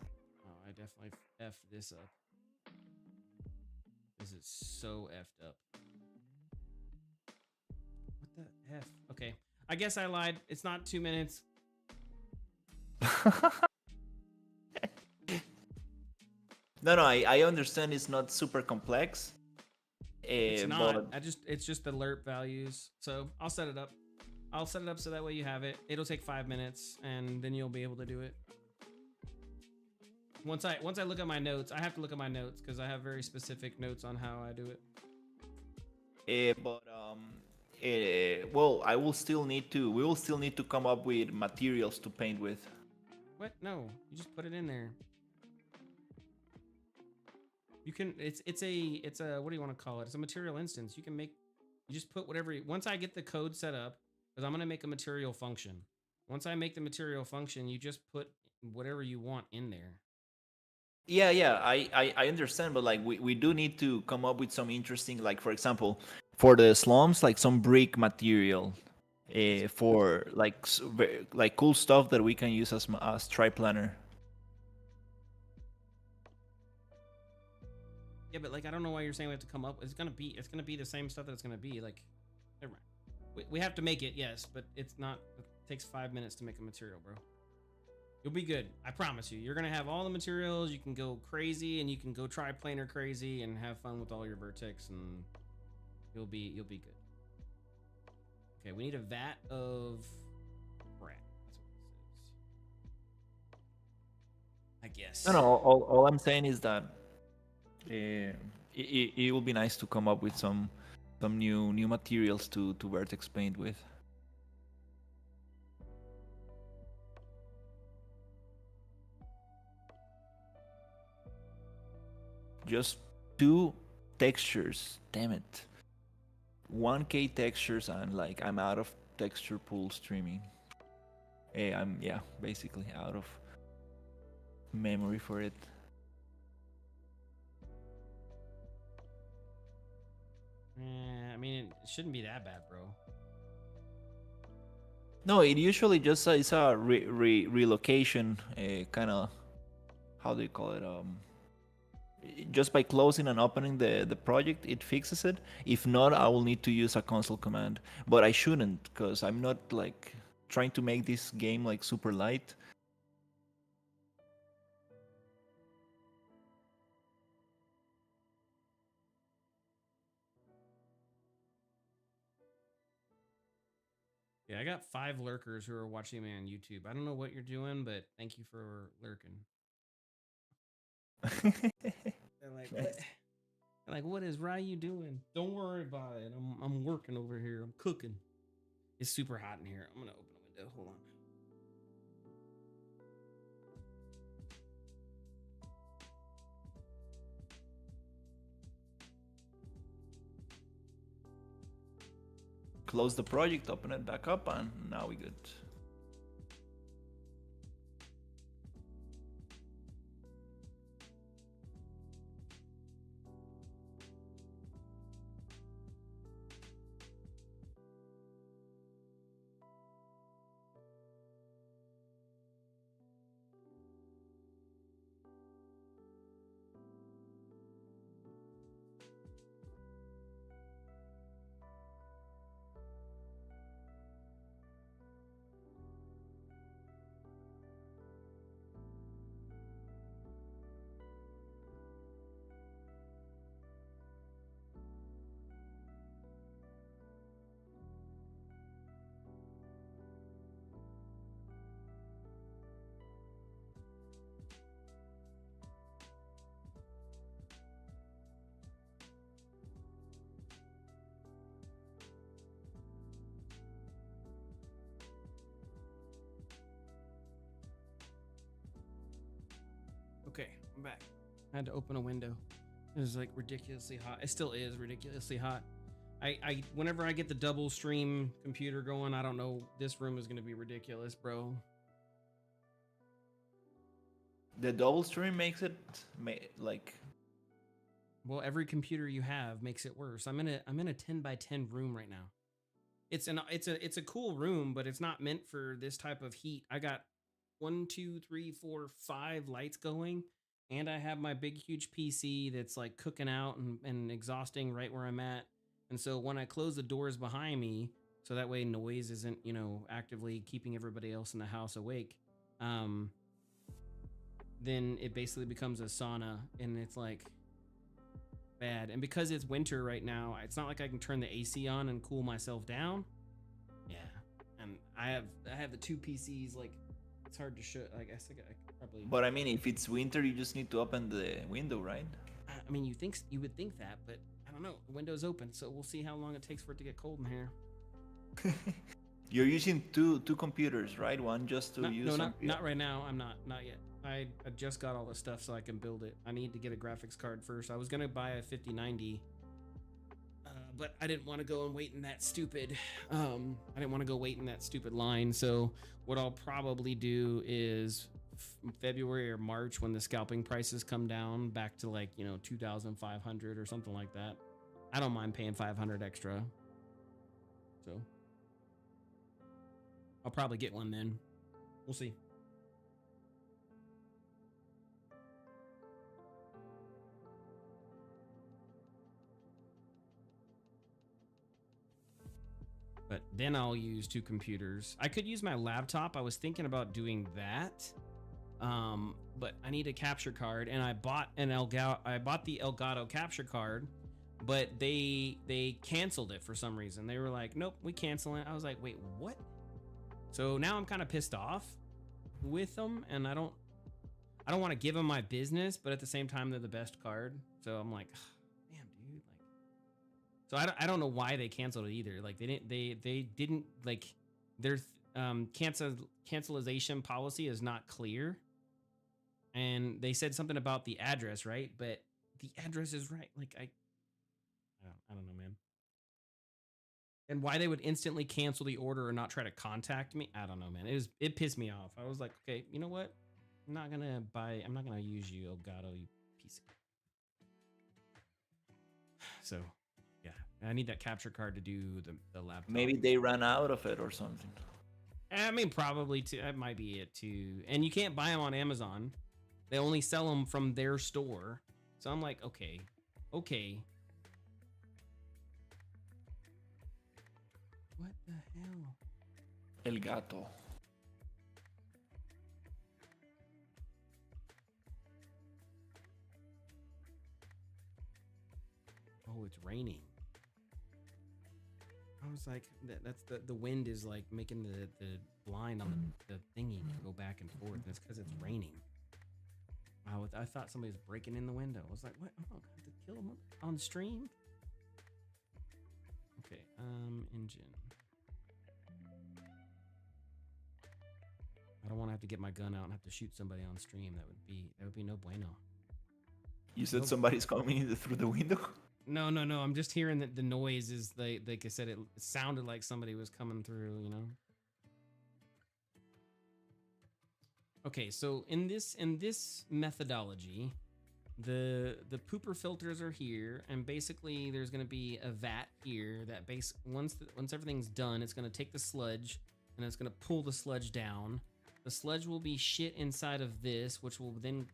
Oh, I definitely effed this up. This is so effed up. What the F? Okay, I guess I lied. It's not 2 minutes. No, I understand it's not super complex. It's not. But It's just the lerp values. So I'll set it up. I'll set it up so that way you have it. It'll take 5 minutes, and then you'll be able to do it. Once I look at my notes, I have to look at my notes because I have very specific notes on how I do it. Well, we will still need to come up with materials to paint with. What? No, you just put it in there. You can. It's a what do you want to call it? It's a material instance. You just put whatever. Once I get the code set up, because I'm gonna make a material function. Once I make the material function, you just put whatever you want in there. Yeah, I understand, but like we do need to come up with some interesting, like for example, for the slums, like some brick material, for like like cool stuff that we can use as triplanar. Yeah, but like I don't know why you're saying we have to come up. It's gonna be the same stuff that it's gonna be. Like, never mind. We have to make it, yes, but it's not. It takes 5 minutes to make a material, bro. You'll be good. I promise you. You're gonna have all the materials. You can go crazy, and you can go triplanar crazy, and have fun with all your vertex, and you'll be good. Okay, we need a vat of brat. That's what this is. I guess. No, all I'm saying is that it will be nice to come up with some new materials to vertex paint with. Just 2 textures, damn it. 1K textures, and like I'm out of texture pool streaming. I'm basically out of memory for it. I mean, it shouldn't be that bad, bro. No, it usually just is a relocation, kind of, how do you call it? Just by closing and opening the project, it fixes it. If not, I will need to use a console command, but I shouldn't, because I'm not like trying to make this game like super light. Yeah, I got 5 lurkers who are watching me on YouTube. I don't know what you're doing, but thank you for lurking. They're like, what? They're like, what is Ryu doing? Don't worry about it. I'm working over here. I'm cooking. It's super hot in here. I'm gonna open a window. Hold on. close the project, open it back up, and now we good. Okay, I'm back. I had to open a window. It was like ridiculously hot. It still is ridiculously hot. I whenever I get the double stream computer going, I don't know. This room is gonna be ridiculous, bro. The double stream makes it like. Well, every computer you have makes it worse. I'm in a 10 by 10 room right now. It's a cool room, but it's not meant for this type of heat. I got 1, 2, 3, 4, 5 lights going, and I have my big huge PC that's like cooking out and exhausting right where I'm at. And so when I close the doors behind me, so that way noise isn't, actively keeping everybody else in the house awake, then it basically becomes a sauna, and it's like bad. And because it's winter right now, it's not like I can turn the AC on and cool myself down. Yeah, and I have the 2 PCs. Like, it's hard to show. I guess I could probably. But I mean, if it's winter, you just need to open the window, right? I mean, you would think that, but I don't know. The window's open, so we'll see how long it takes for it to get cold in here. You're using two computers, right? One just to use. No, not right now. I'm not yet. I just got all the stuff so I can build it. I need to get a graphics card first. I was gonna buy a 5090, but I didn't want to go and wait in that stupid. I didn't want to go wait in that stupid line. So what I'll probably do is February or March, when the scalping prices come down back to like 2,500 or something like that. I don't mind paying 500 extra. So I'll probably get one then. We'll see. But then I'll use 2 computers. I could use my laptop. I was thinking about doing that. But I need a capture card, and I bought the Elgato capture card, but they canceled it for some reason. They were like, "Nope, we cancel it." I was like, "Wait, what?" So now I'm kind of pissed off with them, and I don't want to give them my business, but at the same time they're the best card. So I'm like, damn, dude, like. So I don't know why they canceled it either. Like they didn't like their cancelization policy is not clear. And they said something about the address, right? But the address is right. Like I don't know, man. And why they would instantly cancel the order or not try to contact me, I don't know, man. It pissed me off. I was like, okay, you know what? I'm not gonna use you, Elgato, you piece of. So yeah, I need that capture card to do the laptop. Maybe they ran out of it or something. I mean, probably too. That might be it too. And you can't buy them on Amazon. They only sell them from their store. So I'm like, okay. What the hell? El gato. Oh, it's raining. I was like, that's the wind is like making the blind on the thingy go back and forth. And it's because it's raining. Wow, I thought somebody was breaking in the window. I was like, what? Oh, I have to kill him on stream? Okay, engine. I don't want to have to get my gun out and have to shoot somebody on stream. That would be no bueno. You said somebody's coming in through the window? No, no, no. I'm just hearing that the noise is like I said, it sounded like somebody was coming through, you know? Okay, so in this methodology, the pooper filters are here, and basically there's going to be a vat here that once everything's done, it's going to take the sludge and it's going to pull the sludge down. The sludge will be shit inside of this, which will then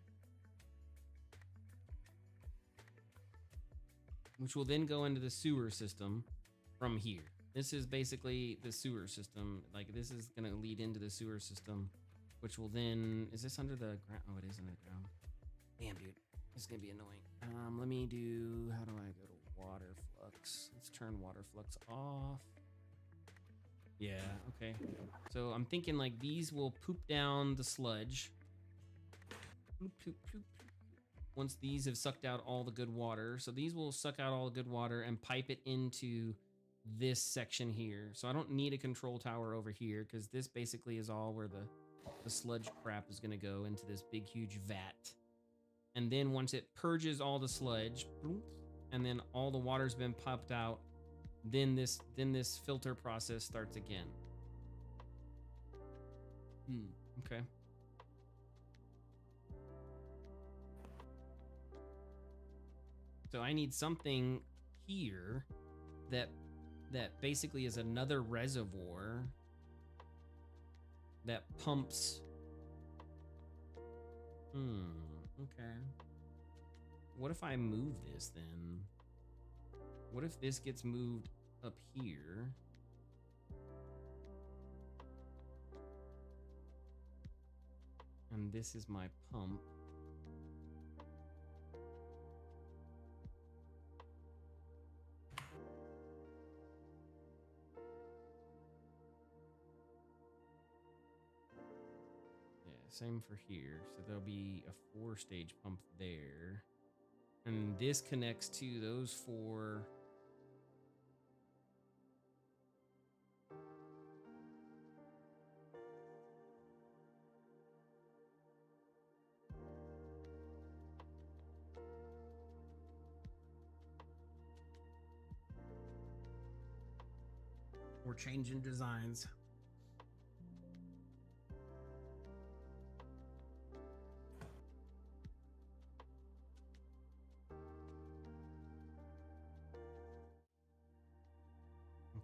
go into the sewer system from here. This is basically the sewer system. Like, this is going to lead into the sewer system, which will then, is this under the ground? Oh, it is under the ground. Damn, dude. This is gonna be annoying. Let me do, how do I go to water flux? Let's turn water flux off. Yeah, okay. So I'm thinking like these will poop down the sludge. Poop, poop, poop, poop. Once these have sucked out all the good water. So these will suck out all the good water and pipe it into this section here. So I don't need a control tower over here because this basically is all where the sludge crap is gonna go into this big, huge vat. And then once it purges all the sludge, and then all the water's been pumped out, then this filter process starts again. Okay. So I need something here that basically is another reservoir that pumps. Okay. What if I move this then? What if this gets moved up here? And this is my pump. Same for here. So there'll be a 4-stage pump there. And this connects to those 4. We're changing designs.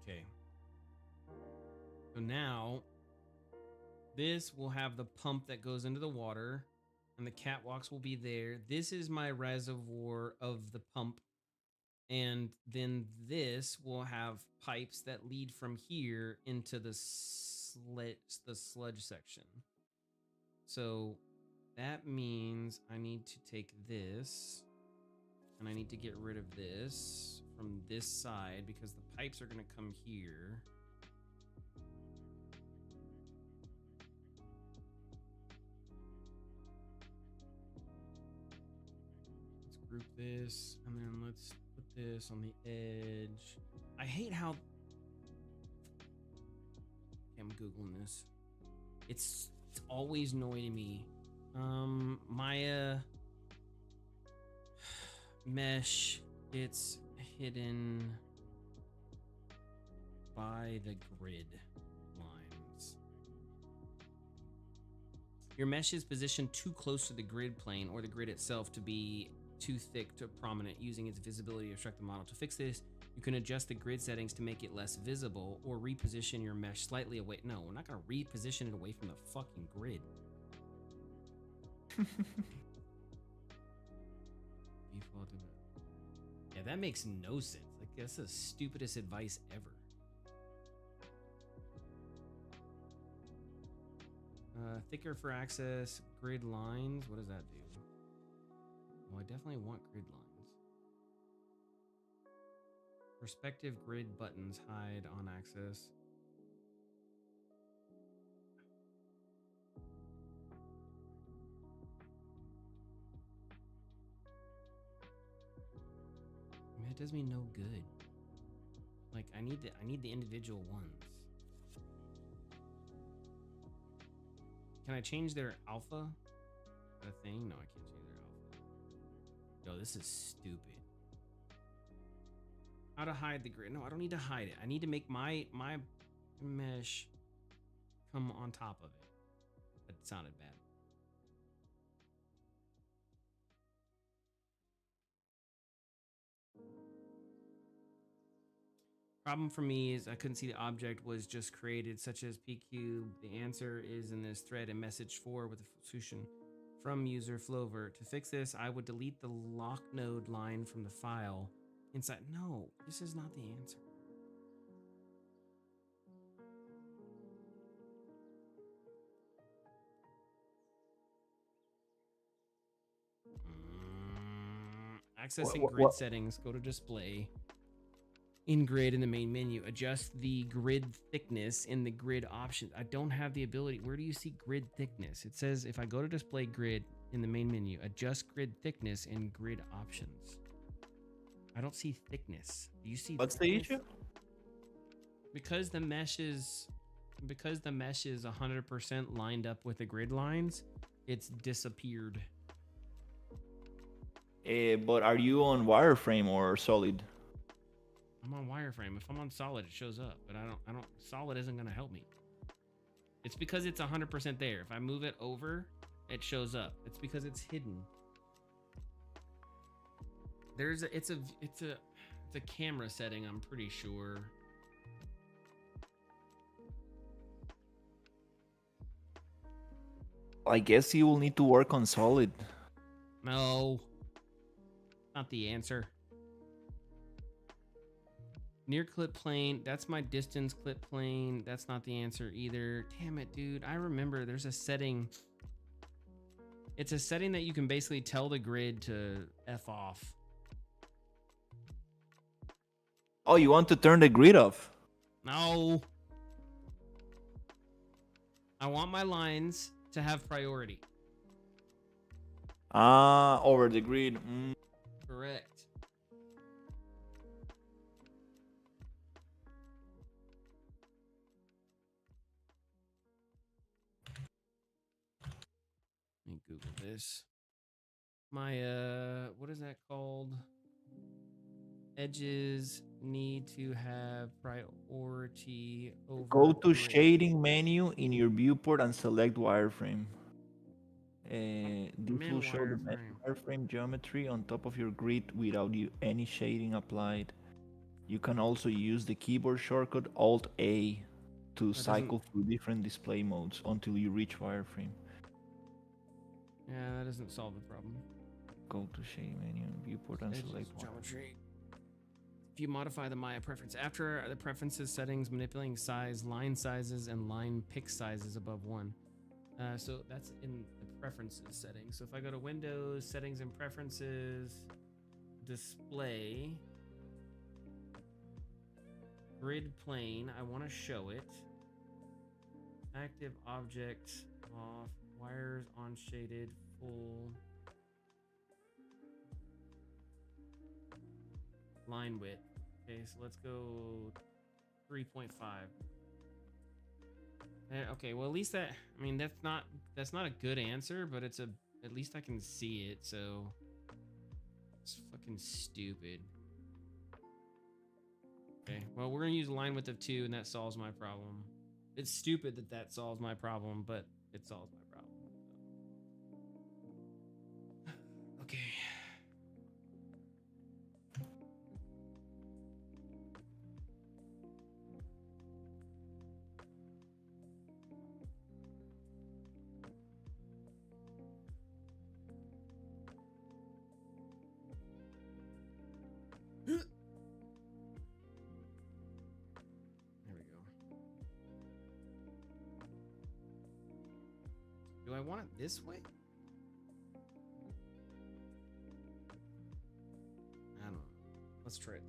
Okay. So now this will have the pump that goes into the water and the catwalks will be there. This is my reservoir of the pump. And then this will have pipes that lead from here into the sludge section. So that means I need to take this and I need to get rid of this from this side because the pipes are going to come here. Let's group this and then let's put this on the edge. I hate how... Okay, I'm Googling this. It's always annoying me. Maya mesh, it's hidden by the grid lines. Your mesh is positioned too close to the grid plane or the grid itself to be too thick to prominent, using its visibility to obstruct the model. To fix this, you can adjust the grid settings to make it less visible or reposition your mesh slightly away. No, we're not going to reposition it away from the fucking grid. Yeah, that makes no sense. Like, that's the stupidest advice ever. Thicker for access, grid lines. What does that do? Well, I definitely want grid lines. Perspective grid buttons hide on access. I mean, it does me no good. Like, I need the individual ones. Can I change their alpha? Is that a thing? No, I can't change their alpha. Yo, this is stupid. How to hide the grid? No, I don't need to hide it. I need to make my mesh come on top of it. That sounded bad. Problem for me is I couldn't see the object was just created, such as pcube. The answer is in this thread in message 4 with the solution from user Flover. To fix this, I would delete the lock node line from the file inside. No, this is not the answer. Accessing grid settings, go to display. In grid in the main menu, adjust the grid thickness in the grid options. I don't have the ability. Where do you see grid thickness? It says if I go to display grid in the main menu, adjust grid thickness in grid options. I don't see thickness. Do you see what's thickness? the issue? Because the mesh is 100% lined up with the grid lines, it's disappeared. But are you on wireframe or solid? I'm on wireframe. If I'm on solid, it shows up, but I don't solid isn't going to help me. It's because it's 100% there. If I move it over, it shows up. It's because it's hidden. It's a camera setting, I'm pretty sure. I guess you will need to work on solid. No. Not the answer. Near clip plane, that's my distance clip plane. That's not the answer either. Damn it, dude. I remember there's a setting. It's a setting that you can basically tell the grid to F off. Oh, you want to turn the grid off? No. I want my lines to have priority. Over the grid. Correct. Let me Google this. My what is that called? Edges need to have priority over. Go to grid. shading menu in your viewport and select wireframe. This will show the wireframe geometry on top of your grid without any shading applied. You can also use the keyboard shortcut Alt-A to cycle through different display modes until you reach wireframe. Yeah, that doesn't solve the problem. Go to shading menu and viewport and select geometry. If you modify the Maya preference after the preferences settings, manipulating size, line sizes, and line pick sizes above 1. So that's in the preferences settings. So if I go to Windows, settings and preferences, display, grid plane, I want to show it. Active object off, wires on shaded, full. Line width. Okay, so let's go 3.5. Okay, well at least that, I mean, that's not a good answer, but it's at least I can see it, so it's fucking stupid. Okay, well we're gonna use line width of 2 and that solves my problem. It's stupid that solves my problem, but it solves my problem. Okay. Do I want it this way? I don't know. Let's try it.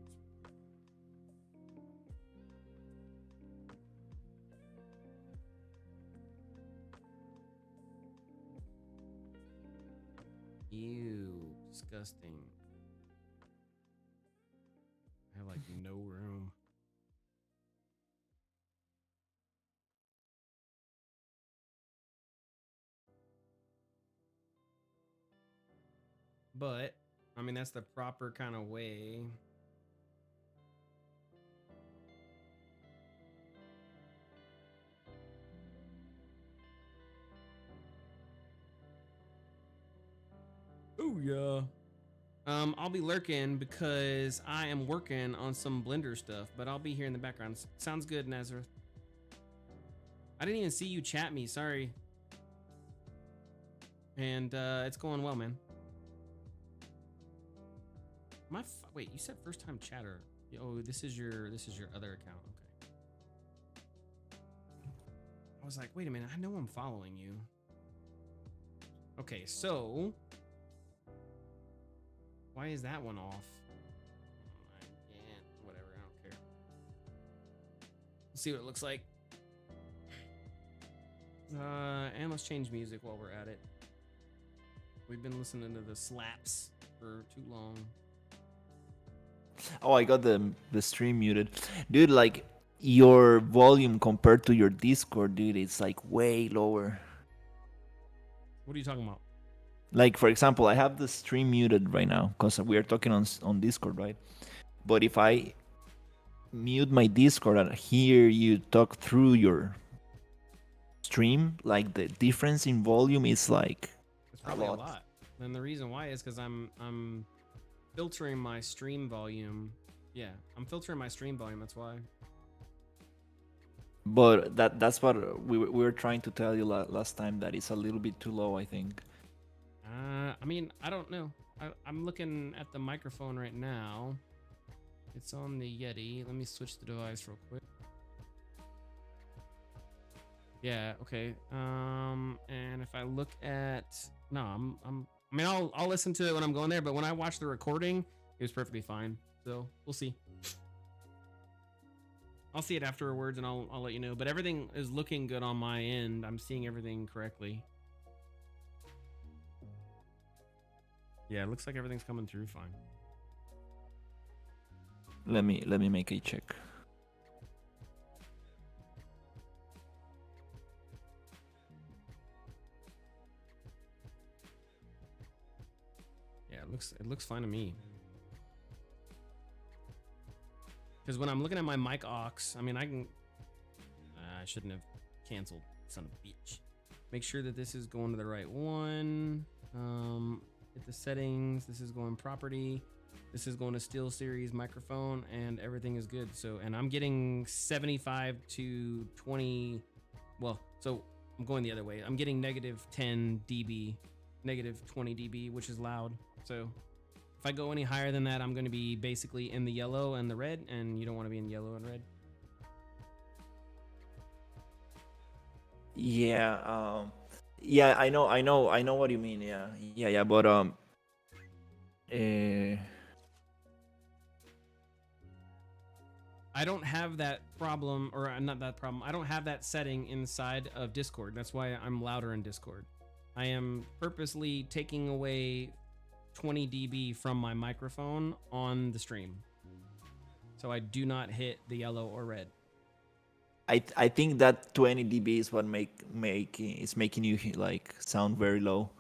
Ew, disgusting. I have like no room. But, I mean, that's the proper kind of way. Oh yeah. I'll be lurking because I am working on some Blender stuff, but I'll be here in the background. Sounds good, Nazareth. I didn't even see you chat me. Sorry. And it's going well, man. Wait, you said first time chatter. Oh, this is your other account. Okay. I was like, wait a minute. I know I'm following you. Okay, so why is that one off? Yeah, whatever. I don't care. Let's see what it looks like. And let's change music while we're at it. We've been listening to the slaps for too long. Oh, I got the stream muted. Dude, like your volume compared to your Discord, dude, it's like way lower. What are you talking about? Like for example, I have the stream muted right now because we are talking on Discord, right? But if I mute my Discord and hear you talk through your stream, like the difference in volume is like it's probably a lot. And the reason why is because I'm filtering my stream volume. Yeah, I'm filtering my stream volume. That's why. But that's what we were trying to tell you last time, that it's a little bit too low, I think. I mean, I don't know. I'm looking at the microphone right now. It's on the Yeti. Let me switch the device real quick. Yeah, okay. And if I look at I mean, I'll listen to it when I'm going there, but when I watch the recording, it was perfectly fine. So we'll see. I'll see it afterwards and I'll let you know. But everything is looking good on my end. I'm seeing everything correctly. Yeah, it looks like everything's coming through fine. Let me make a check. Yeah, it looks fine to me. Because when I'm looking at my mic aux, I mean, I shouldn't have canceled, son of a bitch. Make sure that this is going to the right one. Hit the settings. This is going property. This is going to SteelSeries microphone, and everything is good. So, and I'm getting 75 to 20. Well, so I'm going the other way. I'm getting negative 10 dB, negative 20 dB, which is loud. So if I go any higher than that, I'm going to be basically in the yellow and the red, and you don't want to be in yellow and red. Yeah, yeah, I know what you mean. Yeah, but I don't have that problem, or not that problem. I don't have that setting inside of Discord. That's why I'm louder in Discord. I am purposely taking away 20 dB from my microphone on the stream, so I do not hit the yellow or red. I think that 20 dB is what making you like sound very low.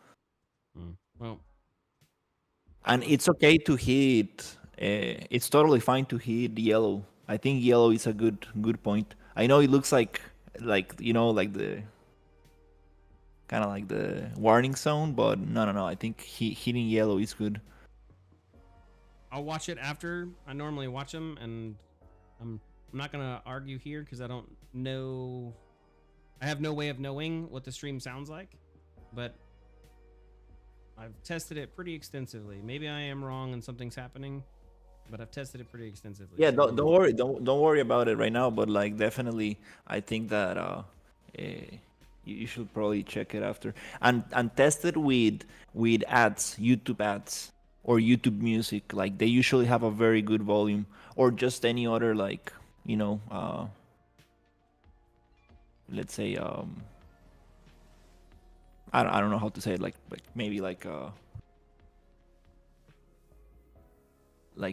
Well, and it's okay to hit. It's totally fine to hit yellow. I think yellow is a good point. I know it looks like you know, like the kind of like the warning zone, but no. I think hitting yellow is good. I'll watch it after. I normally watch them, and I'm not gonna argue here because I don't know. I have no way of knowing what the stream sounds like, but I've tested it pretty extensively. Maybe I am wrong and something's happening, but I've tested it pretty extensively. Yeah, don't worry. Don't worry about it right now. But like, definitely, I think that you should probably check it after and test it with ads, YouTube ads or YouTube Music. Like they usually have a very good volume, or just any other, like, you know, let's say I don't know how to say it, like maybe like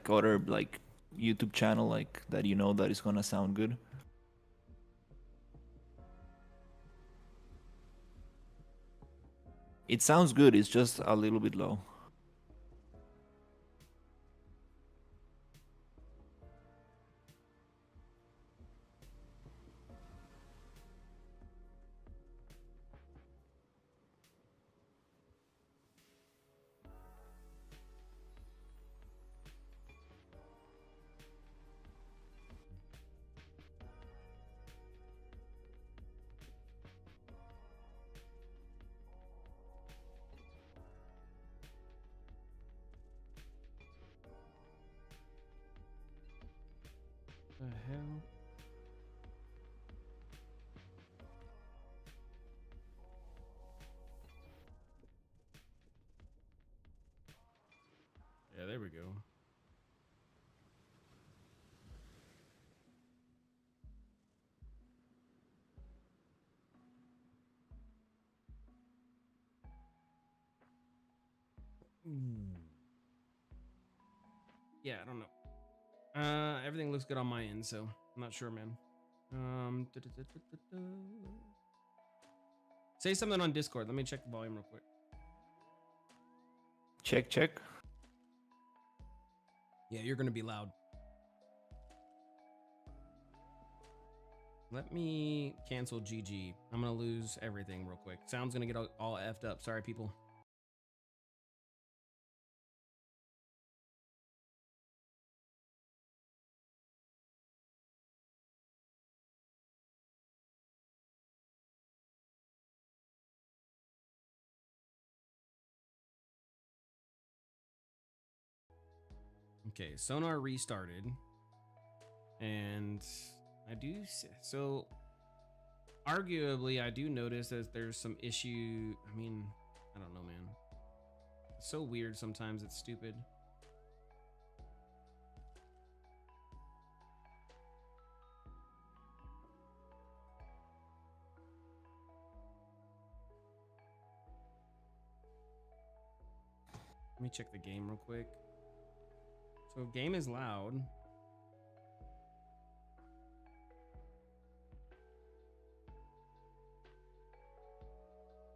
other like YouTube channel like that, you know, that is gonna sound good. It sounds good, it's just a little bit low. The hell? Yeah, there we go. Yeah, I don't know. Everything looks good on my end, so I'm not sure, man. Say something on Discord. Let me check the volume real quick. Check, check. Yeah, you're gonna be loud. Let me cancel GG. I'm gonna lose everything real quick. Sound's gonna get all effed up. Sorry, people. Okay, sonar restarted. And I do so arguably I do notice that there's some issue. I mean, I don't know, man. It's so weird sometimes, it's stupid. Let me check the game real quick. So game is loud.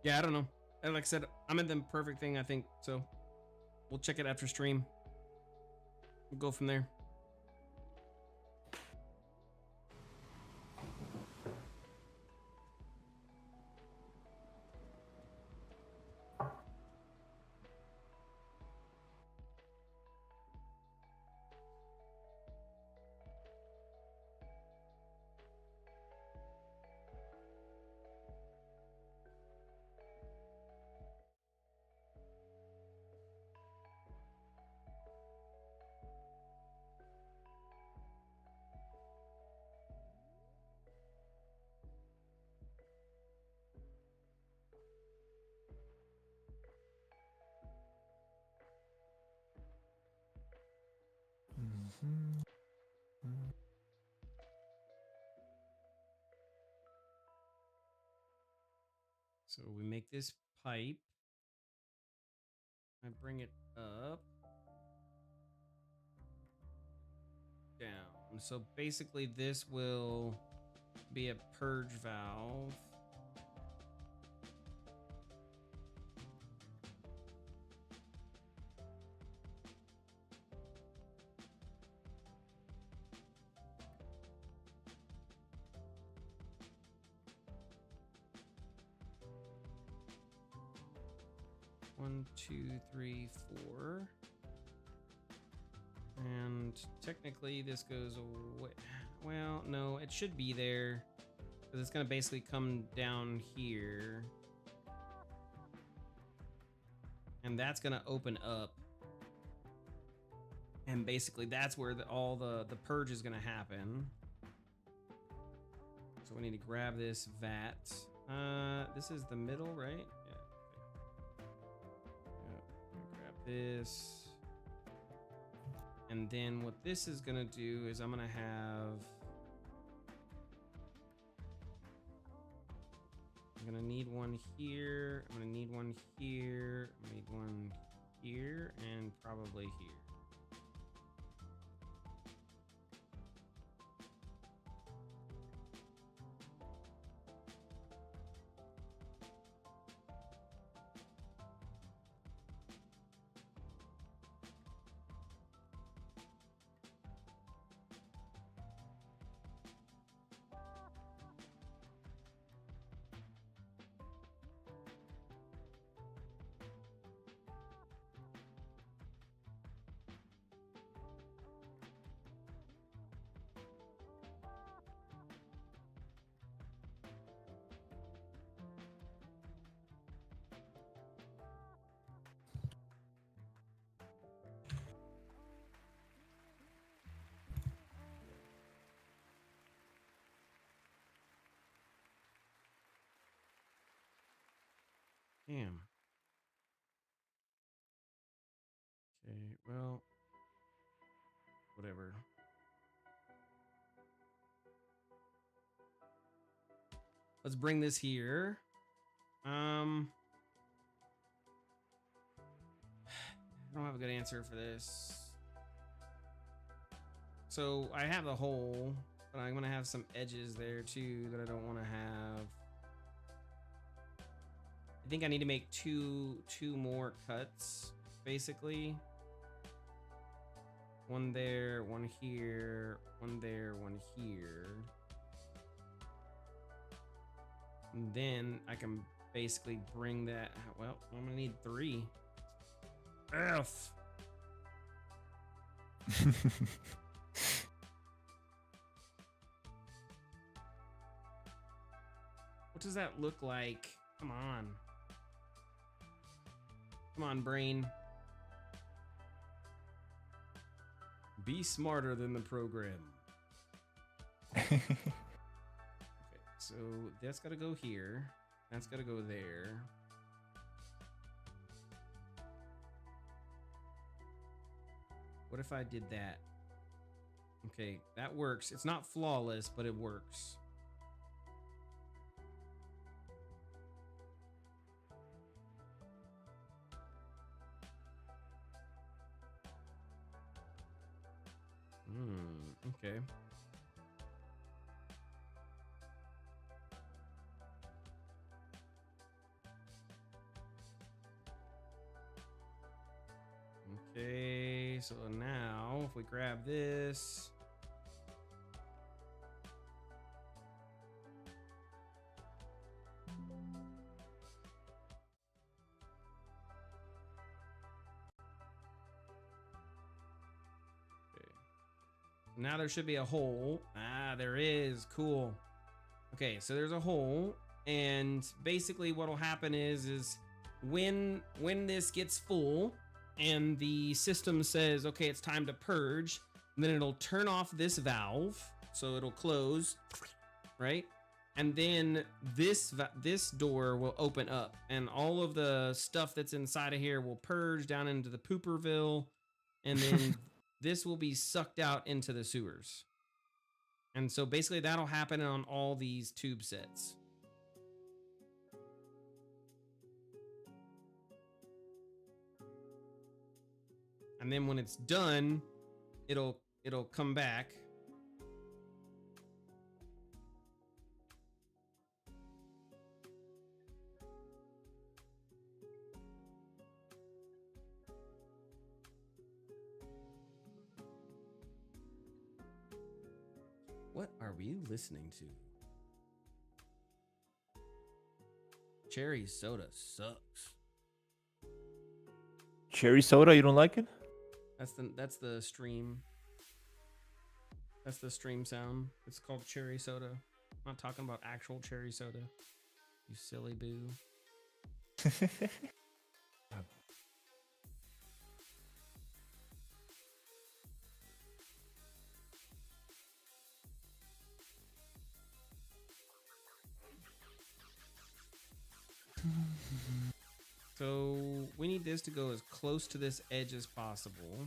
Yeah, I don't know. And like I said, I'm in the perfect thing, I think. So we'll check it after stream. We'll go from there. So we make this pipe. I bring it up. Down. So basically this will be a purge valve. One, two, three, four. And technically this goes away. Well, no, it should be there because it's going to basically come down here. And that's going to open up. And basically that's where all the purge is going to happen. So we need to grab this vat. This is the middle, right? Yeah. Grab this. And then what this is gonna do is I'm gonna need one here. I'm gonna need one here. I'm gonna need one here and probably here. Damn. Okay, well, whatever. Let's bring this here. I don't have a good answer for this. So I have the hole, but I'm gonna have some edges there too that I don't want to have. I think I need to make two more cuts, basically. One there, one here, one there, one here. And then I can basically bring that. Well, I'm gonna need 3. F. What does that look like? Come on. Come on, brain. Be smarter than the program. Okay, so that's got to go here. That's got to go there. What if I did that? Okay, that works. It's not flawless, but it works. Okay. Okay, so now if we grab this. Now there should be a hole. Ah, there is. Cool. Okay, so there's a hole, and basically what'll happen is when this gets full and the system says, okay, it's time to purge, then it'll turn off this valve, so it'll close, right? And then this door will open up, and all of the stuff that's inside of here will purge down into the pooperville, and then this will be sucked out into the sewers. And so basically that'll happen on all these tube sets. And then when it's done, it'll come back. What are we listening to? Cherry soda sucks. Cherry soda, you don't like it? That's the stream. That's the stream sound. It's called cherry soda. I'm not talking about actual cherry soda. You silly boo. So we need this to go as close to this edge as possible.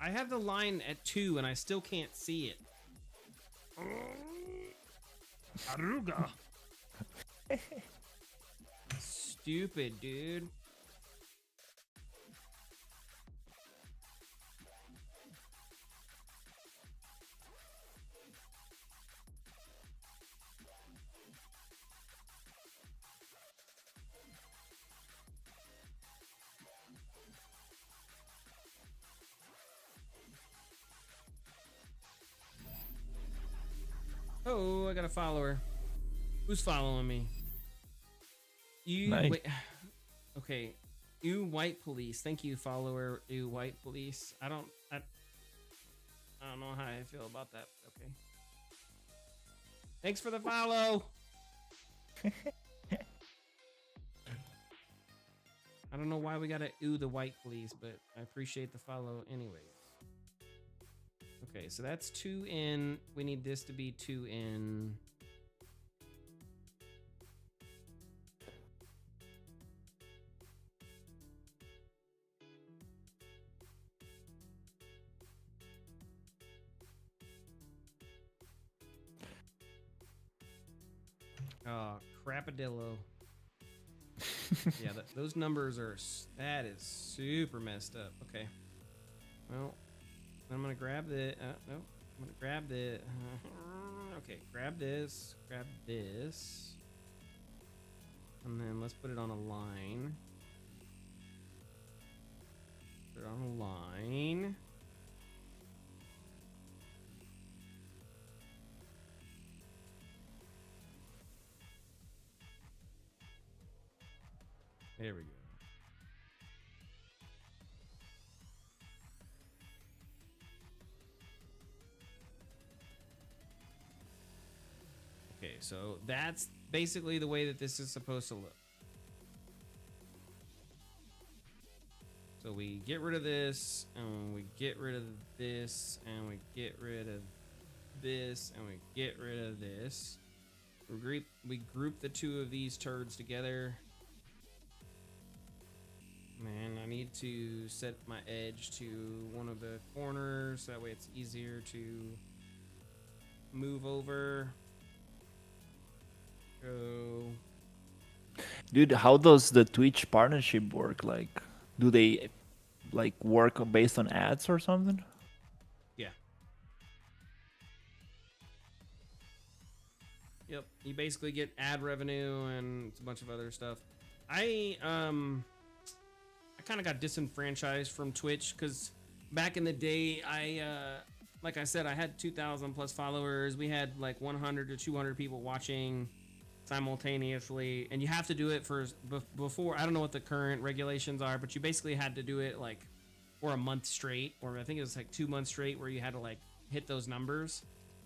I have the line at 2 and I still can't see it. Aruga. Stupid, dude. Oh, I got a follower. Who's following me? You Nice. wait. Okay. You white police. Thank you, follower. You white police. I don't know how I feel about that. Okay. Thanks for the follow. I don't know why we gotta ooh the white police, but I appreciate the follow anyways. Okay, so that's 2 in. We need this to be 2 in. Oh, crapadillo. Yeah, those numbers are, that is super messed up. Okay. Well, I'm gonna grab the, no, I'm gonna grab the, okay, grab this, and then let's put it on a line. Put it on a line. There we go. Okay, so that's basically the way that this is supposed to look. So we get rid of this, and we get rid of this, and we get rid of this, and we get rid of this. We group the 2 of these turds together. Man, I need to set my edge to one of the corners. That way it's easier to move over. Go. Dude, how does the Twitch partnership work? Like, do they like work based on ads or something? Yeah. Yep. You basically get ad revenue and a bunch of other stuff. I kind of got disenfranchised from Twitch because back in the day, like I said, I had 2,000 plus followers. We had like 100 to 200 people watching simultaneously, and you have to do it for before. I don't know what the current regulations are, but you basically had to do it like for a month straight, or I think it was like 2 months straight, where you had to like hit those numbers.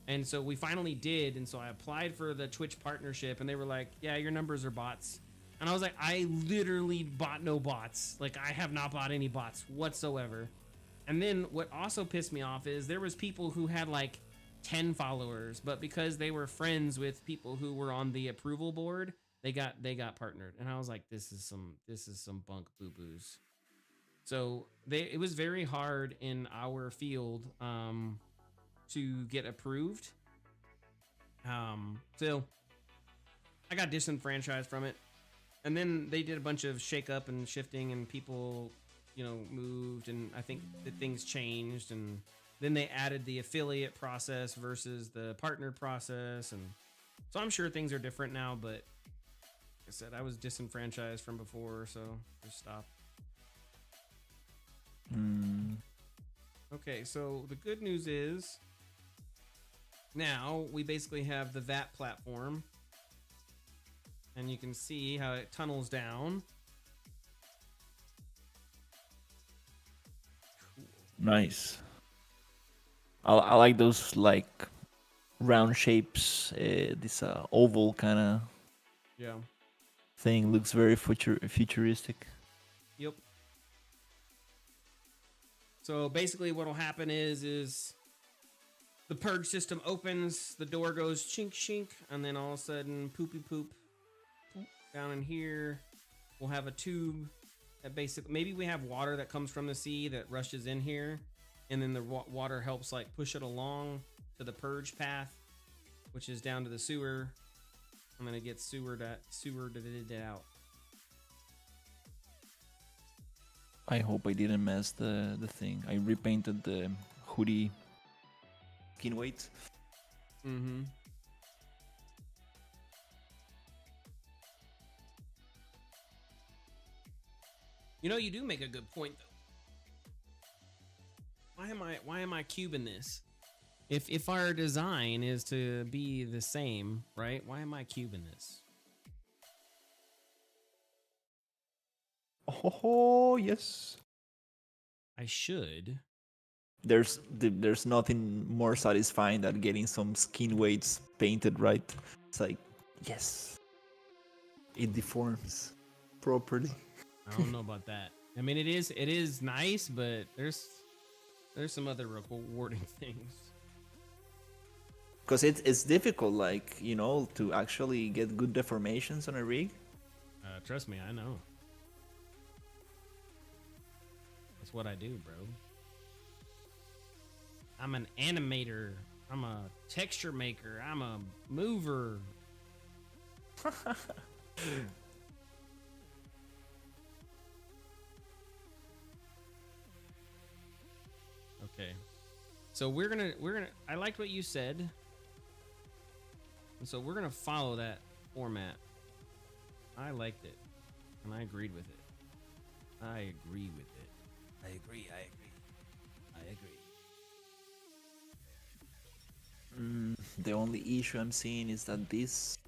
And so we finally did, and so I applied for the Twitch partnership, and they were like, "Yeah, your numbers are bots." And I was like, I literally bought no bots. Like, I have not bought any bots whatsoever. And then what also pissed me off is there was people who had like 10 followers, but because they were friends with people who were on the approval board, they got partnered. And I was like, this is some bunk boo-boos. So it was very hard in our field to get approved. So I got disenfranchised from it. And then they did a bunch of shake up and shifting, and people, moved, and I think that things changed, and then they added the affiliate process versus the partner process, and so I'm sure things are different now, but like I said, I was disenfranchised from before, so just stop. Okay, so the good news is now we basically have the VAT platform. And you can see how it tunnels down. Cool. Nice. I like those like round shapes. This oval kind of thing looks very futuristic. Yep. So basically, what'll happen is the purge system opens, the door goes chink chink, and then all of a sudden, poopy poop. Down in here, we'll have a tube that basically, maybe we have water that comes from the sea that rushes in here, and then the water helps like push it along to the purge path, which is down to the sewer, and then it gets sewered out. I hope I didn't mess the thing. I repainted the hoodie skin weight. Mm-hmm. You do make a good point though. Why am I cubing this? If our design is to be the same, right? Why am I cubing this? Oh yes. I should. There's nothing more satisfying than getting some skin weights painted right. It's like, yes, it deforms properly. I don't know about that. I mean, it is nice, but there's some other rewarding things. Because it's difficult, like, to actually get good deformations on a rig. Trust me, I know. That's what I do, bro. I'm an animator. I'm a texture maker. I'm a mover. Okay. So we're gonna I liked what you said. And so we're gonna follow that format. I liked it. And I agreed with it. I agree with it. I agree. The only issue I'm seeing is that this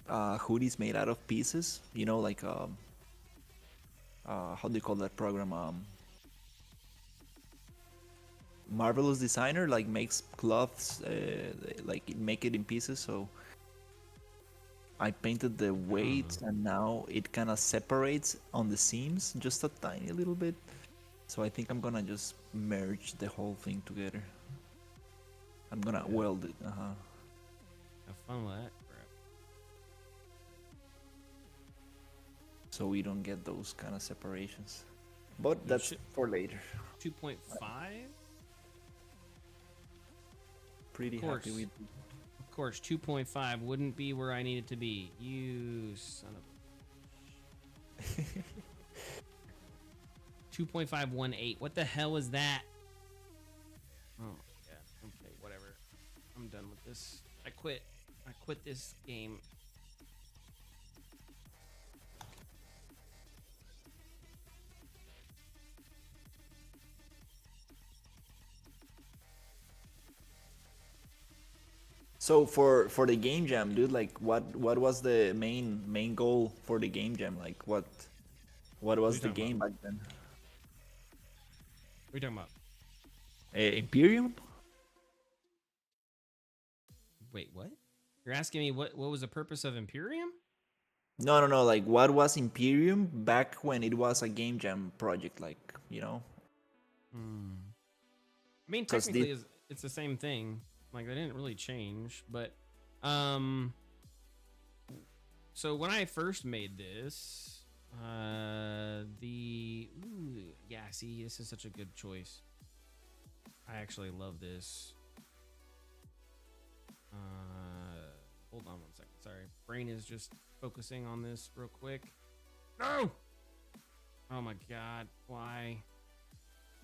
hoodie is made out of pieces. Like how do you call that program? Marvelous Designer like makes cloths, like make it in pieces. So I painted the weight, and now it kind of separates on the seams just a tiny little bit. So I think I'm gonna just merge the whole thing together. I'm gonna weld it. Have fun with that crap. So we don't get those kind of separations. But that's for later. 2.5? Pretty happy with. Of course, 2.5 wouldn't be where I needed to be. You son of a... 2.518. What the hell is that? Oh my god. Okay, whatever. I'm done with this. I quit this game. So for the game jam, dude, like what was the main goal for the game jam? Like what was the game back then? What are you talking about? Imperium? Wait, what? You're asking me what was the purpose of Imperium? No. Like what was Imperium back when it was a game jam project? Like I mean, technically, it's the same thing. Like they didn't really change, but so when I first made this, see, this is such a good choice. I actually love this. Hold on 1 second. Sorry, brain is just focusing on this real quick. No! Oh my god, why?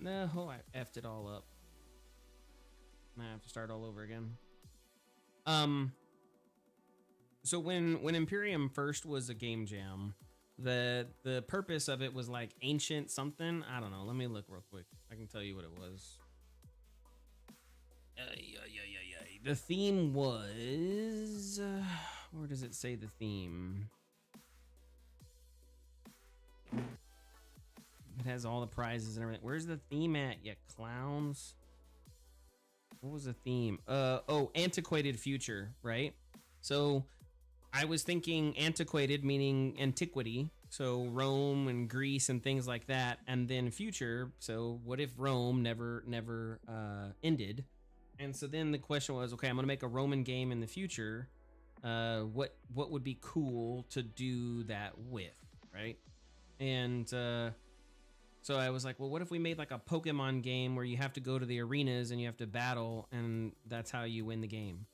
No, I effed it all up. I have to start all over again. So when Imperium first was a game jam, the purpose of it was like ancient something. I don't know. Let me look real quick. I can tell you what it was. The theme was... where does it say the theme? It has all the prizes and everything. Where's the theme at, you clowns? What was the theme? Antiquated future, right? So I was thinking antiquated, meaning antiquity. So Rome and Greece and things like that. And then future. So what if Rome never ended? And so then the question was, okay, I'm going to make a Roman game in the future. What would be cool to do that with, right? And so I was like, well, what if we made like a Pokemon game where you have to go to the arenas and you have to battle, and that's how you win the game.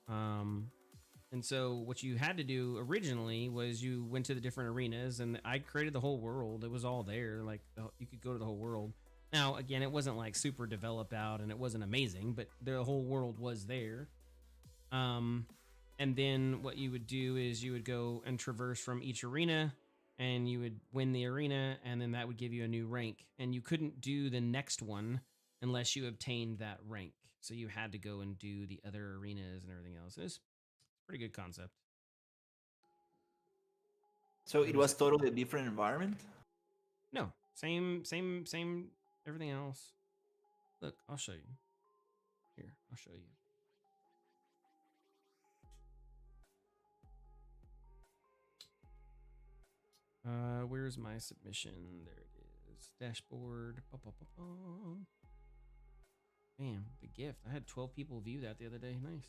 And so what you had to do originally was you went to the different arenas, and I created the whole world. It was all there. Like you could go to the whole world. Now, again, it wasn't like super developed out and it wasn't amazing, but the whole world was there. And then what you would do is you would go and traverse from each arena, and you would win the arena, and then that would give you a new rank. And you couldn't do the next one unless you obtained that rank. So you had to go and do the other arenas and everything else. It was a pretty good concept. So it was totally a different environment. No, same, everything else. Look, I'll show you. Here, I'll show you. Where's my submission? There it is. Dashboard. Bam, the gift. I had 12 people view that the other day. Nice.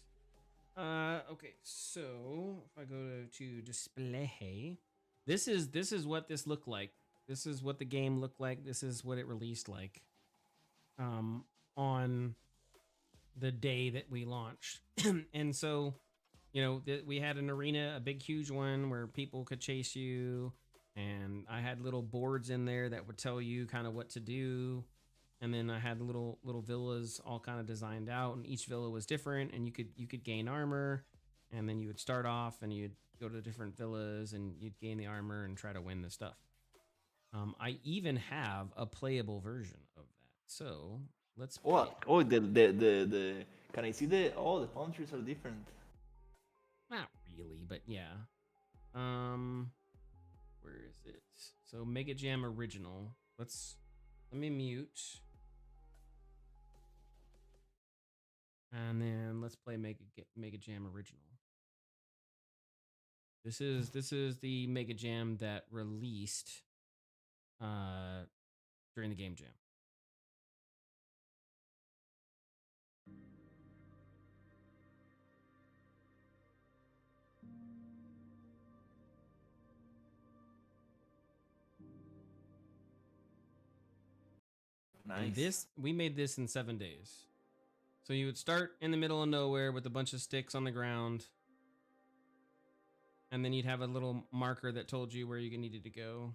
Okay, so if I go to display, this is what this looked like. This is what the game looked like. This is what it released like. On the day that we launched. And so, you know, we had an arena, a big, huge one where people could chase you. And I had little boards in there that would tell you kind of what to do. And then I had little villas all kind of designed out, and each villa was different, and you could gain armor, and then you would start off and you'd go to different villas and you'd gain the armor and try to win the stuff. I even have a playable version of that. So let's play. Oh, the can I see the countries are different. Not really, but yeah. Where is it? So Mega Jam Original. Let me mute. And then let's play Mega Jam Original. This is the Mega Jam that released during the Game Jam. Nice. And we made this in 7 days. So you would start in the middle of nowhere with a bunch of sticks on the ground. And then you'd have a little marker that told you where you needed to go.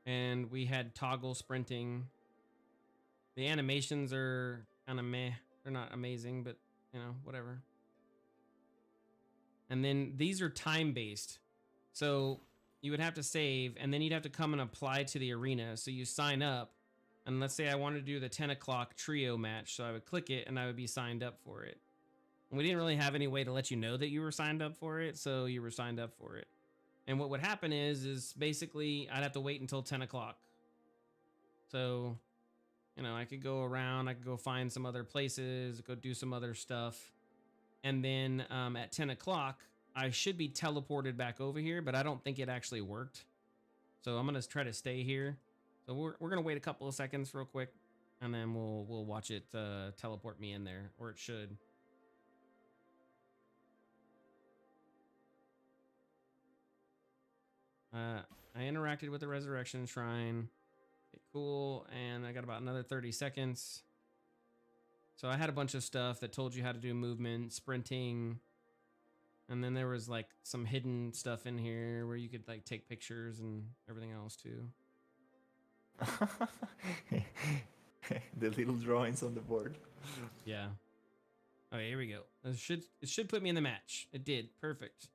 And we had toggle sprinting. The animations are kind of meh. They're not amazing, but you know, whatever. And then these are time-based. So you would have to save, and then you'd have to come and apply to the arena. So you sign up, and let's say I wanted to do the 10 o'clock trio match. So I would click it, and I would be signed up for it. And we didn't really have any way to let you know that you were signed up for it, so you were signed up for it. And what would happen is basically I'd have to wait until 10 o'clock. So, you know, I could go around, I could go find some other places, go do some other stuff. And then at 10 o'clock, I should be teleported back over here, but I don't think it actually worked. So I'm going to try to stay here. So we're going to wait a couple of seconds real quick, and then we'll watch it teleport me in there, or it should. I interacted with the Resurrection Shrine. Okay, cool. And I got about another 30 seconds. So I had a bunch of stuff that told you how to do movement, sprinting. And then there was like some hidden stuff in here where you could like take pictures and everything else too. The little drawings on the board. Yeah. Okay, here we go. It should put me in the match. It did. Perfect.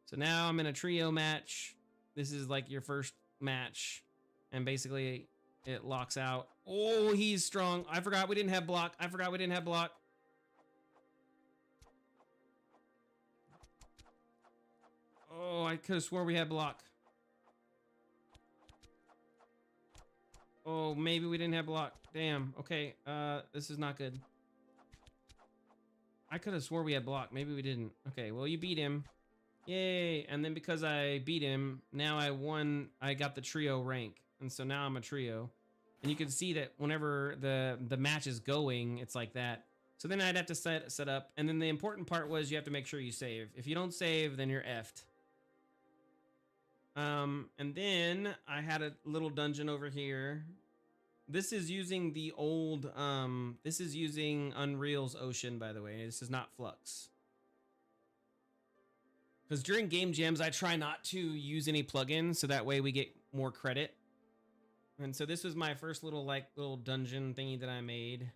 So now I'm in a trio match. This is like your first match. And basically it locks out. Oh, he's strong. I forgot we didn't have block. Oh, I could have sworn we had block. Oh, maybe we didn't have block. Damn. Okay. This is not good. I could have swore we had block. Maybe we didn't. Okay, well, you beat him. Yay. And then because I beat him, now I got the trio rank. And so now I'm a trio. And you can see that whenever the match is going, it's like that. So then I'd have to set up. And then the important part was you have to make sure you save. If you don't save, then you're effed. And then I had a little dungeon over here. This is using the old, this is using Unreal's Ocean, by the way. This is not Flux. Because during game jams, I try not to use any plugins, so that way we get more credit. And so this was my first little dungeon thingy that I made.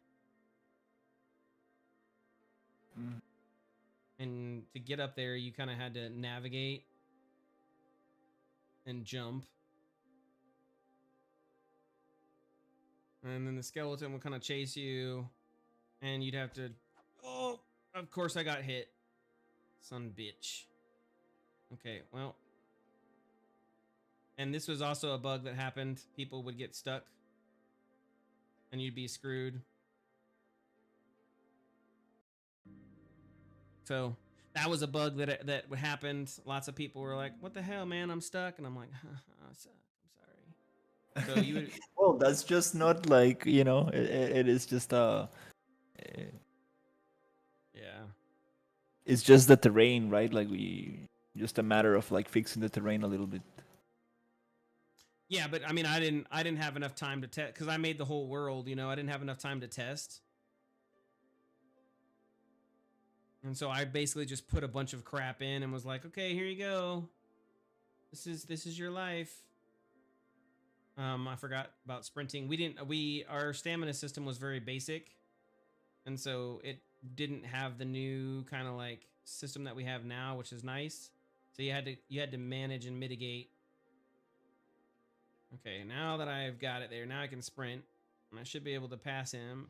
And to get up there, you kind of had to navigate and jump. And then the skeleton would kind of chase you, and you'd have to... Oh, of course I got hit. Son bitch. Okay, well. And this was also a bug that happened. People would get stuck. And you'd be screwed. So that was a bug that happened. Lots of people were like, "What the hell, man? I'm stuck." And I'm like, I'm sorry. So you would, Well, that's just not like, it is just yeah, it's just the terrain, right? Like we just a matter of like fixing the terrain a little bit. yeah. But I mean, I didn't have enough time to test because I made the whole world. I didn't have enough time to test, and so I basically just put a bunch of crap in and was like, "Okay, here you go. This is your life." I forgot about sprinting. Our stamina system was very basic, and so it didn't have the new kind of like system that we have now, which is nice. So you had to manage and mitigate. Okay, now that I've got it there, now I can sprint, and I should be able to pass him.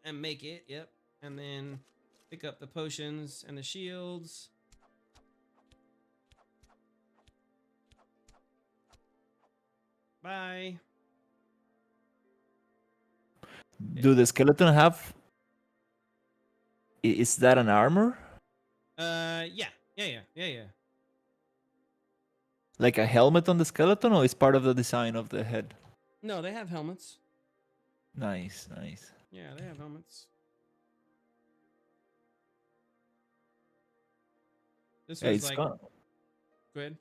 And make it. Yep, and then pick up the potions and the shields. Bye. Do the skeleton have? Is that an armor? Yeah. Like a helmet on the skeleton, or is part of the design of the head? No, they have helmets. Nice. Yeah, they have helmets. This Yeah, was like, go ahead.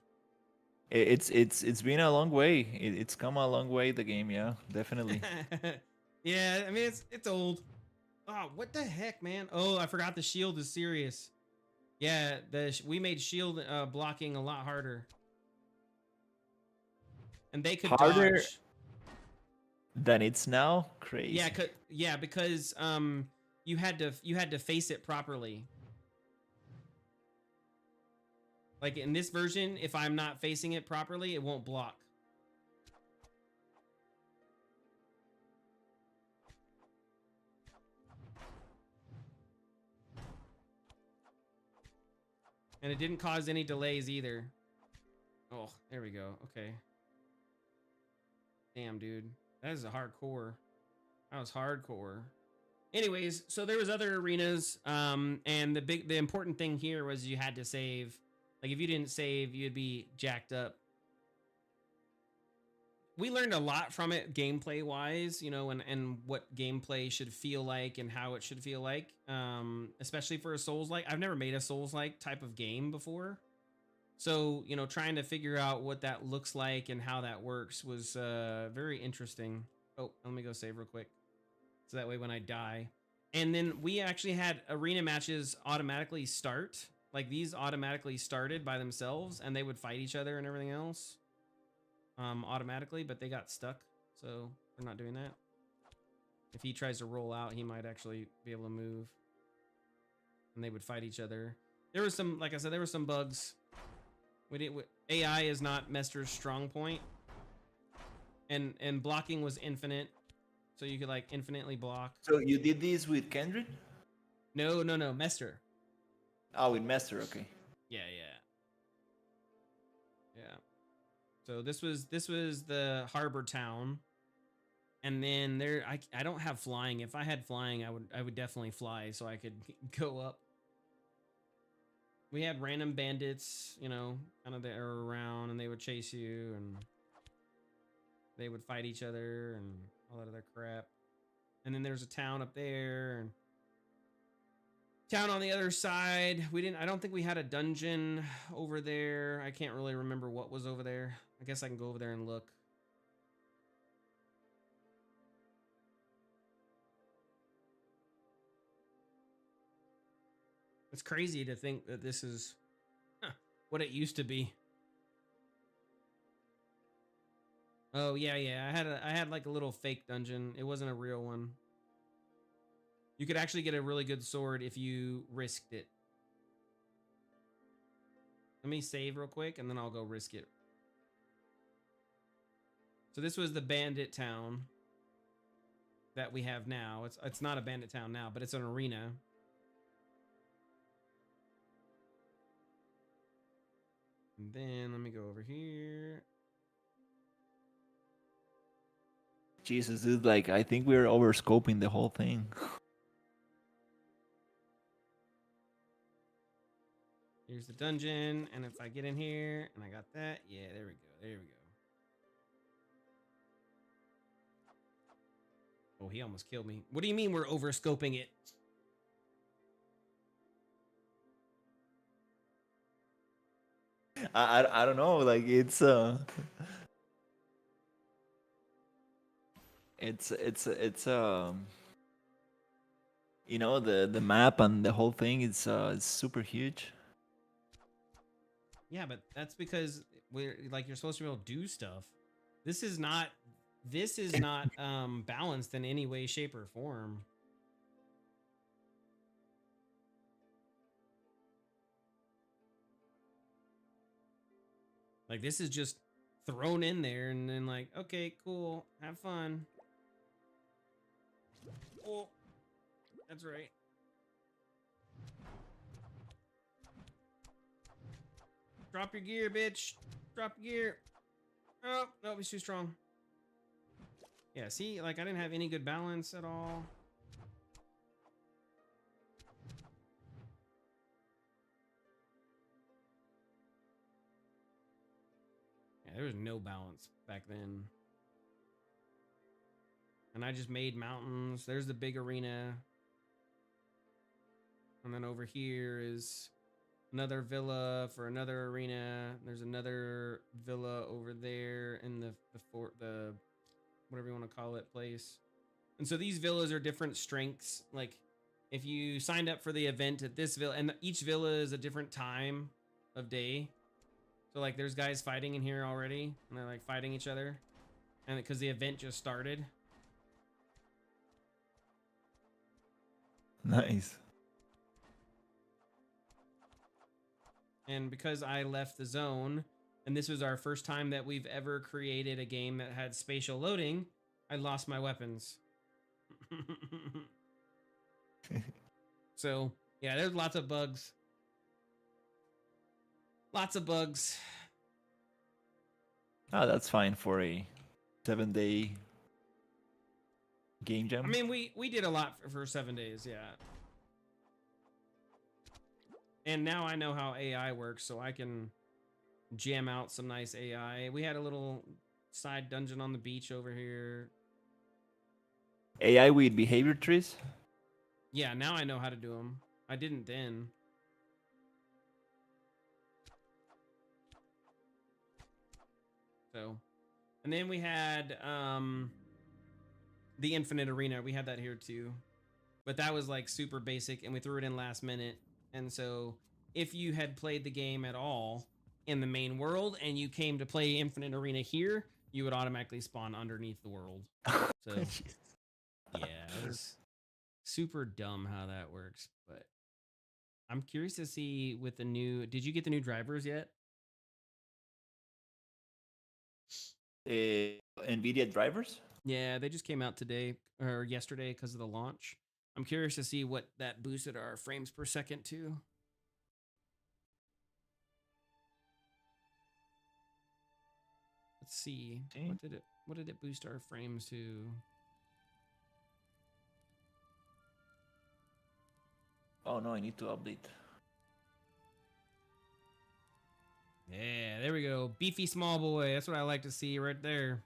It's been a long way. It's come a long way. The game, yeah, definitely. Yeah, I mean it's old. Oh, what the heck, man? Oh, I forgot the shield is serious. Yeah, we made shield blocking a lot harder, and they could Harder dodge. than it's now. Crazy. Yeah, because you had to face it properly. Like in this version, if I'm not facing it properly, it won't block. And it didn't cause any delays either. Oh, there we go. Okay. Damn, dude. That is a hardcore. That was hardcore. Anyways, so there was other arenas, and the important thing here was you had to save. Like if you didn't save, you'd be jacked up. We learned a lot from it gameplay wise, and what gameplay should feel like and how it should feel like. Especially for a Souls-like. I've never made a Souls-like type of game before. So, trying to figure out what that looks like and how that works was very interesting. Oh, let me go save real quick. So that way when I die. And then we actually had arena matches automatically start. Like these automatically started by themselves and they would fight each other and everything else. Automatically, but they got stuck. So we're not doing that. If he tries to roll out, he might actually be able to move. And they would fight each other. There was some, like I said, there were some bugs. AI is not Mester's strong point. And blocking was infinite. So you could like infinitely block. So you did this with Kendrick? No, Mester. Oh, with Master, okay. Yeah. So this was the harbor town. And then there I don't have flying. If I had flying, I would definitely fly so I could go up. We had random bandits, kind of that are around and they would chase you and they would fight each other and all that other crap. And then there's a town up there and town on the other side. I don't think we had a dungeon over there. I can't really remember what was over there. I guess I can go over there and look. It's crazy to think that this is what it used to be. Oh yeah. I had like a little fake dungeon. It wasn't a real one. You could actually get a really good sword if you risked it. Let me save real quick and then I'll go risk it. So this was the bandit town that we have now. It's not a bandit town now, but it's an arena. And then let me go over here. Jesus, dude, like I think we're overscoping the whole thing. Here's the dungeon, and if I get in here, and I got that, yeah, there we go, there we go. Oh, he almost killed me. What do you mean we're overscoping it? I don't know, like it's you know, the map and the whole thing is super huge. Yeah, but that's because we're like you're supposed to be able to do stuff. This is not balanced in any way, shape, or form. Like this is just thrown in there and then like, okay, cool, have fun. Oh, that's right. Drop your gear, bitch. Drop your gear. Oh, no, he's too strong. Yeah, see, like I didn't have any good balance at all. Yeah, there was no balance back then. And I just made mountains. There's the big arena. And then over here is another villa for another arena. There's another villa over there in the fort, the whatever you want to call it, place. And so these villas are different strengths. Like if you signed up for the event at this villa, and each villa is a different time of day. So like there's guys fighting in here already, and they're like fighting each other, and because the event just started. Nice. And because I left the zone, and this was our first time that we've ever created a game that had spatial loading, I lost my weapons. So, yeah, there's lots of bugs. Lots of bugs. Oh, that's fine for a 7-day game jam. I mean, we did a lot for 7 days, yeah. And now I know how AI works, so I can jam out some nice AI. We had a little side dungeon on the beach over here. AI with behavior trees? Yeah, now I know how to do them. I didn't then. So, and then we had the Infinite Arena. We had that here too. But that was like super basic, and we threw it in last minute. And so if you had played the game at all in the main world and you came to play Infinite Arena here, you would automatically spawn underneath the world. So yeah, it was super dumb how that works. But I'm curious to see with the new, did you get the new drivers yet? NVIDIA drivers? Yeah, they just came out today or yesterday because of the launch. I'm curious to see what that boosted our frames per second to. Let's see. What did it boost our frames to? Oh no, I need to update. Yeah, there we go. Beefy small boy. That's what I like to see right there.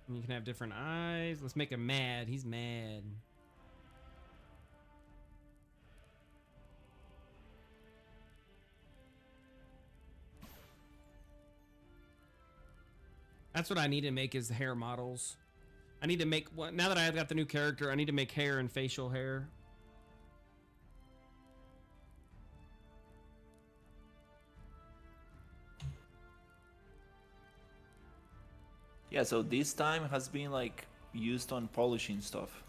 You can have different eyes. Let's make him mad. He's mad. That's what I need to make is the hair models. I need to make one. Now that I've got the new character, I need to make hair and facial hair. Yeah, so this time has been like used on polishing stuff.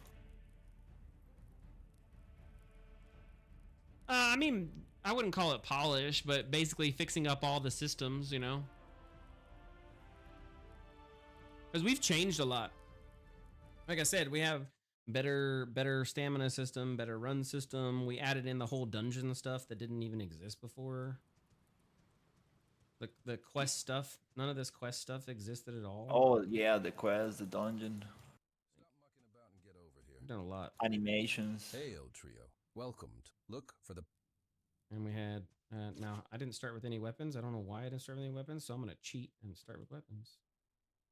I mean, I wouldn't call it polish, but basically fixing up all the systems, you know? Because we've changed a lot. Like I said, we have better stamina system, better run system. We added in the whole dungeon stuff that didn't even exist before. The quest stuff, none of this quest stuff existed at all. Oh yeah, the quest, the dungeon, Stop mucking about and get over here. We've done a lot. animations. Hey, old trio. Welcomed. Look for the... And we had, now I didn't start with any weapons. I don't know why I didn't start with any weapons, so I'm going to cheat and start with weapons.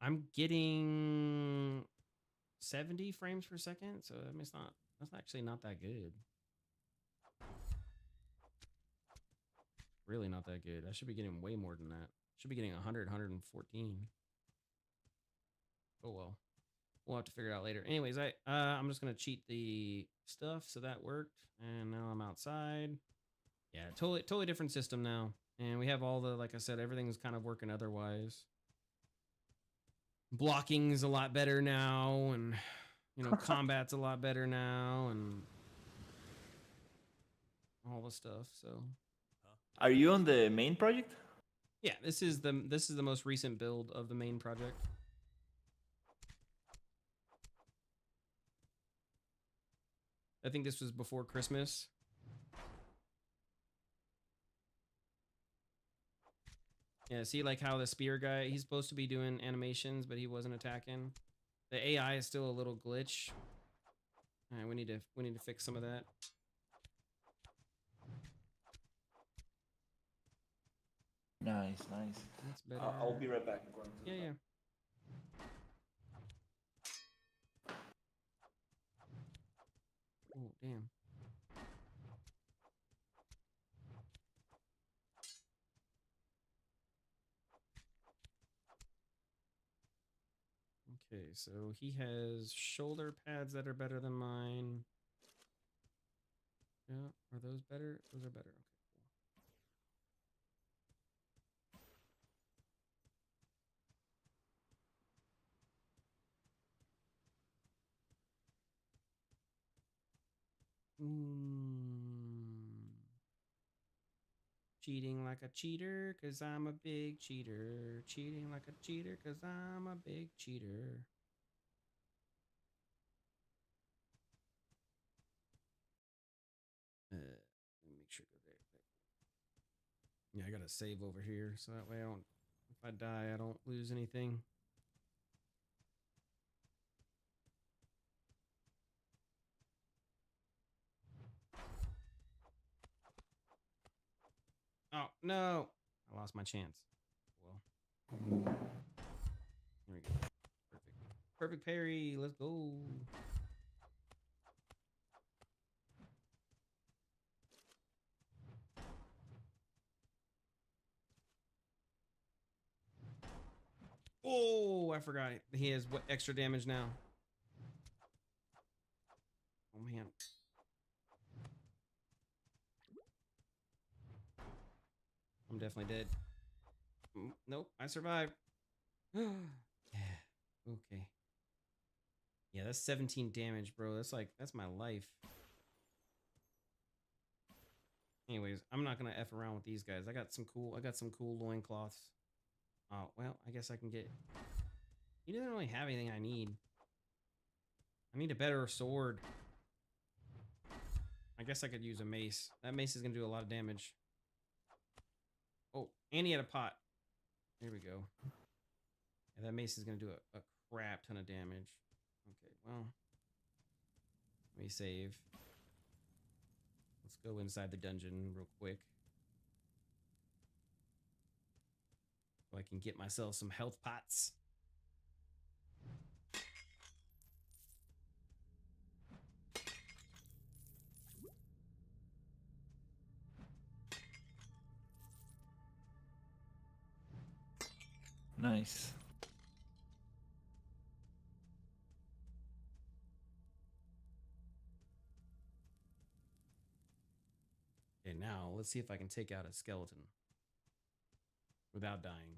I'm getting 70 frames per second, so I mean, that's actually not that good. Really not that good. I should be getting way more than that. Should be getting 100, 114. Oh well. We'll have to figure it out later. Anyways, I'm just gonna cheat the stuff, so that worked. And now I'm outside. Yeah, totally different system now. And we have all the, like I said, everything's kind of working otherwise. Blocking's a lot better now, and you know, combat's a lot better now, and all the stuff. So Are you on the main project? yeah, this is the most recent build of the main project. I think this was before Christmas. Yeah, see like how the spear guy, he's supposed to be doing animations, but he wasn't attacking. The AI is still a little glitch. All right, we need to fix some of that. Nice, nice. That's better. I'll be right back. Yeah, yeah. Oh, damn. Okay, so he has shoulder pads that are better than mine. Yeah, are those better? Those are better. Okay, cool. Cheating like a cheater, cause I'm a big cheater. Cheating like a cheater, cause I'm a big cheater. Let me make sure go there. Yeah, I gotta save over here, so that way I don't, if I die, I don't lose anything. Oh, no. I lost my chance. Well, here we go. Perfect. Perfect parry. Let's go. Oh, I forgot it. He has what extra damage now. Oh, man. I'm definitely dead. Nope, I survived. Yeah. Okay. Yeah, that's 17 damage, bro. That's like, that's my life. Anyways, I'm not gonna F around with these guys. I got some cool loincloths. Oh, well, I guess I can get... He doesn't really have anything I need. I need a better sword. I guess I could use a mace. That mace is gonna do a lot of damage. Oh, and he had a pot. There we go. Yeah, that mace is gonna do a crap ton of damage. Okay, well, let me save. Let's go inside the dungeon real quick, so I can get myself some health pots. Nice. Okay, now let's see if I can take out a skeleton without dying.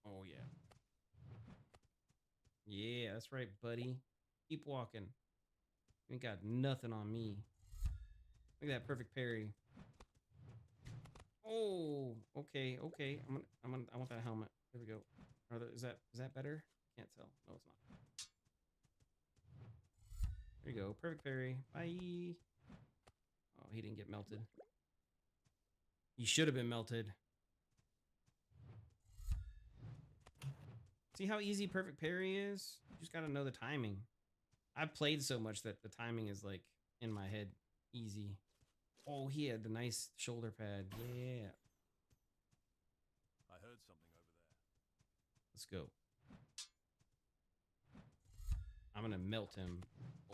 Oh, yeah. Yeah, that's right, buddy. Keep walking. You ain't got nothing on me. Look at that perfect parry. Oh, okay, okay. I want that helmet. There we go. Is that better? Can't tell. No, it's not. There you go. Perfect fairy. Bye. Oh, he didn't get melted. He should have been melted. See how easy perfect parry is? You just gotta know the timing. I've played so much that the timing is like in my head easy. Oh, he had the nice shoulder pad. Yeah. I heard something over there. Let's go. I'm gonna melt him.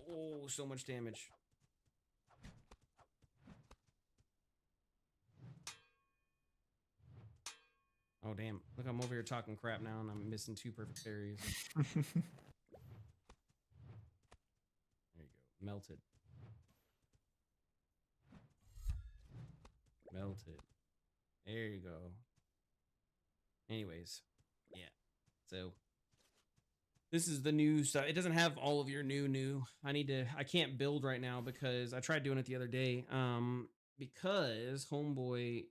Oh, so much damage. Oh, damn. Look, I'm over here talking crap now, and I'm missing 2 perfect parries. There you go. Melted. Melted. There you go. Anyways, yeah. So this is the new stuff. It doesn't have all of your new. I can't build right now because I tried doing it the other day. Because Homeboy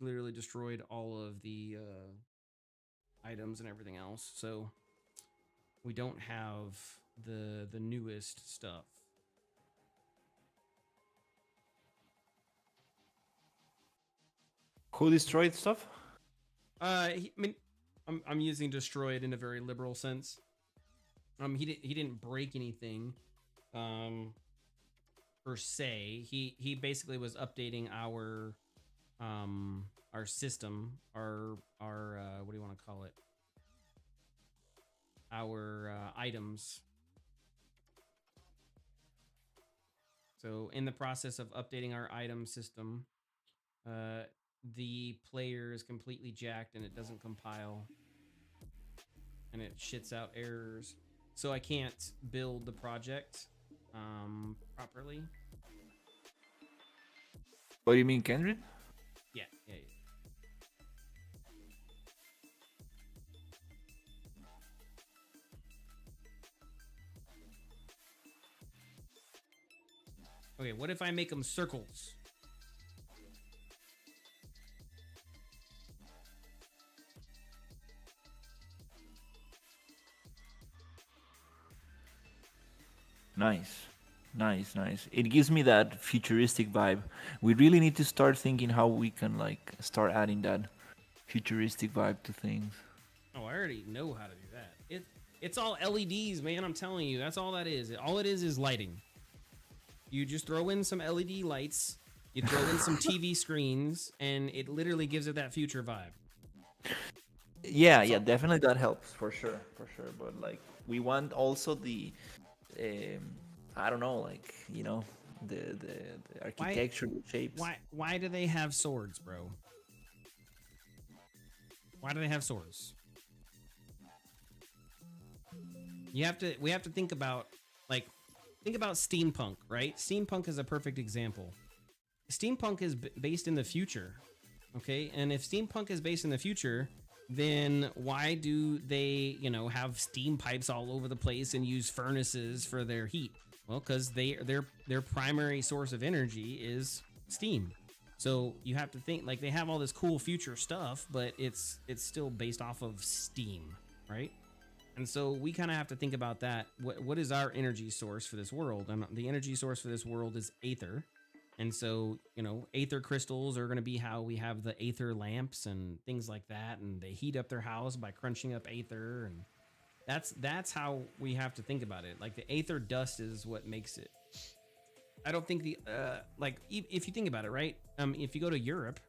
literally destroyed all of the items and everything else. So we don't have the newest stuff. Who destroyed stuff? I mean, I'm using destroyed in a very liberal sense. He didn't break anything, per se. He basically was updating our system, our what do you want to call it? Our items. So in the process of updating our item system, the player is completely jacked and it doesn't compile and it shits out errors. So I can't build the project properly. What do you mean, Kendrick? Yeah. Okay, what if I make them circles? Nice. It gives me that futuristic vibe. We really need to start thinking how we can like start adding that futuristic vibe to things. Oh, I already know how to do that. It's all LEDs, man. I'm telling you, that's all that is. All it is lighting. You just throw in some LED lights, you throw in some TV screens, and it literally gives it that future vibe. Yeah, definitely that helps for sure. But like, we want also the, I don't know, like the architecture, the shapes. Why do they have swords, bro? Why do they have swords? We have to think about steampunk, right? Steampunk is a perfect example. Steampunk is based in the future, okay? And if steampunk is based in the future, then why do they, have steam pipes all over the place and use furnaces for their heat? Well, because their primary source of energy is steam. So you have to think like they have all this cool future stuff, but it's still based off of steam, right? And so we kind of have to think about that. What is our energy source for this world? And the energy source for this world is aether. And so, aether crystals are going to be how we have the aether lamps and things like that. And they heat up their house by crunching up aether. And that's how we have to think about it. Like the aether dust is what makes it. I don't think if you think about it, right? If you go to Europe,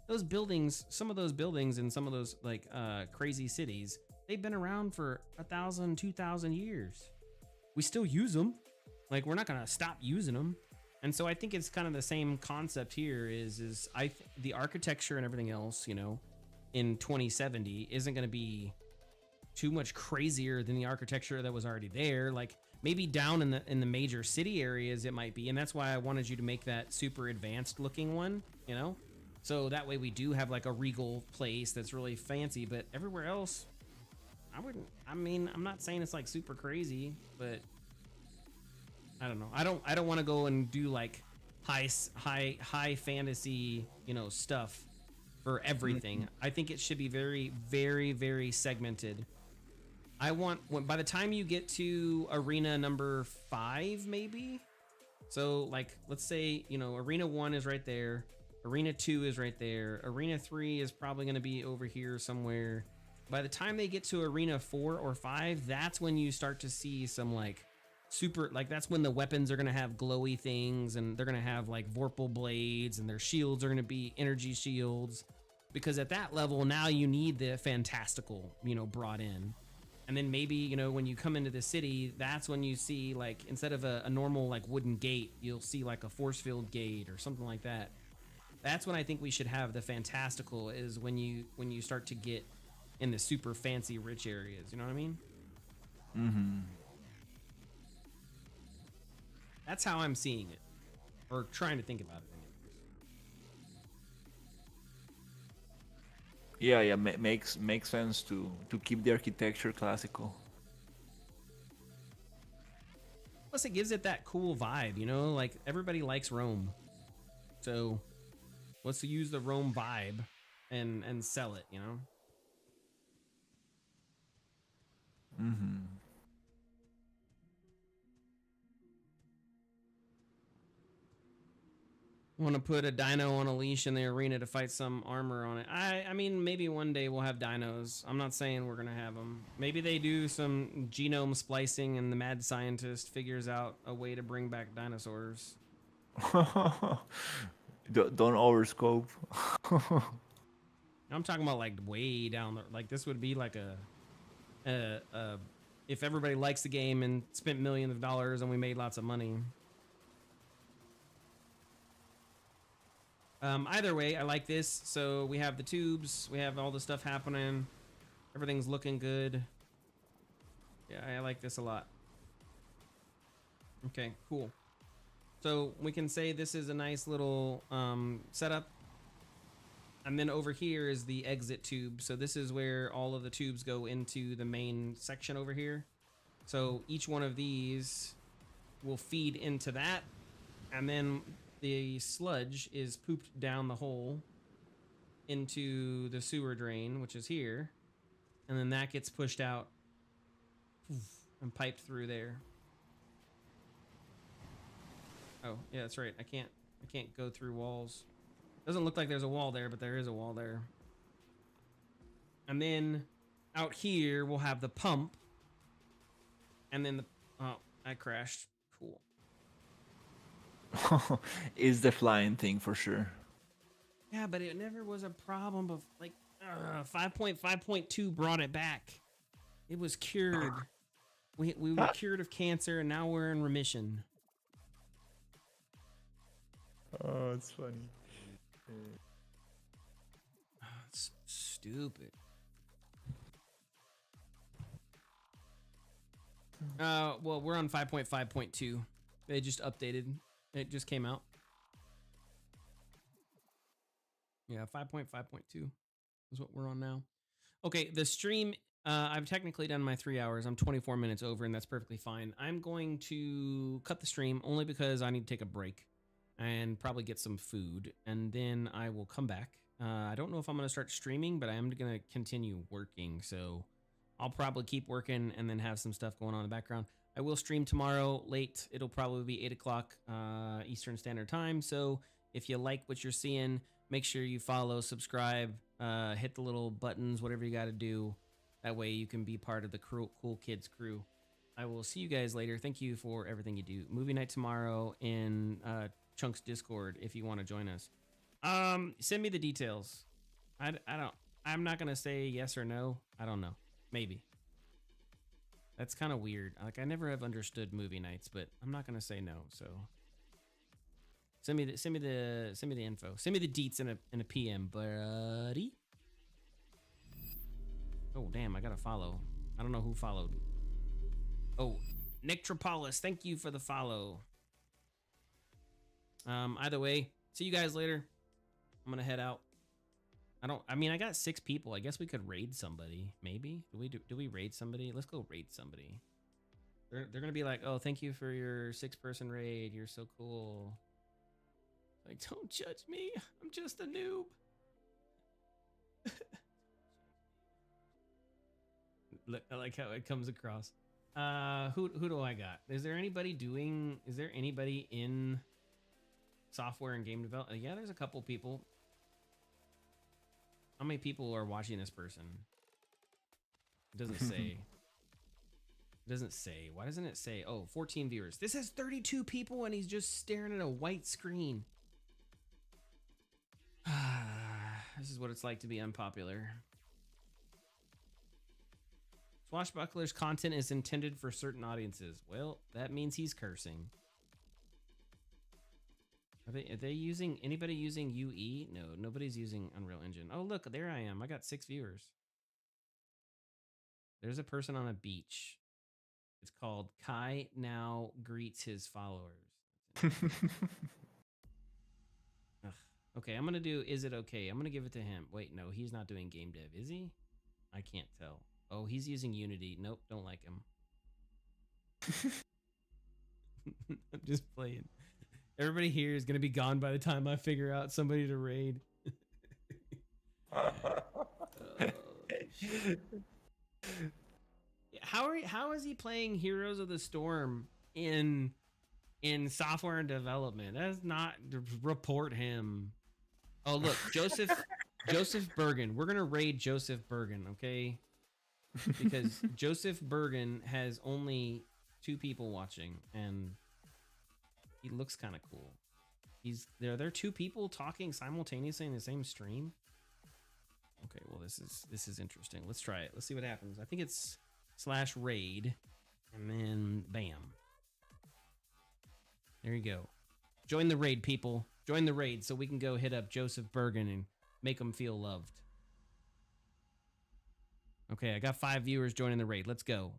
those buildings, some of those buildings in some of those crazy cities, they've been around for 1,000, 2,000 years. We still use them. Like we're not gonna stop using them. And so I think it's kind of the same concept here. The architecture and everything else, in 2070 isn't gonna be too much crazier than the architecture that was already there. Like maybe down in the major city areas it might be, and that's why I wanted you to make that super advanced looking one. So that way we do have like a regal place that's really fancy. But everywhere else, I'm not saying it's like super crazy, but I don't know. I don't want to go and do like high fantasy, stuff for everything. I think it should be very, very, very segmented. I want by the time you get to arena number 5, maybe. So like, let's say, you know, arena 1 is right there. Arena 2 is right there. Arena 3 is probably going to be over here somewhere. By the time they get to arena 4 or 5, that's when you start to see some like super, like that's when the weapons are going to have glowy things, and they're going to have like Vorpal blades, and their shields are going to be energy shields, because at that level now you need the fantastical, you know, brought in. And then maybe, you know, when you come into the city, that's when you see like, instead of a normal like wooden gate, you'll see like a force field gate or something like that. That's when I think we should have the fantastical, is when you start to get in the super fancy rich areas, you know what I mean? Mm-hmm. That's how I'm seeing it, or trying to think about it. Yeah, makes sense to keep the architecture classical. Plus, it gives it that cool vibe, you know? Like, everybody likes Rome. So, let's use the Rome vibe and sell it, you know? Mm-hmm. Want to put a dino on a leash in the arena to fight some armor on it. I mean, maybe one day we'll have dinos. I'm not saying we're going to have them. Maybe they do some genome splicing and the mad scientist figures out a way to bring back dinosaurs. Don't overscope. I'm talking about like way down the, like this would be like a if everybody likes the game and spent millions of dollars and we made lots of money. Either way, I like this. So we have the tubes, we have all the stuff happening, everything's looking good. Yeah, I like this a lot. Okay, cool. So we can say this is a nice little setup. And then over here is the exit tube. So this is where all of the tubes go into the main section over here. So each one of these will feed into that. And then the sludge is pooped down the hole into the sewer drain, which is here. And then that gets pushed out and piped through there. Oh, yeah, that's right. I can't go through walls. Doesn't look like there's a wall there, but there is a wall there. And then out here we'll have the pump. And then the, oh, I crashed. Cool. Is the flying thing for sure. Yeah, but it never was a problem of like 5.5.2 brought it back. It was cured. We were cured of cancer and now we're in remission. Oh, it's funny. It's stupid. Well, we're on 5.5.2. They just updated. It just came out. Yeah, 5.5.2 is what we're on now. Okay, the stream, I've technically done my 3 hours. I'm 24 minutes over, and that's perfectly fine. I'm going to cut the stream only because I need to take a break and probably get some food, and then I will come back. I don't know if I'm going to start streaming, but I am going to continue working, so I'll probably keep working and then have some stuff going on in the background. I will stream tomorrow late. It'll probably be 8 o'clock Eastern Standard Time, so if you like what you're seeing, make sure you follow, subscribe, hit the little buttons, whatever you got to do. That way you can be part of the Cool Kids crew. I will see you guys later. Thank you for everything you do. Movie night tomorrow in Chunk's Discord if you want to join us. Send me the details. I'm not gonna say yes or no. I don't know. Maybe. That's kind of weird. Like I never have understood movie nights, but I'm not gonna say no. So send me the info. Send me the deets in a PM, buddy. Oh damn, I gotta follow. I don't know who followed. Oh, Nectropolis, thank you for the follow. Either way, see you guys later. I'm gonna head out. I mean, I got 6 people. I guess we could raid somebody. Maybe. Do we raid somebody? Let's go raid somebody. They're gonna be like, oh, thank you for your 6-person raid. You're so cool. Like, don't judge me. I'm just a noob. Look, I like how it comes across. Who do I got? Is there anybody in software and game development? Yeah, there's a couple people. How many people are watching this person? It doesn't say. It doesn't say. Why doesn't it say? Oh, 14 viewers. This has 32 people and he's just staring at a white screen. This is what it's like to be unpopular. Swashbuckler's content is intended for certain audiences. Well, that means he's cursing. Are they using, anybody using UE? No, nobody's using Unreal Engine. Oh, look, there I am. I got 6 viewers. There's a person on a beach. It's called Kai Now Greets His Followers. Ugh. Okay, I'm going to do Is It Okay? I'm going to give it to him. Wait, no, he's not doing game dev, is he? I can't tell. Oh, he's using Unity. Nope, don't like him. I'm just playing. Everybody here is going to be gone by the time I figure out somebody to raid. How is he playing Heroes of the Storm in software and development? That's not, report him. Oh, look, Joseph Bergen. We're going to raid Joseph Bergen, okay? Because Joseph Bergen has only 2 people watching and he looks kind of cool. Are there 2 people talking simultaneously in the same stream? Okay, well this is interesting. Let's try it. Let's see what happens. I think it's /raid and then bam. There you go. Join the raid, people. Join the raid so we can go hit up Joseph Bergen and make him feel loved. Okay, I got 5 viewers joining the raid. Let's go.